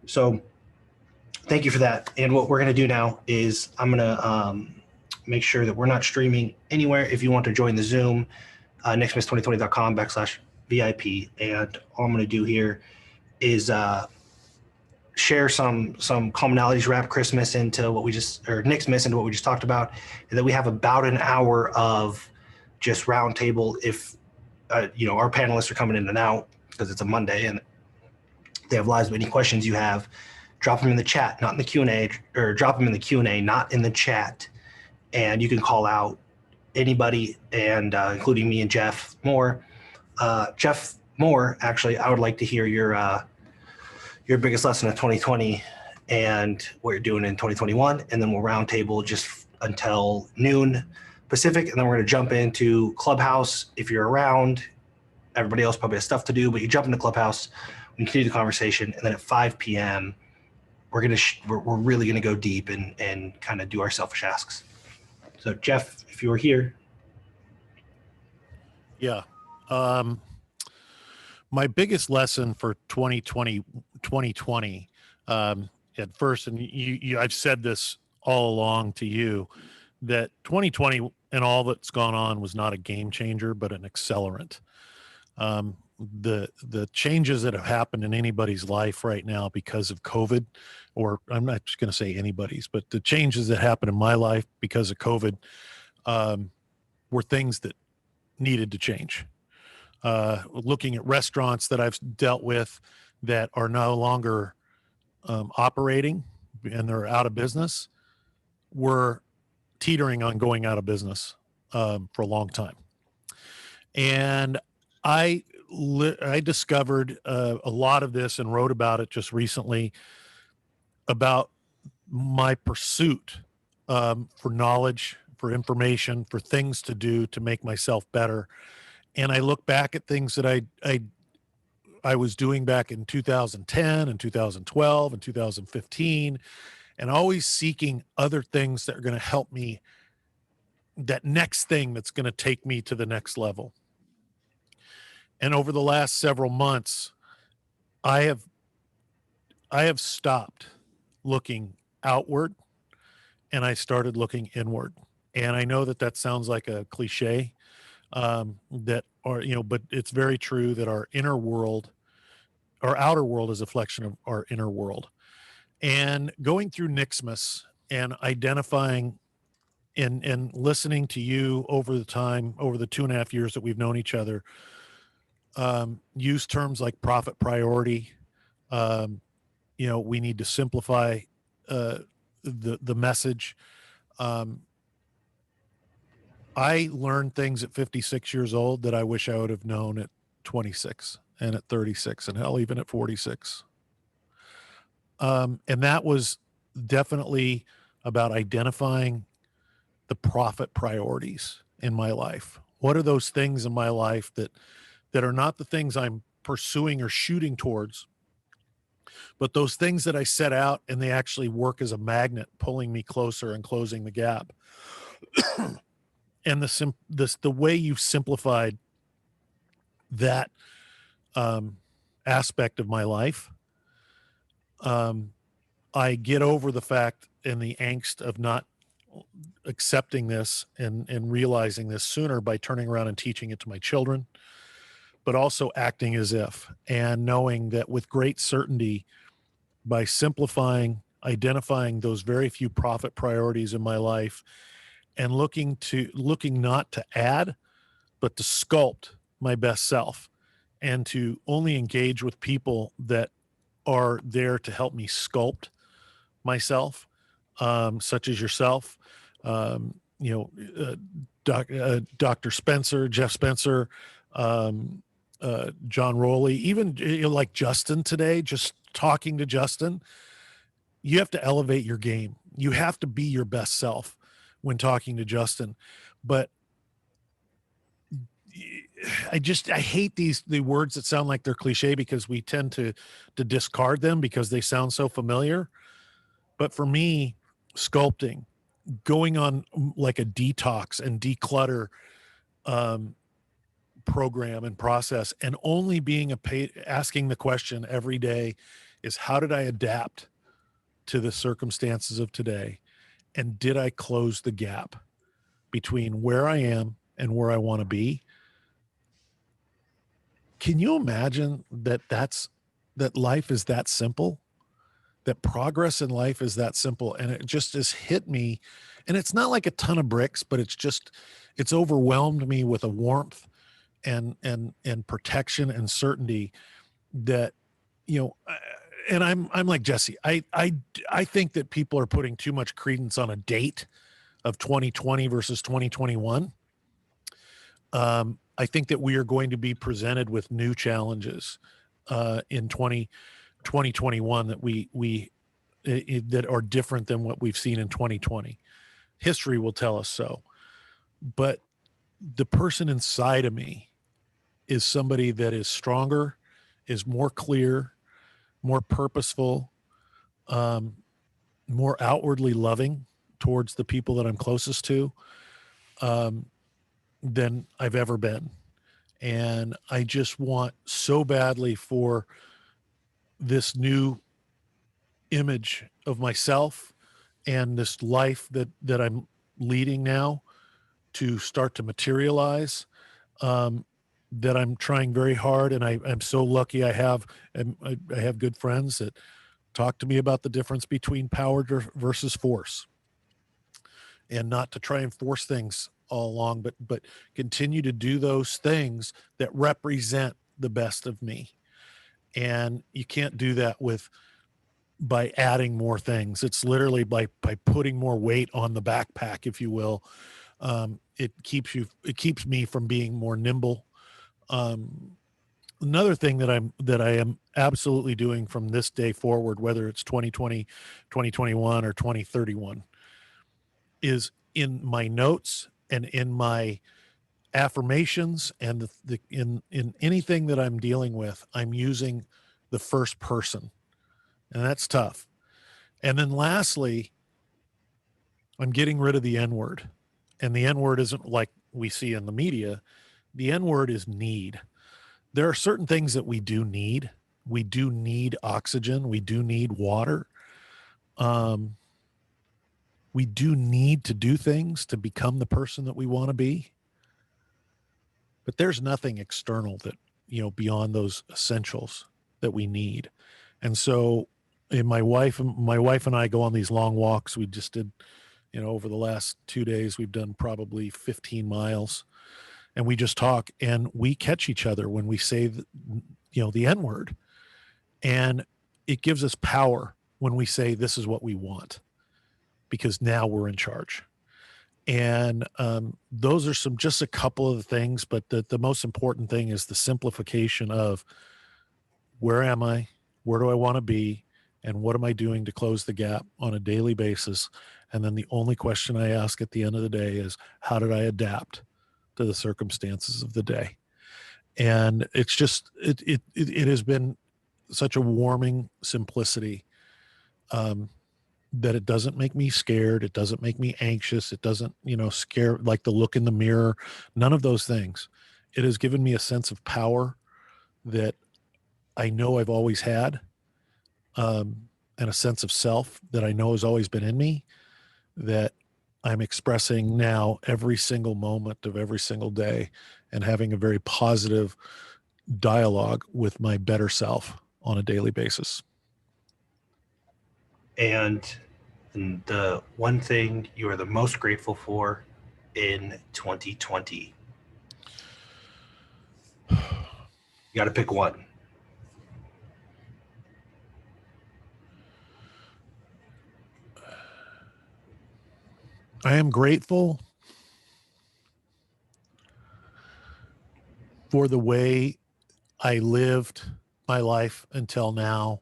So thank you for that. And what we're going to do now is I'm going to make sure that we're not streaming anywhere. If you want to join the Zoom, nicsmas2020.com/VIP. And all I'm going to do here is share some commonalities, wrap Christmas into what we just, or Nicsmas into what we just talked about, and then we have about an hour of just roundtable. If our panelists are coming in and out because it's a Monday and they have lives, but any questions you have, drop them in the chat, not in the Q&A, or drop them in the Q&A, not in the chat. And you can call out anybody, and including me and Jeff Moore. Jeff Moore, actually, I would like to hear your biggest lesson of 2020 and what you're doing in 2021. And then we'll roundtable just until noon Pacific. And then we're going to jump into Clubhouse. If you're around, everybody else probably has stuff to do, but you jump into Clubhouse, we continue the conversation. And then at 5 p.m., we're really going to go deep and kind of do our selfish asks. So Jeff, if you were here. Yeah. My biggest lesson for 2020 at first, and I've said this all along to you, that 2020 and all that's gone on was not a game changer, but an accelerant. The changes that have happened in anybody's life right now because of COVID, or I'm not just going to say anybody's, but the changes that happened in my life because of COVID were things that needed to change. Looking at restaurants that I've dealt with that are no longer operating and they're out of business, were teetering on going out of business for a long time. And I discovered a lot of this and wrote about it just recently about my pursuit for knowledge, for information, for things to do to make myself better. And I look back at things that I was doing back in 2010 and 2012 and 2015, and always seeking other things that are going to help me, that next thing that's going to take me to the next level. And over the last several months, I have stopped looking outward and I started looking inward. And I know that sounds like a cliche, but it's very true that our inner world, our outer world is a reflection of our inner world. And going through Nicsmas and identifying and listening to you over the 2.5 years that we've known each other, use terms like profit priority. We need to simplify the message. I learned things at 56 years old that I wish I would have known at 26 and at 36 and hell, even at 46. And that was definitely about identifying the profit priorities in my life. What are those things in my life that are not the things I'm pursuing or shooting towards, but those things that I set out and they actually work as a magnet, pulling me closer and closing the gap. And the way you've simplified that aspect of my life, I get over the fact and the angst of not accepting this and realizing this sooner by turning around and teaching it to my children, but also acting as if, and knowing that with great certainty, by simplifying, identifying those very few profit priorities in my life, and looking not to add, but to sculpt my best self, and to only engage with people that are there to help me sculpt myself, such as yourself, Dr. Spencer, Jeff Spencer, John Rowley, even like Justin today, just talking to Justin, you have to elevate your game. You have to be your best self when talking to Justin. But I hate the words that sound like they're cliche because we tend to discard them because they sound so familiar. But for me, sculpting, going on like a detox and declutter program and process, and only being asking the question every day is, how did I adapt to the circumstances of today? And did I close the gap between where I am and where I want to be? Can you imagine that life is that simple? That progress in life is that simple? And it just has hit me. And it's not like a ton of bricks, but it's overwhelmed me with a warmth and protection and certainty that, and I'm like Jesse. I think that people are putting too much credence on a date of 2020 versus 2021. I think that we are going to be presented with new challenges in 2021 that are different than what we've seen in 2020. History will tell us so. But the person inside of me is somebody that is stronger, is more clear, more purposeful, more outwardly loving towards the people that I'm closest to than I've ever been. And I just want so badly for this new image of myself and this life that I'm leading now to start to materialize, that I'm trying very hard. And I'm so lucky I have good friends that talk to me about the difference between power versus force, and not to try and force things all along, but continue to do those things that represent the best of me. And you can't do that by adding more things. It's literally by putting more weight on the backpack, if you will. It keeps me from being more nimble. Another thing that I am absolutely doing from this day forward, whether it's 2020, 2021, or 2031, is in my notes and in my affirmations and in anything that I'm dealing with, I'm using the first person, and that's tough. And then lastly, I'm getting rid of the N word, and the N word isn't like we see in the media. The N word is need. There are certain things that we do need. We do need oxygen. We do need water. We do need to do things to become the person that we want to be. But there's nothing external that, beyond those essentials that we need. And so my wife and I go on these long walks. We just did, over the last 2 days, we've done probably 15 miles, and we just talk and we catch each other when we say, the N word. And it gives us power when we say, this is what we want, because now we're in charge. And those are just a couple of the things, but the most important thing is the simplification of, where am I? Where do I want to be? And what am I doing to close the gap on a daily basis? And then the only question I ask at the end of the day is, how did I adapt to the circumstances of the day? And it's just, it has been such a warming simplicity, that it doesn't make me scared. It doesn't make me anxious. It doesn't, scare, like the look in the mirror, none of those things. It has given me a sense of power that I know I've always had, and a sense of self that I know has always been in me, that I'm expressing now every single moment of every single day, and having a very positive dialogue with my better self on a daily basis. And the one thing you are the most grateful for in 2020? You got to pick one. I am grateful for the way I lived my life until now,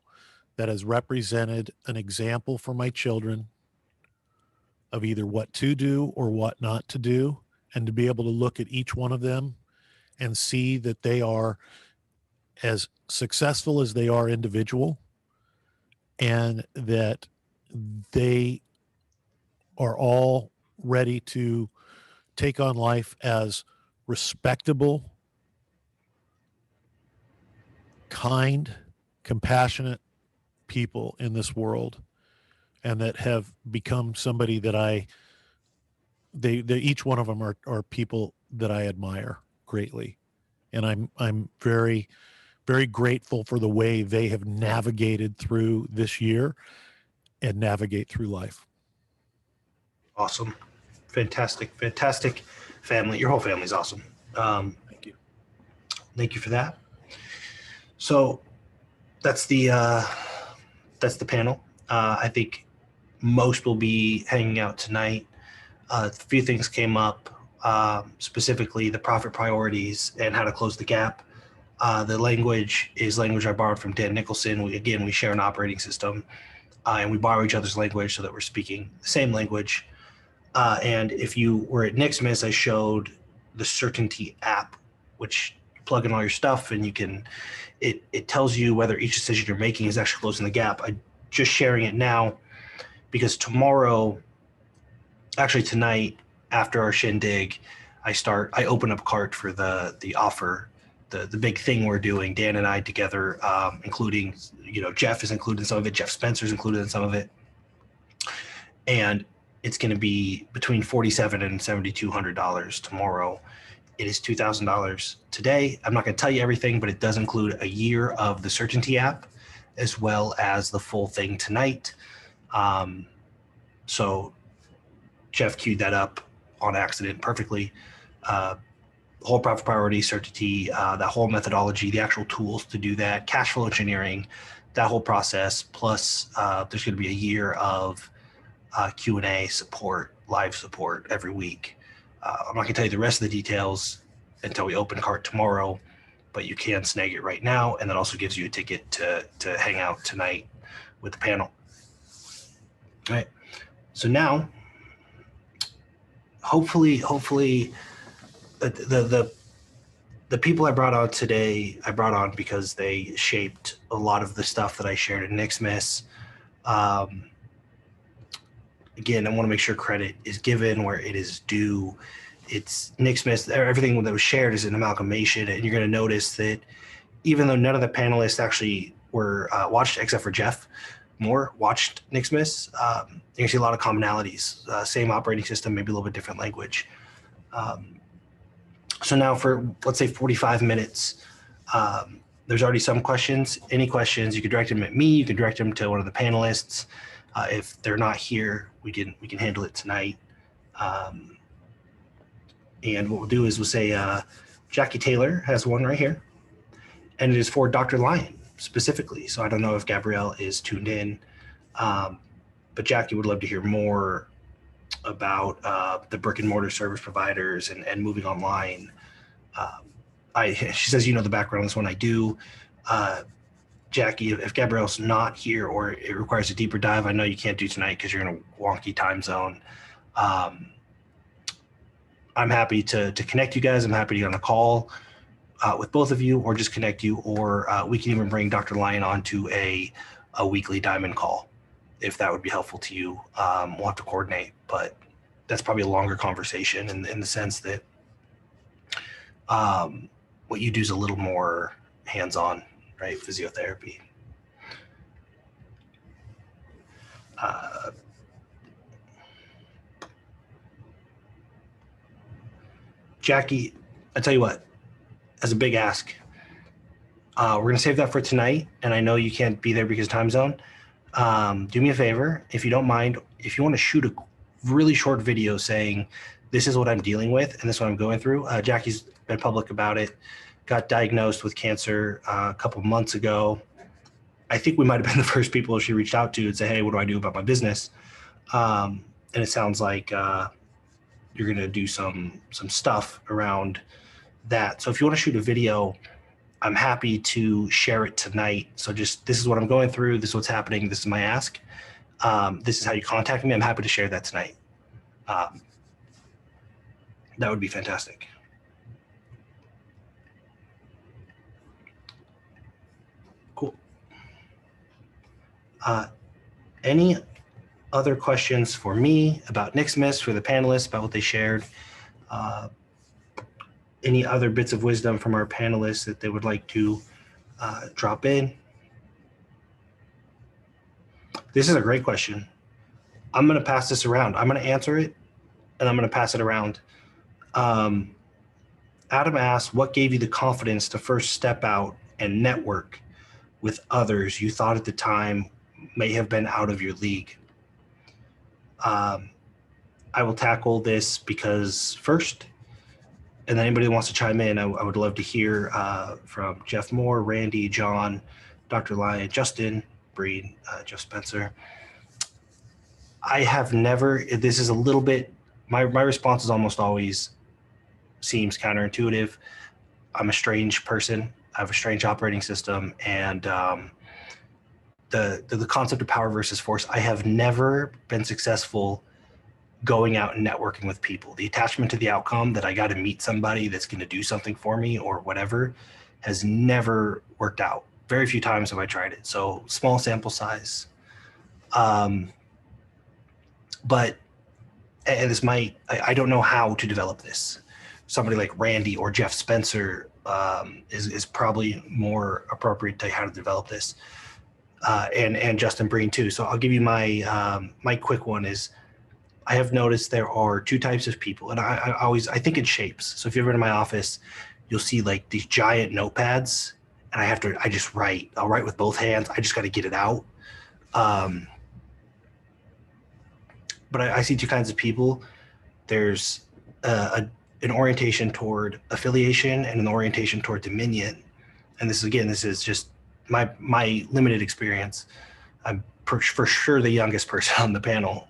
that has represented an example for my children of either what to do or what not to do, and to be able to look at each one of them and see that they are as successful as they are individual, and that they are all ready to take on life as respectable, kind, compassionate people in this world, and that have become somebody that they each one of them are people that I admire greatly. And I'm very, very grateful for the way they have navigated through this year and navigate through life. Awesome. Fantastic. Fantastic family. Your whole family's awesome. Thank you. Thank you for that. So that's the panel. I think most will be hanging out tonight. A few things came up, specifically the profit priorities and how to close the gap. The language is language I borrowed from Dan Nicholson. We share an operating system, and we borrow each other's language so that we're speaking the same language. And if you were at Nicsmas, I showed the Certainty app, which you plug in all your stuff and it tells you whether each decision you're making is actually closing the gap. I'm just sharing it now because tonight, after our shindig, I open up cart for the offer, the big thing we're doing, Dan and I together, including, Jeff is included in some of it, Jeff Spencer's included in some of it. And it's going to be between $4,700 and $7,200 tomorrow. It is $2,000 today. I'm not going to tell you everything, but it does include a year of the Certainty app as well as the full thing tonight. So Jeff queued that up on accident perfectly. Whole profit priority, Certainty, that whole methodology, the actual tools to do that, cash flow engineering, that whole process. Plus, there's going to be a year of Q&A support, live support every week. I'm not going to tell you the rest of the details until we open cart tomorrow, but you can snag it right now, and that also gives you a ticket to hang out tonight with the panel. All right. So now, hopefully, the people I brought on today, I brought on because they shaped a lot of the stuff that I shared at Nicsmas. Again, I want to make sure credit is given where it is due. It's Nicsmas. Everything that was shared is an amalgamation, and you're going to notice that even though none of the panelists actually were watched, except for Jeff Moore, watched Nicsmas, you can see a lot of commonalities. Same operating system, maybe a little bit different language. So now for, let's say, 45 minutes, there's already some questions. Any questions, you can direct them at me. You can direct them to one of the panelists. If they're not here, we can handle it tonight. And what we'll do is we'll say Jackie Taylor has one right here, and it is for Dr. Lyon specifically. So I don't know if Gabrielle is tuned in, but Jackie would love to hear more about the brick and mortar service providers and moving online. She says, the background on this one. I do. Jackie, if Gabrielle's not here or it requires a deeper dive, I know you can't do tonight because you're in a wonky time zone. I'm happy to connect you guys. I'm happy to get on a call with both of you, or just connect you, or we can even bring Dr. Lyon onto a weekly diamond call if that would be helpful to you. We'll have to coordinate, but that's probably a longer conversation in the sense that what you do is a little more hands-on, right? Physiotherapy. Jackie, I tell you what, as a big ask, we're going to save that for tonight. And I know you can't be there because of time zone. Do me a favor, if you don't mind, if you want to shoot a really short video saying, this is what I'm dealing with and this is what I'm going through. Jackie's been public about it, got diagnosed with cancer a couple months ago. I think we might have been the first people she reached out to and say, hey, what do I do about my business? And it sounds like you're going to do some stuff around that. So if you want to shoot a video I'm happy to share it tonight. So just, this is what I'm going through. This is what's happening. This is my ask. This is how you contact me. I'm happy to share that tonight. That would be fantastic. Cool. Any other questions for me about Nicsmas, for the panelists, about what they shared? Any other bits of wisdom from our panelists that they would like to drop in? This is a great question. I'm going to pass this around. I'm going to answer it, and I'm going to pass it around. Adam asked, what gave you the confidence to first step out and network with others you thought at the time may have been out of your league? I will tackle this because first, and then anybody who wants to chime in, I would love to hear from Jeff Moore, Randy, John, Dr. Lyon, Justin, Breen, Jeff Spencer. I have never, this is a little bit, my response is almost always seems counterintuitive. I'm a strange person. I have a strange operating system, and the concept of power versus force, I have never been successful going out and networking with people. The attachment to the outcome that I got to meet somebody that's going to do something for me or whatever has never worked out. Very few times have I tried it. So small sample size. But, and this might, I don't know how to develop this. Somebody like Randy or Jeff Spencer is probably more appropriate to how to develop this. And Justin Breen too. So I'll give you my, my quick one is, I have noticed there are two types of people, and I think in shapes. So if you're ever in my office, you'll see like these giant notepads, and I just write. I'll write with both hands. I just got to get it out. But I see two kinds of people. There's an orientation toward affiliation and an orientation toward dominion. And this is just my limited experience. I'm for sure the youngest person on the panel.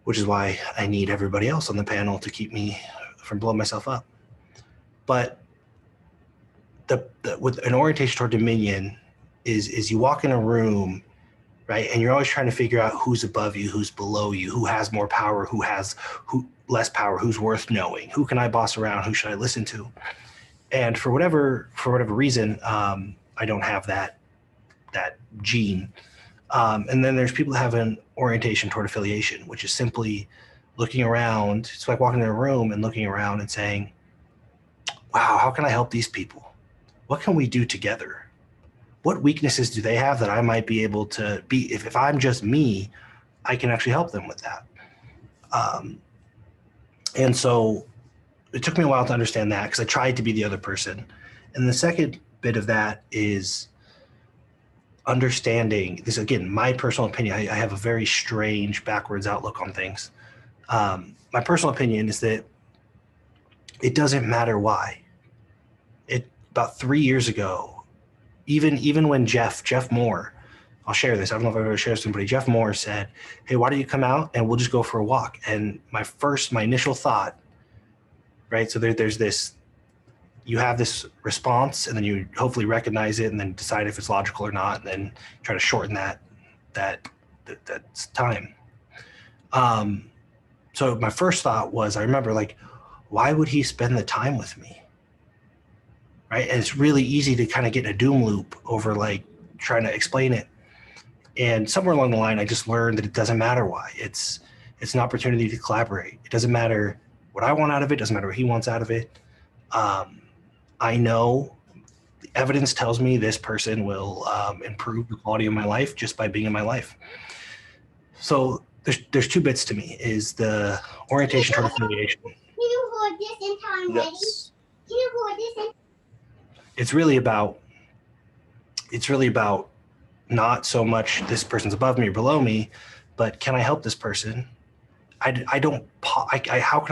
Which is why I need everybody else on the panel to keep me from blowing myself up. But with an orientation toward dominion is you walk in a room, right? And you're always trying to figure out who's above you, who's below you, who has more power, who less power, who's worth knowing, who can I boss around, who should I listen to? And for whatever reason, I don't have that gene. And then there's people that have an orientation toward affiliation, which is simply looking around. It's like walking in a room and looking around and saying, wow, how can I help these people? What can we do together? What weaknesses do they have that I might be able to be? If I'm just me, I can actually help them with that. And so it took me a while to understand that because I tried to be the other person. And the second bit of that is understanding this, again, my personal opinion. I have a very strange backwards outlook on things. My personal opinion is that it doesn't matter why. About 3 years ago, even when Jeff Moore, I'll share this. I don't know if I've ever shared with somebody. Jeff Moore said, hey, why don't you come out and we'll just go for a walk? And my initial thought, right? So there's this, you have this response and then you hopefully recognize it and then decide if it's logical or not, and then try to shorten that time. So my first thought was, I remember like, why would he spend the time with me? Right. And it's really easy to kind of get in a doom loop over like trying to explain it. And somewhere along the line, I just learned that it doesn't matter why. It's an opportunity to collaborate. It doesn't matter what I want out of it. Doesn't matter what he wants out of it. I know the evidence tells me this person will improve the quality of my life just by being in my life. So there's two bits to me, is the orientation toward affiliation. Can you hold this until I'm ready? Can you hold this? It's really about not so much this person's above me or below me, but can I help this person? How can I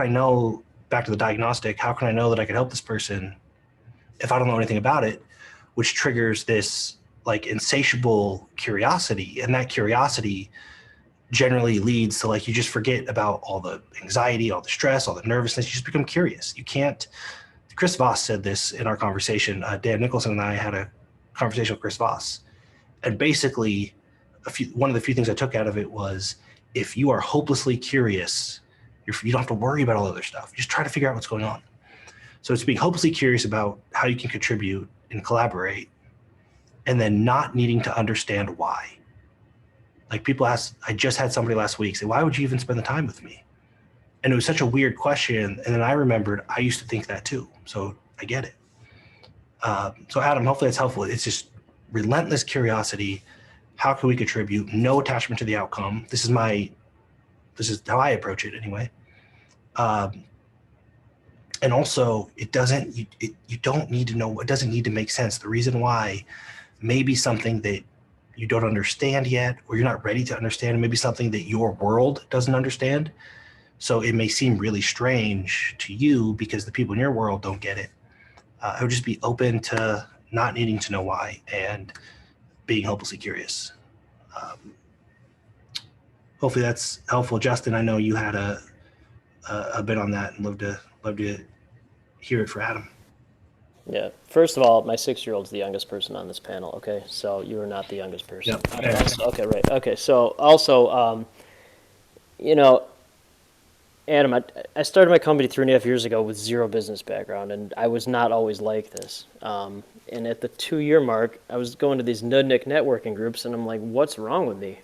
know, back to the diagnostic, how can I know that I can help this person if I don't know anything about it, which triggers this like insatiable curiosity. And that curiosity generally leads to like, you just forget about all the anxiety, all the stress, all the nervousness. You just become curious. You can't Chris Voss said this in our conversation. Dan Nicholson and I had a conversation with Chris Voss, and basically, one of the few things I took out of it was, if you are hopelessly curious, you don't have to worry about all the other stuff. Just try to figure out what's going on. So it's being hopelessly curious about how you can contribute and collaborate, and then not needing to understand why. Like, people ask, I just had somebody last week say, why would you even spend the time with me? And it was such a weird question. And then I remembered I used to think that too. So I get it. So Adam, hopefully that's helpful. It's just relentless curiosity. How can we contribute? No attachment to the outcome. This is how I approach it anyway. And also, you don't need to know, it doesn't need to make sense. The reason why may be something that you don't understand yet, or you're not ready to understand, maybe something that your world doesn't understand. So it may seem really strange to you because the people in your world don't get it. I would just be open to not needing to know why and being hopelessly curious. Hopefully that's helpful. Justin, I know you had a bit on that, and love to hear it for Adam. Yeah. First of all, my 6-year-old's the youngest person on this panel. Okay, so you are not the youngest person. Yep. Okay, right. Okay, so also, Adam, I started my company 3.5 years ago with zero business background, and I was not always like this. And at the 2-year mark, I was going to these nudnik networking groups, and I'm like, what's wrong with me?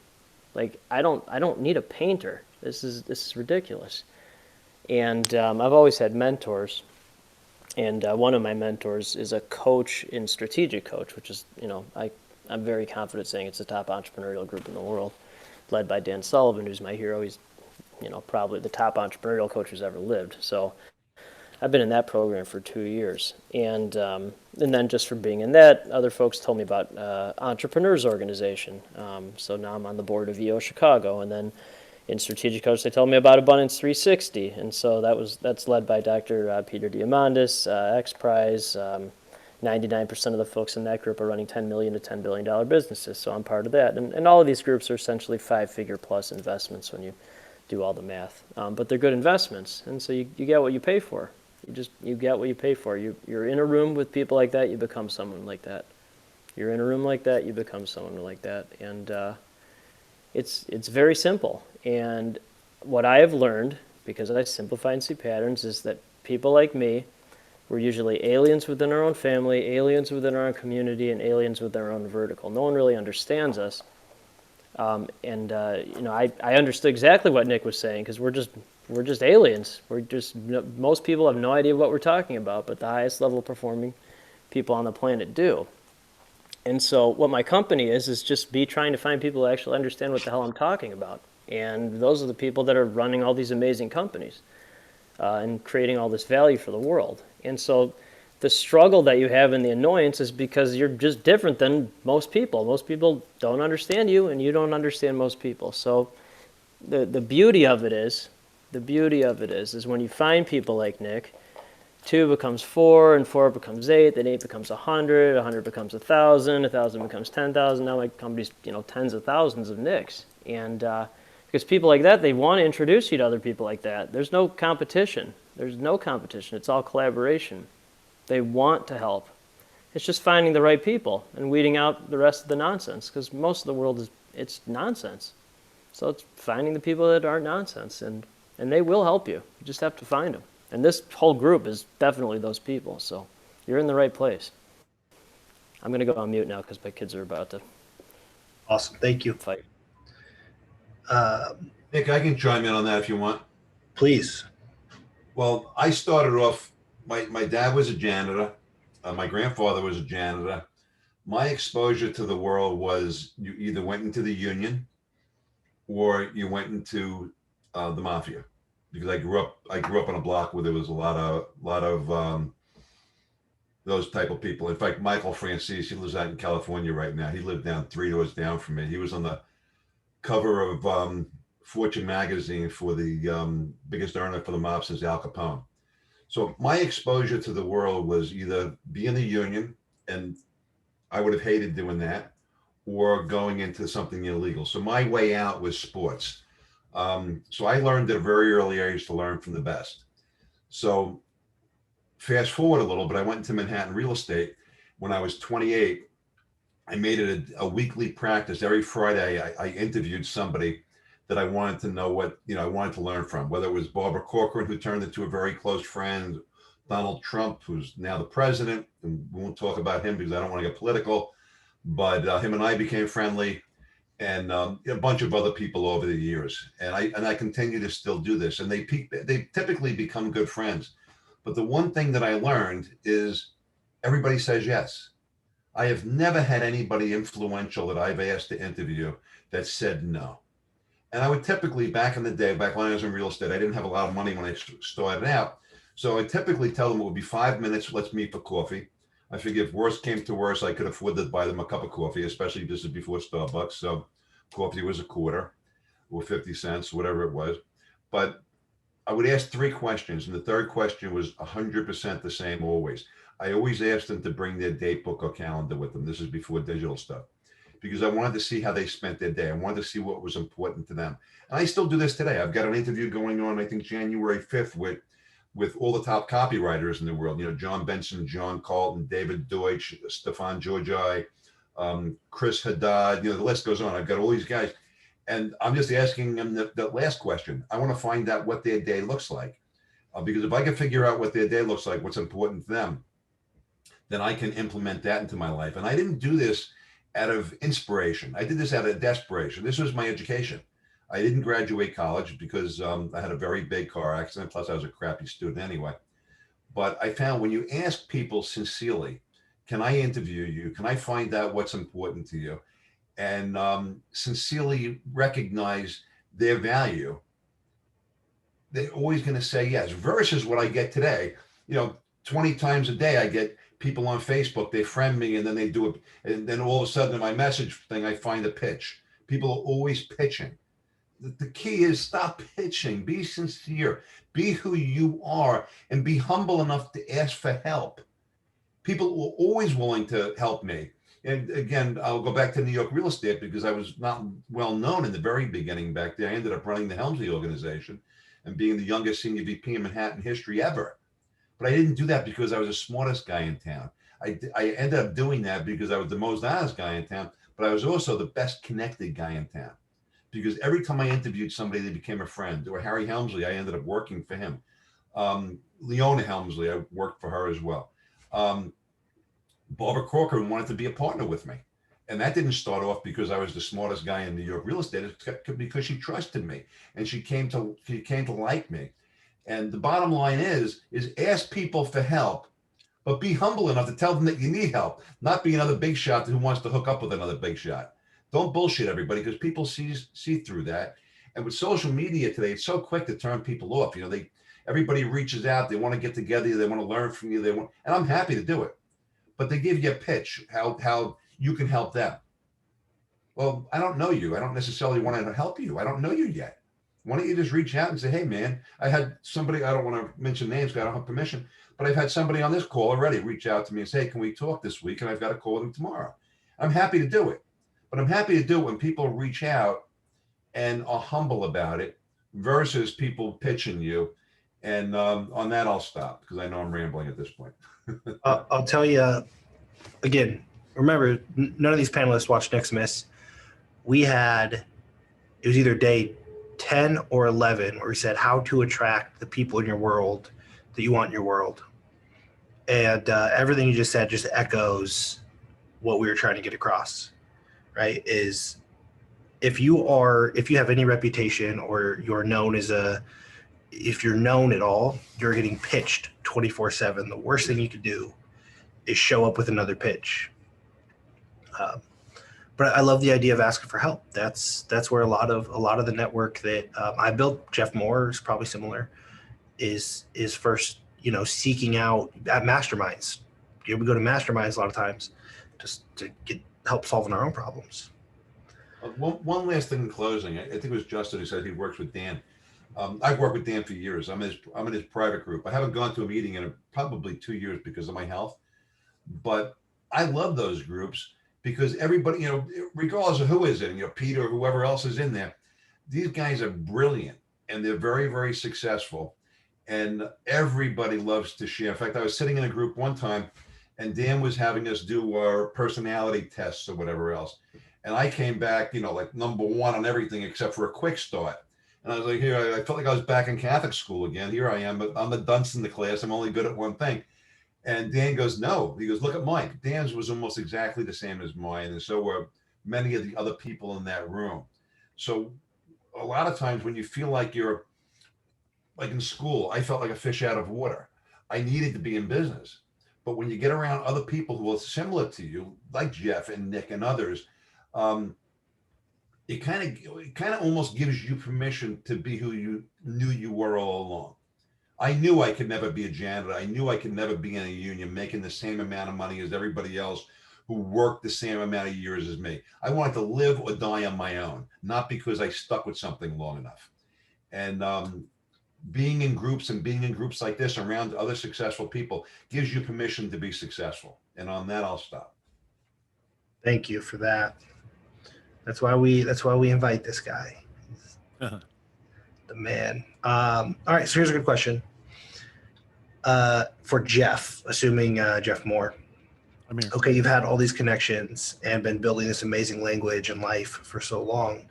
Like, I don't need a painter. This is ridiculous. And I've always had mentors. And one of my mentors is a coach in Strategic Coach, which is, I'm very confident saying it's the top entrepreneurial group in the world, led by Dan Sullivan, who's my hero. He's, probably the top entrepreneurial coach who's ever lived. So I've been in that program for 2 years. And then just from being in that, other folks told me about Entrepreneurs Organization. So now I'm on the board of EO Chicago. And then in Strategic Coach, they told me about Abundance 360, and so that's led by Dr. Peter Diamandis, X Prize. 99% of the folks in that group are running $10 million to $10 billion businesses, so I'm part of that. And all of these groups are essentially 5-figure plus investments when you do all the math, but they're good investments, and so you get what you pay for. You get what you pay for. You're in a room with people like that, you become someone like that. You're in a room like that, you become someone like that, and it's very simple. And what I have learned, because I simplify and see patterns, is that people like me, we're usually aliens within our own family, aliens within our own community, and aliens within our own vertical. No one really understands us. I understood exactly what Nick was saying, because we're just aliens. Most people have no idea what we're talking about, but the highest level performing people on the planet do. And so what my company is just me trying to find people who actually understand what the hell I'm talking about. And those are the people that are running all these amazing companies and creating all this value for the world. And so the struggle that you have and the annoyance is because you're just different than most people. Most people don't understand you, and you don't understand most people. So the beauty of it is when you find people like Nick, 2 becomes 4, and 4 becomes 8, then 8 becomes 100, 100 becomes 1,000, 1,000 becomes 10,000. Now my company's tens of thousands of Nicks. And because people like that, they want to introduce you to other people like that. There's no competition. It's all collaboration. They want to help. It's just finding the right people and weeding out the rest of the nonsense, because most of the world it's nonsense. So it's finding the people that aren't nonsense, and they will help you. You just have to find them. And this whole group is definitely those people. So you're in the right place. I'm going to go on mute now because my kids are about to Awesome. Thank you. fight. Nick, I can chime in on that if you want. Please. Well, I started off, my dad was a janitor. My grandfather was a janitor. My exposure to the world was you either went into the union or you went into the mafia, because I grew up on a block where there was a lot of those type of people. In fact, Michael Francis, he lives out in California right now. He lived down 3 doors down from me. He was on the cover of Fortune magazine for the biggest earner for the mob since Al Capone. So my exposure to the world was either be in the union, and I would have hated doing that, or going into something illegal. So my way out was sports. So I learned at a very early age to learn from the best. So fast forward a little bit, I went into Manhattan real estate when I was 28. I made it a weekly practice. Every Friday, I interviewed somebody that I wanted to know what, I wanted to learn from, whether it was Barbara Corcoran, who turned into a very close friend, Donald Trump, who's now the president, and we won't talk about him because I don't want to get political, but him and I became friendly, and a bunch of other people over the years. And I continue to still do this, and they typically become good friends. But the one thing that I learned is everybody says yes. I have never had anybody influential that I've asked to interview that said no. And I would typically, back in the day, back when I was in real estate, I didn't have a lot of money when I started out. So I typically tell them it would be 5 minutes, let's meet for coffee. I figure if worse came to worse, I could afford to buy them a cup of coffee, especially if this is before Starbucks. So coffee was a quarter or 50 cents, whatever it was. But I would ask 3 questions. And the third question was 100% the same always. I always asked them to bring their date book or calendar with them. This is before digital stuff, because I wanted to see how they spent their day. I wanted to see what was important to them. And I still do this today. I've got an interview going on, I think January 5th with all the top copywriters in the world. John Benson, John Carlton, David Deutsch, Stefan Georgi, Chris Haddad, the list goes on. I've got all these guys. And I'm just asking them the last question. I want to find out what their day looks like. Because if I can figure out what their day looks like, what's important to them, then I can implement that into my life. And I didn't do this out of inspiration. I did this out of desperation. This was my education. I didn't graduate college because I had a very big car accident. Plus, I was a crappy student anyway. But I found when you ask people sincerely, can I interview you? Can I find out what's important to you? And sincerely recognize their value, they're always going to say yes. Versus what I get today, 20 times a day, I get people on Facebook, they friend me, and then they do it. And then all of a sudden in my message thing, I find a pitch. People are always pitching. The key is stop pitching, be sincere, be who you are, and be humble enough to ask for help. People were always willing to help me. And again, I'll go back to New York real estate because I was not well known in the very beginning back there. I ended up running the Helmsley organization and being the youngest senior VP in Manhattan history ever. But I didn't do that because I was the smartest guy in town. I ended up doing that because I was the most honest guy in town, but I was also the best connected guy in town. Because every time I interviewed somebody, they became a friend. Or Harry Helmsley, I ended up working for him. Leona Helmsley, I worked for her as well. Barbara Corcoran wanted to be a partner with me. And that didn't start off because I was the smartest guy in New York real estate. It's because she trusted me and she came to like me. And the bottom line is ask people for help, but be humble enough to tell them that you need help, not be another big shot who wants to hook up with another big shot. Don't bullshit everybody because people see through that. And with social media today, it's so quick to turn people off. Everybody reaches out, they want to get together, they want to learn from you, and I'm happy to do it. But they give you a pitch, how you can help them. Well, I don't know you. I don't necessarily want to help you. I don't know you yet. Why don't you just reach out and say, hey, man, I had somebody, I don't want to mention names because I don't have permission, but I've had somebody on this call already reach out to me and say, hey, can we talk this week? And I've got a call with them tomorrow. I'm happy to do it. But I'm happy to do it when people reach out and are humble about it versus people pitching you. And on that, I'll stop because I know I'm rambling at this point. I'll tell you again, remember, none of these panelists watched Nicsmas. It was either day 10 or 11 where we said how to attract the people in your world that you want in your world. And everything you just said just echoes what we were trying to get across, right? Is if you have any reputation or you're known if you're known at all, you're getting pitched 24/7. The worst thing you could do is show up with another pitch. But I love the idea of asking for help. That's where a lot of the network that I built, Jeff Moore is probably similar, is first, seeking out at masterminds. We go to masterminds a lot of times just to get help solving our own problems. One last thing in closing. I think it was Justin who said he works with Dan. I've worked with Dan for years. I'm in his private group. I haven't gone to a meeting in probably 2 years because of my health, but I love those groups because everybody, regardless of who is in, Peter or whoever else is in there, these guys are brilliant and they're very, very successful. and everybody loves to share. In fact, I was sitting in a group one time, and Dan was having us do our personality tests or whatever else. And I came back, like number one on everything except for a quick start. And I was like, here, I felt like I was back in Catholic school again. Here I am, but I'm the dunce in the class. I'm only good at one thing. And Dan goes, no. He goes, look at Mike. Dan's was almost exactly the same as mine. And so were many of the other people in that room. So a lot of times when you feel like you're, like in school, I felt like a fish out of water. I needed to be in business. But when you get around other people who are similar to you, like Jeff and Nick and others, it kind of almost gives you permission to be who you knew you were all along. I knew I could never be a janitor. I knew I could never be in a union making the same amount of money as everybody else who worked the same amount of years as me. I wanted to live or die on my own, not because I stuck with something long enough. And being in groups like this around other successful people gives you permission to be successful. And on that, I'll stop. Thank you for that. That's why we invite this guy. Uh-huh. The man. All right, so here's a good question. For Jeff, assuming Jeff Moore. I'm here. Okay, you've had all these connections and been building this amazing language and life for so long.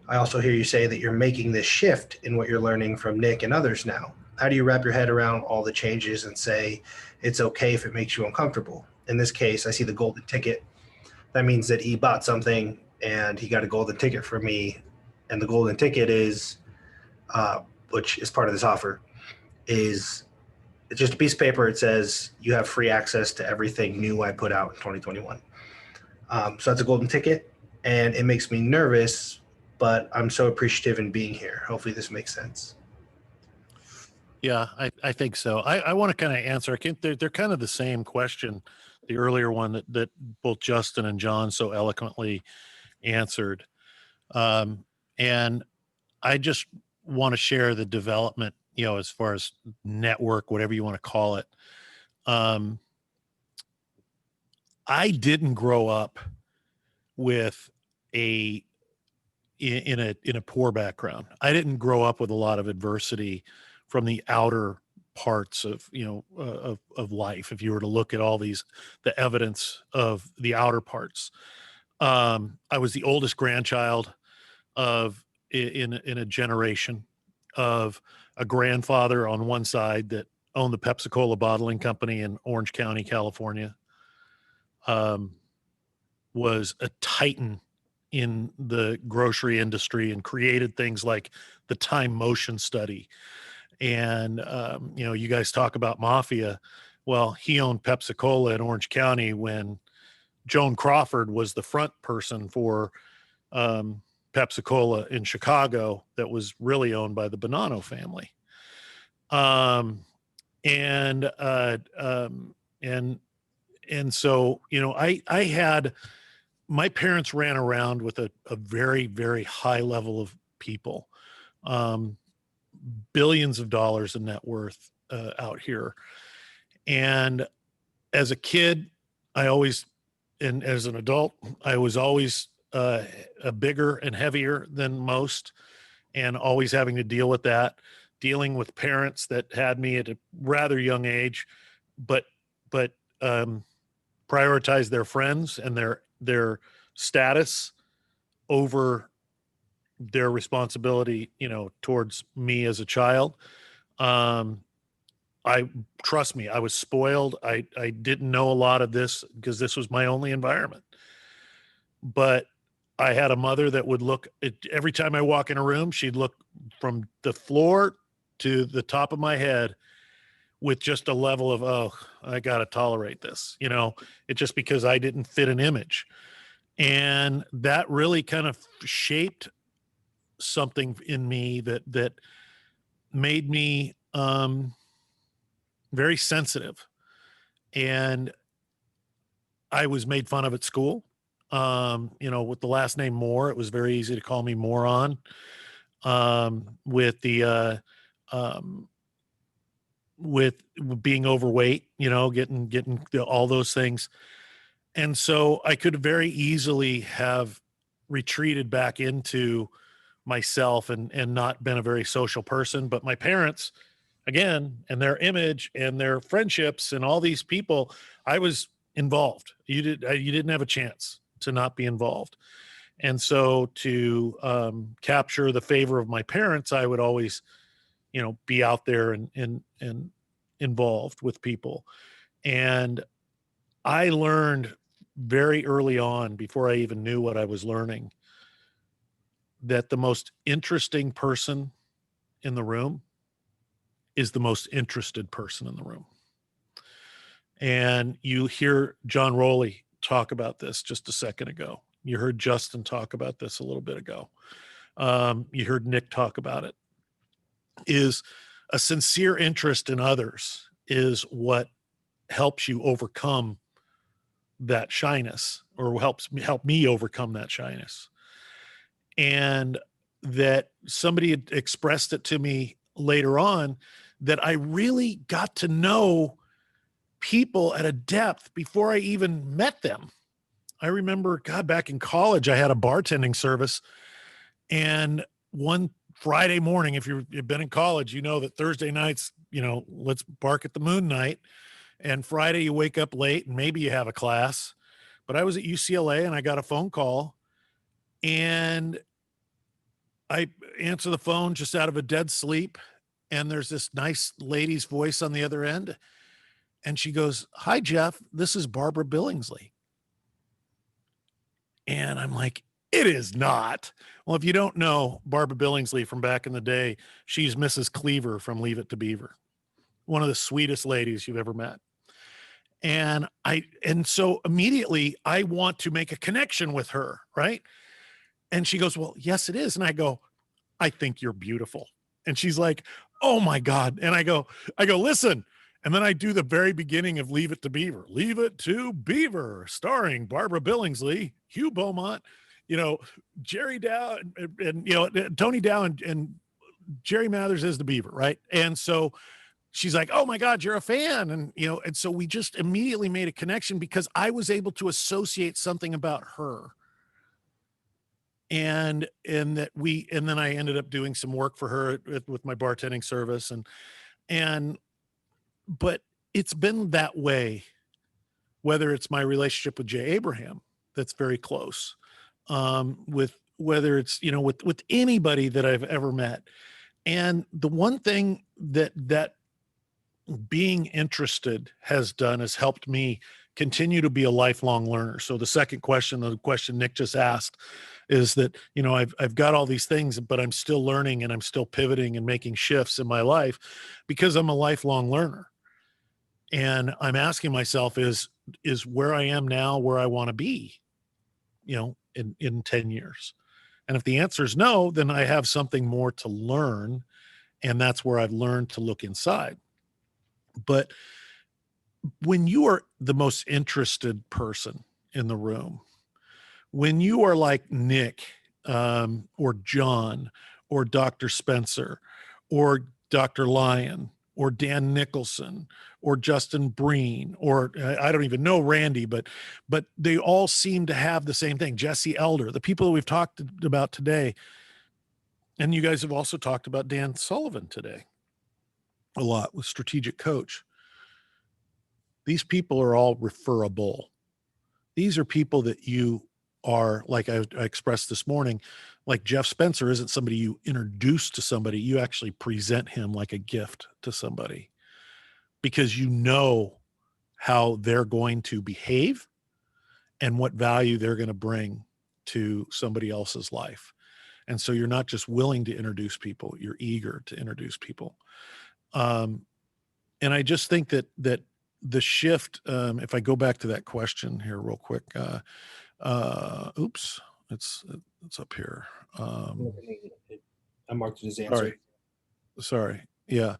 I also hear you say that you're making this shift in what you're learning from Nick and others now. How do you wrap your head around all the changes and say it's okay if it makes you uncomfortable? In this case, I see the golden ticket. That means that he bought something and he got a golden ticket from me. And the golden ticket is, which is part of this offer, is it's just a piece of paper. It says you have free access to everything new I put out in 2021. So that's a golden ticket, and it makes me nervous, but I'm so appreciative in being here. Hopefully this makes sense. Yeah, I think so. I want to kind of answer. They're kind of the same question, the earlier one that both Justin and John so eloquently answered. And I just want to share the development, as far as network, whatever you want to call it. I didn't grow up with in a poor background. I didn't grow up with a lot of adversity from the outer parts of of life. If you were to look at all the evidence of the outer parts, I was the oldest grandchild in a generation of a grandfather on one side that owned the Pepsi-Cola bottling company in Orange County, California. Was a titan in the grocery industry and created things like the time motion study. And, you guys talk about mafia. Well, he owned Pepsi-Cola in Orange County when Joan Crawford was the front person for Pepsi-Cola in Chicago that was really owned by the Bonanno family. And so, I had, my parents ran around with a very, very high level of people, billions of dollars in net worth out here. And as a kid, and as an adult, I was always a bigger and heavier than most, and always having to deal with that, dealing with parents that had me at a rather young age, but prioritize their friends and their status over their responsibility, towards me as a child. Trust me, I was spoiled. I didn't know a lot of this because this was my only environment. But I had a mother that would look at every time I walk in a room, she'd look from the floor to the top of my head with just a level of, oh, I got to tolerate this, it's just because I didn't fit an image. And that really kind of shaped something in me that made me very sensitive. And I was made fun of at school. With the last name Moore, it was very easy to call me moron. With being overweight, getting all those things. And so I could very easily have retreated back into myself and not been a very social person. But my parents, again, and their image and their friendships and all these people, I was involved. You didn't have a chance to not be involved. And so to capture the favor of my parents, I would always, be out there and involved with people. And I learned very early on, before I even knew what I was learning, that the most interesting person in the room is the most interested person in the room. And you hear John Rowley talk about this just a second ago. You heard Justin talk about this a little bit ago. You heard Nick talk about it. Is a sincere interest in others is what helps you overcome that shyness, or help me overcome that shyness. And that somebody had expressed it to me later on, that I really got to know people at a depth before I even met them. I remember, God, back in college, I had a bartending service, and one Friday morning, if you've been in college, you know that Thursday nights, let's bark at the moon night. And Friday you wake up late and maybe you have a class. But I was at UCLA and I got a phone call, and I answer the phone just out of a dead sleep. And there's this nice lady's voice on the other end. And she goes, "Hi, Jeff, this is Barbara Billingsley." And I'm like, it is not. Well, if you don't know Barbara Billingsley from back in the day, she's Mrs. Cleaver from Leave It to Beaver, one of the sweetest ladies you've ever met. And so immediately I want to make a connection with her, right? And she goes, "Well, yes, it is." And I go, "I think you're beautiful." And she's like, "Oh my God." And I go, "Listen." And then I do the very beginning of Leave It to Beaver. Leave It to Beaver, starring Barbara Billingsley, Hugh Beaumont, Jerry Dow, and Tony Dow and Jerry Mathers as the Beaver, right? And so she's like, "Oh my God, you're a fan." And so we just immediately made a connection because I was able to associate something about her. And then I ended up doing some work for her with my bartending service. But it's been that way, whether it's my relationship with Jay Abraham, that's very close, with whether it's, with anybody that I've ever met. And the one thing that being interested has done is helped me continue to be a lifelong learner. So the second question, the question Nick just asked, is that, I've got all these things, but I'm still learning and I'm still pivoting and making shifts in my life because I'm a lifelong learner. And I'm asking myself, is where I am now where I want to be, in 10 years? And if the answer is no, then I have something more to learn. And that's where I've learned to look inside. But when you are the most interested person in the room, when you are like Nick, or John, or Dr. Spencer, or Dr. Lyon, or Dan Nicholson, or Justin Breen, or I don't even know Randy, but they all seem to have the same thing. Jesse Elder, the people that we've talked about today. And you guys have also talked about Dan Sullivan today a lot with Strategic Coach. These people are all referable. These are people that you are, like I expressed this morning, like Jeff Spencer isn't somebody you introduce to somebody. You actually present him like a gift to somebody because you know how they're going to behave and what value they're going to bring to somebody else's life. And so you're not just willing to introduce people, you're eager to introduce people. And I just think that the shift, if I go back to that question here real quick, oops, it's up here. I marked it as answer. Sorry. Yeah.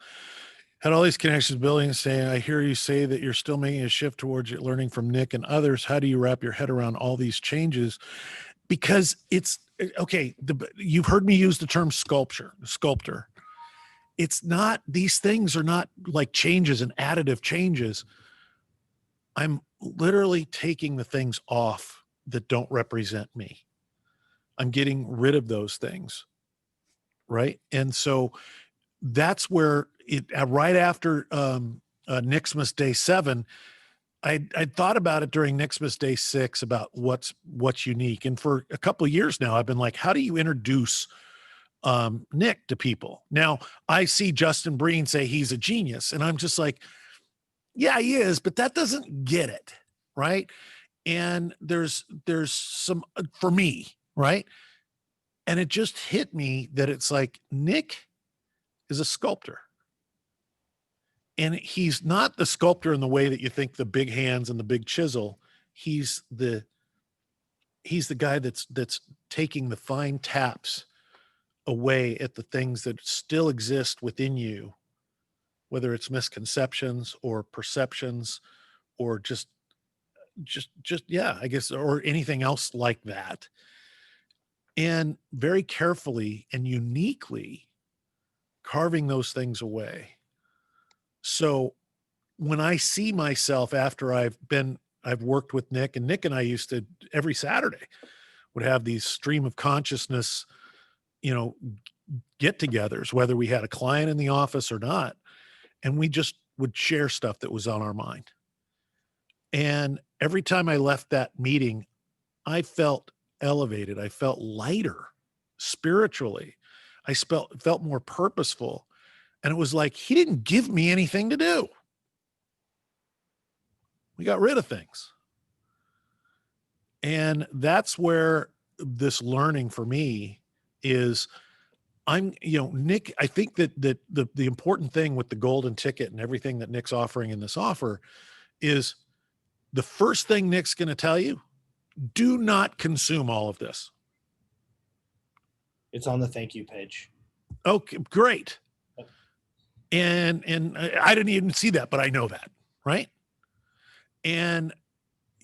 Had all these connections building and saying, I hear you say that you're still making a shift towards learning from Nick and others. How do you wrap your head around all these changes? Because it's okay. You've heard me use the term sculptor. It's not, these things are not like changes and additive changes. I'm literally taking the things off that don't represent me. I'm getting rid of those things. Right. And so that's where it, right after Nicsmas Day 7, I thought about it during Nicsmas Day 6 about what's unique. And for a couple of years now, I've been like, how do you introduce Nick to people? Now I see Justin Breen say he's a genius, and I'm just like, yeah, he is, but that doesn't get it, right? And there's some for me, right? And it just hit me that it's like Nick is a sculptor. And he's not the sculptor in the way that you think, the big hands and the big chisel. He's the guy that's taking the fine taps away at the things that still exist within you, whether it's misconceptions or perceptions or just yeah, I guess, or anything else like that. And very carefully and uniquely carving those things away. So when I see myself after I've worked with Nick, and Nick and I used to every Saturday would have these stream of consciousness, get-togethers, whether we had a client in the office or not, and we just would share stuff that was on our mind. And every time I left that meeting, I felt elevated. I felt lighter spiritually. I felt more purposeful. And it was like, he didn't give me anything to do. We got rid of things. And that's where this learning for me is. Nick, I think that the important thing with the golden ticket and everything that Nick's offering in this offer is the first thing Nick's going to tell you: do not consume all of this. It's on the thank you page. Okay, great. And I didn't even see that, but I know that, right? And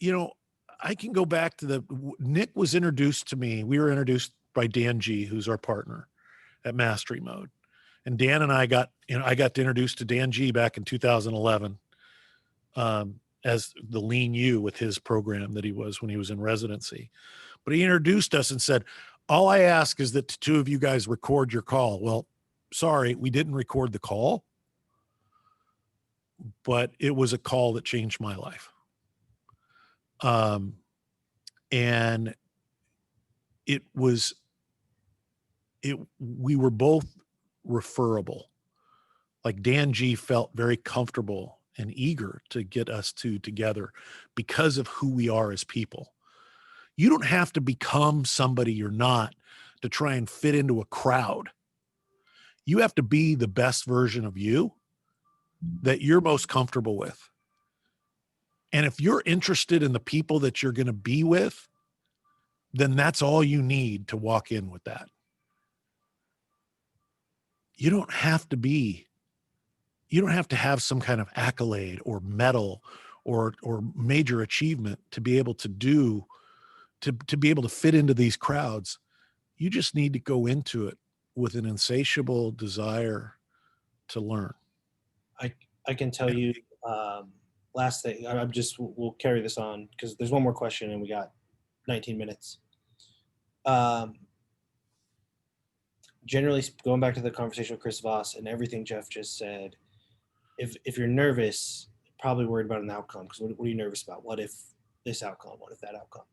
I can go back to Nick was introduced to me. We were introduced by Dan G, who's our partner at Mastery Mode. And Dan and I got introduced to Dan G back in 2011 as the Lean U with his program that he was when he was in residency. But he introduced us and said, all I ask is that the two of you guys record your call. Well, sorry, we didn't record the call, but it was a call that changed my life. And we were both referable. Like Dan G felt very comfortable and eager to get us two together because of who we are as people. You don't have to become somebody you're not to try and fit into a crowd. You have to be the best version of you that you're most comfortable with. And if you're interested in the people that you're going to be with, then that's all you need to walk in with that. You don't have to have some kind of accolade or medal or major achievement to be able to be able to fit into these crowds. You just need to go into it with an insatiable desire to learn. I can tell you, last thing, we'll carry this on because there's one more question and we got 19 minutes. Generally, going back to the conversation with Chris Voss and everything Jeff just said, if you're nervous, probably worried about an outcome. Because what are you nervous about? What if this outcome? What if that outcome?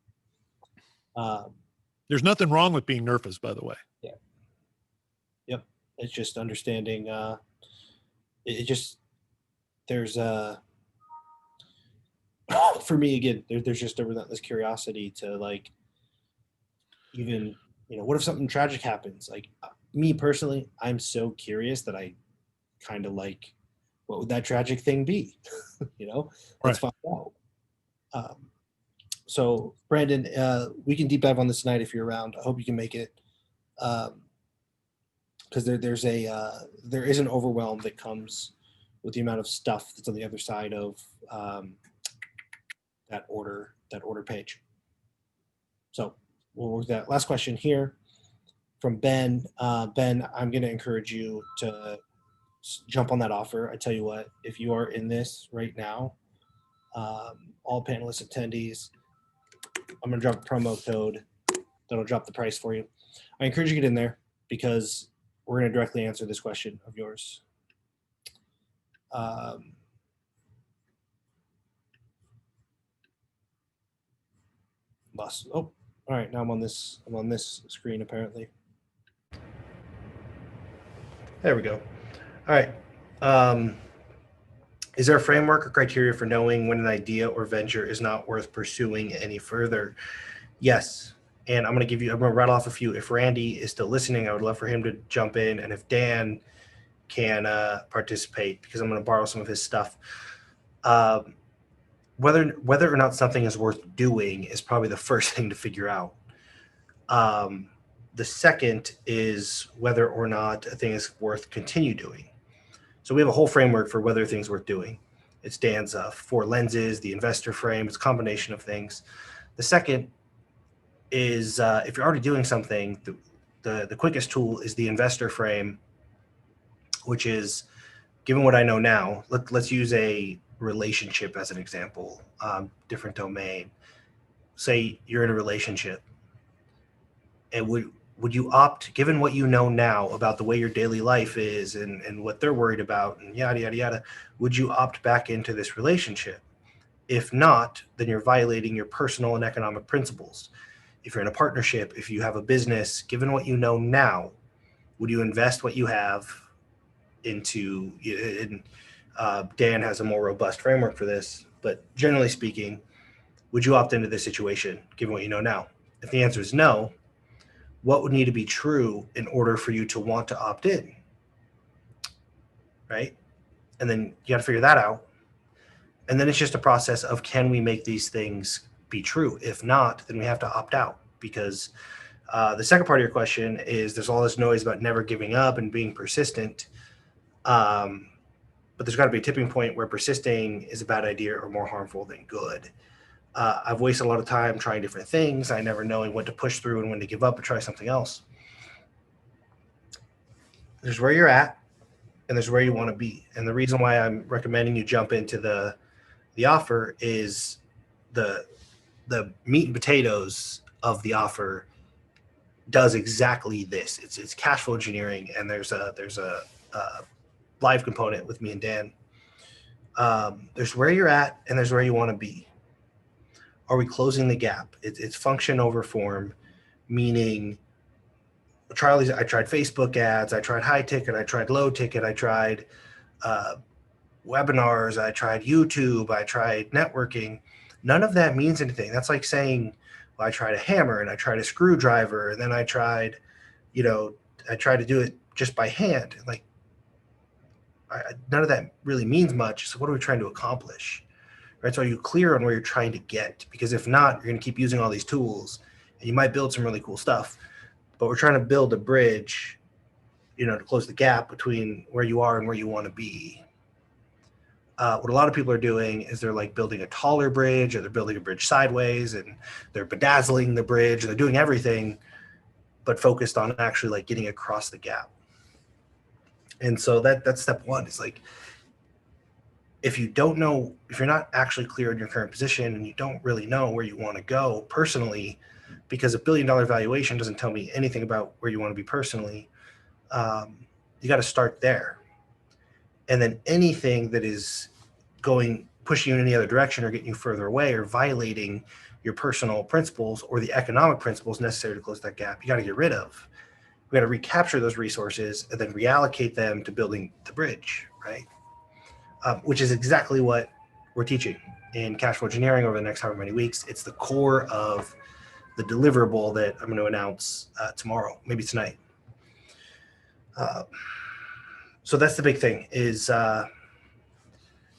There's nothing wrong with being nervous, by the way. Yeah. Yep. It's just understanding. There's for me again. There's just a relentless curiosity to like, even what if something tragic happens? Like me personally, I'm so curious that I kind of like, what would that tragic thing be? Let's find out. So Brandon, we can deep dive on this tonight if you're around. I hope you can make it. Because there is an overwhelm that comes with the amount of stuff that's on the other side of that order page. So we'll work that. Last question here from Ben. Ben, I'm going to encourage you to jump on that offer. I tell you what, if you are in this right now, all panelist attendees, I'm going to drop a promo code that'll drop the price for you. I encourage you to get in there because we're going to directly answer this question of yours. Lost. Oh, all right. Now I'm on this screen apparently. There we go. All right. Is there a framework or criteria for knowing when an idea or venture is not worth pursuing any further? Yes. And I'm going to rattle off a few. If Randy is still listening, I would love for him to jump in. And if Dan can participate, because I'm going to borrow some of his stuff. Whether or not something is worth doing is probably the first thing to figure out. The second is whether or not a thing is worth continue doing. So we have a whole framework for whether things worth doing. It stands 4 lenses, the investor frame. It's a combination of things. The second is if you're already doing something, the quickest tool is the investor frame, which is, given what I know now, let's use a relationship as an example, different domain. Say you're in a relationship, and would you opt, given what you know now about the way your daily life is and what they're worried about and yada, yada, yada, would you opt back into this relationship? If not, then you're violating your personal and economic principles. If you're in a partnership, if you have a business, given what you know now, would you invest what you have into, Dan has a more robust framework for this, but generally speaking, would you opt into this situation given what you know now? If the answer is no, what would need to be true in order for you to want to opt in, right? And then you got to figure that out. And then it's just a process of, can we make these things be true? If not, then we have to opt out, because the second part of your question is, there's all this noise about never giving up and being persistent. But there's got to be a tipping point where persisting is a bad idea or more harmful than good. I've wasted a lot of time trying different things. I never knowing when to push through and when to give up and try something else. There's where you're at, and there's where you want to be. And the reason why I'm recommending you jump into the offer is the meat and potatoes of the offer does exactly this. It's cash flow engineering, and there's a live component with me and Dan. There's where you're at, and there's where you want to be. Are we closing the gap? It's function over form, meaning I tried Facebook ads, I tried high ticket, I tried low ticket, I tried webinars, I tried YouTube, I tried networking. None of that means anything. That's like saying, well, I tried a hammer and I tried a screwdriver, and then I tried to do it just by hand. Like, none of that really means much. So what are we trying to accomplish? Right? So are you clear on where you're trying to get? Because if not, you're going to keep using all these tools, and you might build some really cool stuff, but we're trying to build a bridge, to close the gap between where you are and where you want to be. What a lot of people are doing is they're like building a taller bridge, or they're building a bridge sideways, and they're bedazzling the bridge, and they're doing everything, but focused on actually like getting across the gap. And so that's step one. Is like, if you're not actually clear in your current position, and you don't really know where you want to go personally, because $1 billion valuation doesn't tell me anything about where you want to be personally, you got to start there. And then anything that is pushing you in any other direction or getting you further away or violating your personal principles or the economic principles necessary to close that gap, you got to get rid of. We got to recapture those resources and then reallocate them to building the bridge, right? Which is exactly what we're teaching in cash flow engineering over the next however many weeks. It's the core of the deliverable that I'm going to announce tomorrow, maybe tonight. So that's the big thing is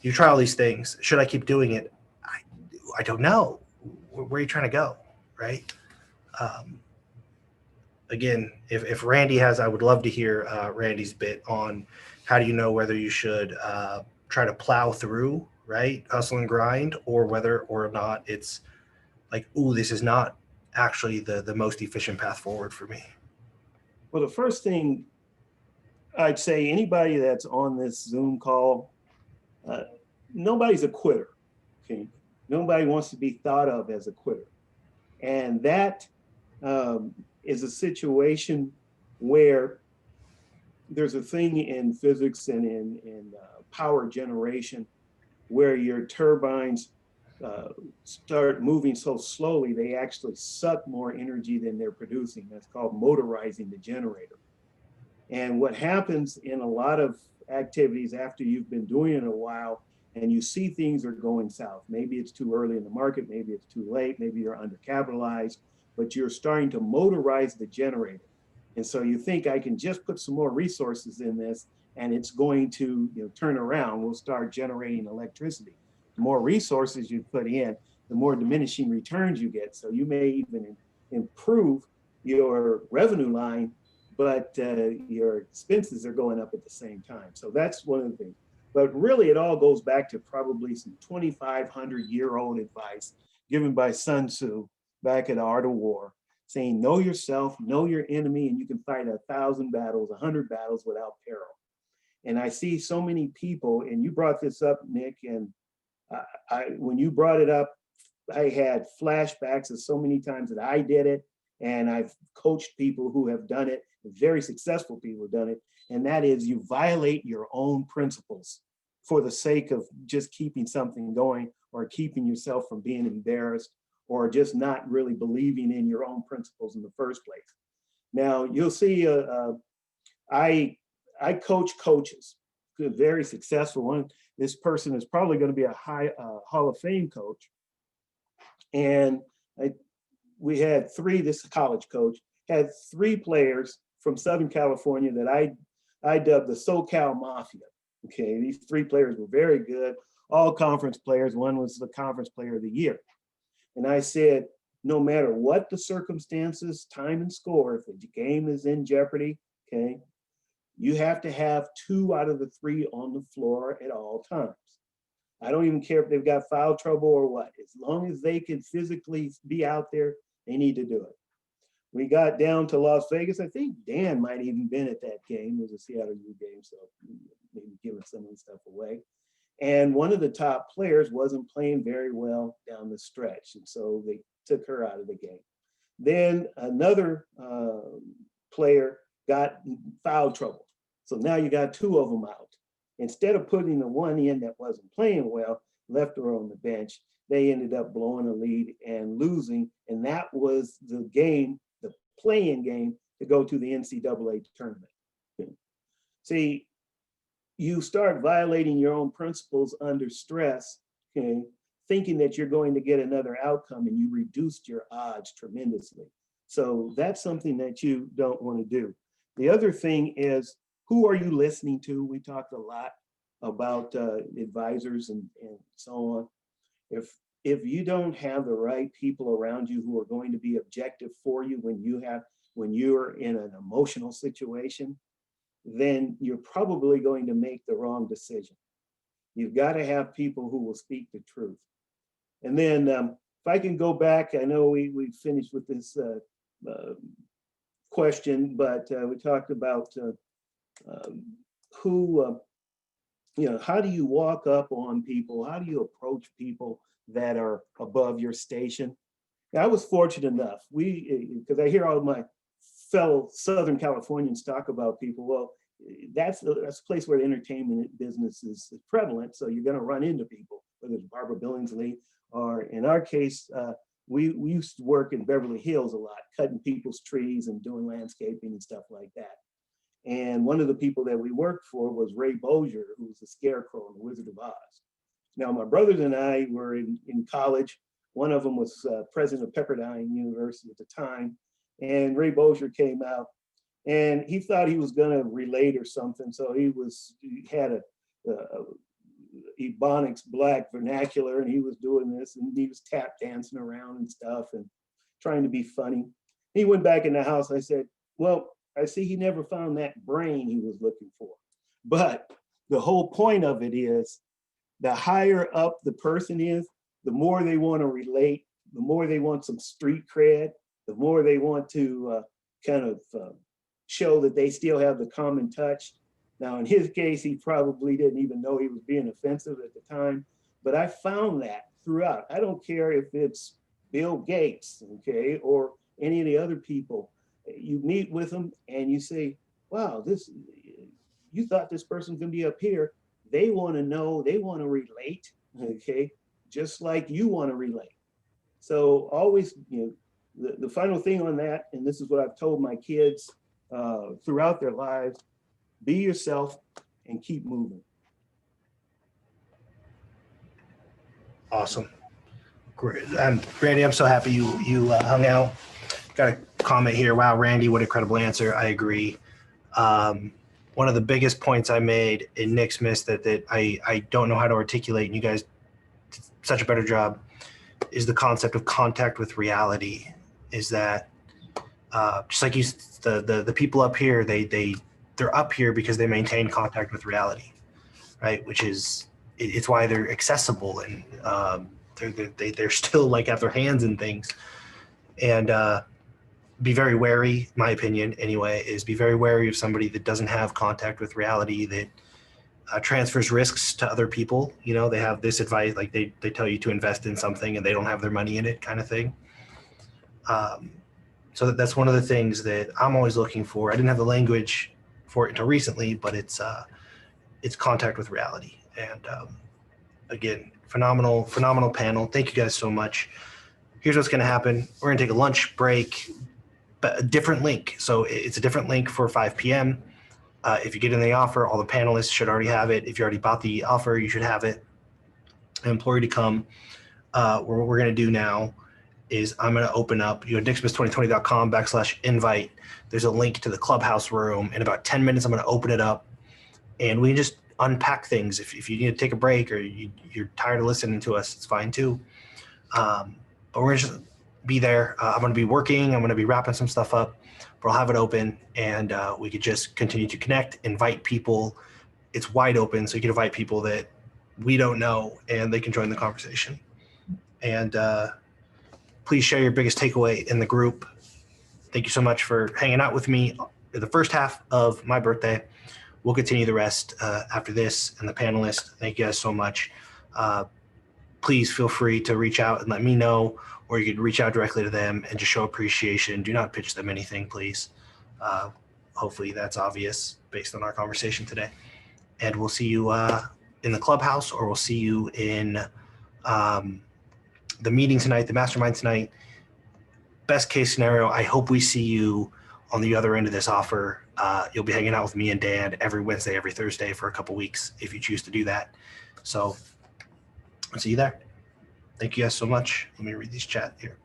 you try all these things. Should I keep doing it? I don't know. Where are you trying to go, right? Again, if Randy has, I would love to hear Randy's bit on how do you know whether you should try to plow through, right? Hustle and grind, or whether or not it's like, ooh, this is not actually the most efficient path forward for me. Well, the first thing I'd say, anybody that's on this Zoom call, nobody's a quitter, okay? Nobody wants to be thought of as a quitter. And that is a situation where there's a thing in physics and in power generation where your turbines start moving so slowly, they actually suck more energy than they're producing. That's called motorizing the generator. And what happens in a lot of activities after you've been doing it a while and you see things are going south, maybe it's too early in the market, maybe it's too late, maybe you're undercapitalized, but you're starting to motorize the generator. And so you think I can just put some more resources in this and it's going to turn around, we'll start generating electricity. The more resources you put in, the more diminishing returns you get. So you may even improve your revenue line, but your expenses are going up at the same time. So that's one of the things. But really, it all goes back to probably some 2,500-year-old advice given by Sun Tzu back at the Art of War, saying, know yourself, know your enemy, and you can fight 1,000 battles, 100 battles without peril. And I see so many people, and you brought this up, Nick, and when you brought it up, I had flashbacks of so many times that I did it, and I've coached people who have done it, very successful people have done it, and that is you violate your own principles for the sake of just keeping something going or keeping yourself from being embarrassed or just not really believing in your own principles in the first place. Now, you'll see, I coach coaches, very successful one. This person is probably going to be a Hall of Fame coach. And we had this is a college coach, had 3 players from Southern California that I dubbed the SoCal Mafia. Okay, these 3 players were very good, all conference players. One was the conference player of the year. And I said, no matter what the circumstances, time and score, if the game is in jeopardy, okay, you have to have 2 out of the 3 on the floor at all times. I don't even care if they've got foul trouble or what. As long as they can physically be out there, they need to do it. We got down to Las Vegas. I think Dan might have even been at that game. It was a Seattle U game, so maybe giving some of the stuff away. And one of the top players wasn't playing very well down the stretch, and so they took her out of the game. Then another player got foul trouble. So now you got 2 of them out. Instead of putting the one in that wasn't playing well, left her on the bench, they ended up blowing a lead and losing. And that was the game, the play-in game to go to the NCAA tournament. See, you start violating your own principles under stress, okay, thinking that you're going to get another outcome, and you reduced your odds tremendously. So that's something that you don't want to do. The other thing is, who are you listening to? We talked a lot about advisors and so on. If you don't have the right people around you who are going to be objective for you when you're in an emotional situation, then you're probably going to make the wrong decision. You've got to have people who will speak the truth. And then if I can go back, I know we finished with this question, but we talked about how do you walk up on people? How do you approach people that are above your station? I was fortunate enough, because I hear all my fellow Southern Californians talk about people. Well, that's a place where the entertainment business is prevalent. So you're going to run into people, whether it's Barbara Billingsley, or in our case, we used to work in Beverly Hills a lot, cutting people's trees and doing landscaping and stuff like that. And one of the people that we worked for was Ray Bossier, who was the Scarecrow in The Wizard of Oz. Now, my brothers and I were in college. One of them was president of Pepperdine University at the time. And Ray Bossier came out and he thought he was going to relate or something. So he had a Ebonics black vernacular, and he was doing this, and he was tap dancing around and stuff and trying to be funny. He went back in the house. I said, well, I see he never found that brain he was looking for. But the whole point of it is, the higher up the person is, the more they want to relate, the more they want some street cred, the more they want to show that they still have the common touch. Now, in his case, he probably didn't even know he was being offensive at the time, but I found that throughout. I don't care if it's Bill Gates, okay, or any of the other people. You meet with them and you say, wow, you thought this person's gonna be up here. They want to know, they want to relate, okay, just like you want to relate. So always, the final thing on that, and this is what I've told my kids throughout their lives, be yourself and keep moving. Awesome. Great. Randy, I'm so happy you hung out. Got a comment here. Wow, Randy, what an incredible answer. I agree. One of the biggest points I made in Nicsmas that I don't know how to articulate, and you guys did such a better job, is the concept of contact with reality. Is that just like the people up here, they're up here because they maintain contact with reality, right? Which is it's why they're accessible, and they're still like have their hands in things. And be very wary, my opinion anyway, is be very wary of somebody that doesn't have contact with reality, that transfers risks to other people. They have this advice, like they tell you to invest in something and they don't have their money in it, kind of thing. So that's one of the things that I'm always looking for. I didn't have the language for it until recently, but it's contact with reality. And again, phenomenal panel. Thank you guys so much. Here's what's going to happen. We're going to take a lunch break, but a different link. So it's a different link for 5 p.m. If you get in the offer, all the panelists should already have it. If you already bought the offer, you should have it. I implore you to come. What we're going to do now is I'm going to open up, Nicsmas2020.com/invite. There's a link to the clubhouse room. In about 10 minutes, I'm going to open it up, and we can just unpack things. If you need to take a break or you're tired of listening to us, it's fine too. But we're going to just be there. I'm going to be working. I'm going to be wrapping some stuff up, but I'll have it open, and we could just continue to connect, invite people. It's wide open, so you can invite people that we don't know, and they can join the conversation. And please share your biggest takeaway in the group. Thank you so much for hanging out with me for the first half of my birthday. We'll continue the rest after this and the panelists. Thank you guys so much. Please feel free to reach out and let me know, or you could reach out directly to them and just show appreciation. Do not pitch them anything, please. Hopefully that's obvious based on our conversation today. And we'll see you in the clubhouse, or we'll see you in the meeting tonight, the mastermind tonight. Best case scenario, I hope we see you on the other end of this offer. You'll be hanging out with me and Dan every Wednesday, every Thursday for a couple weeks if you choose to do that. So I'll see you there. Thank you guys so much. Let me read these chat here.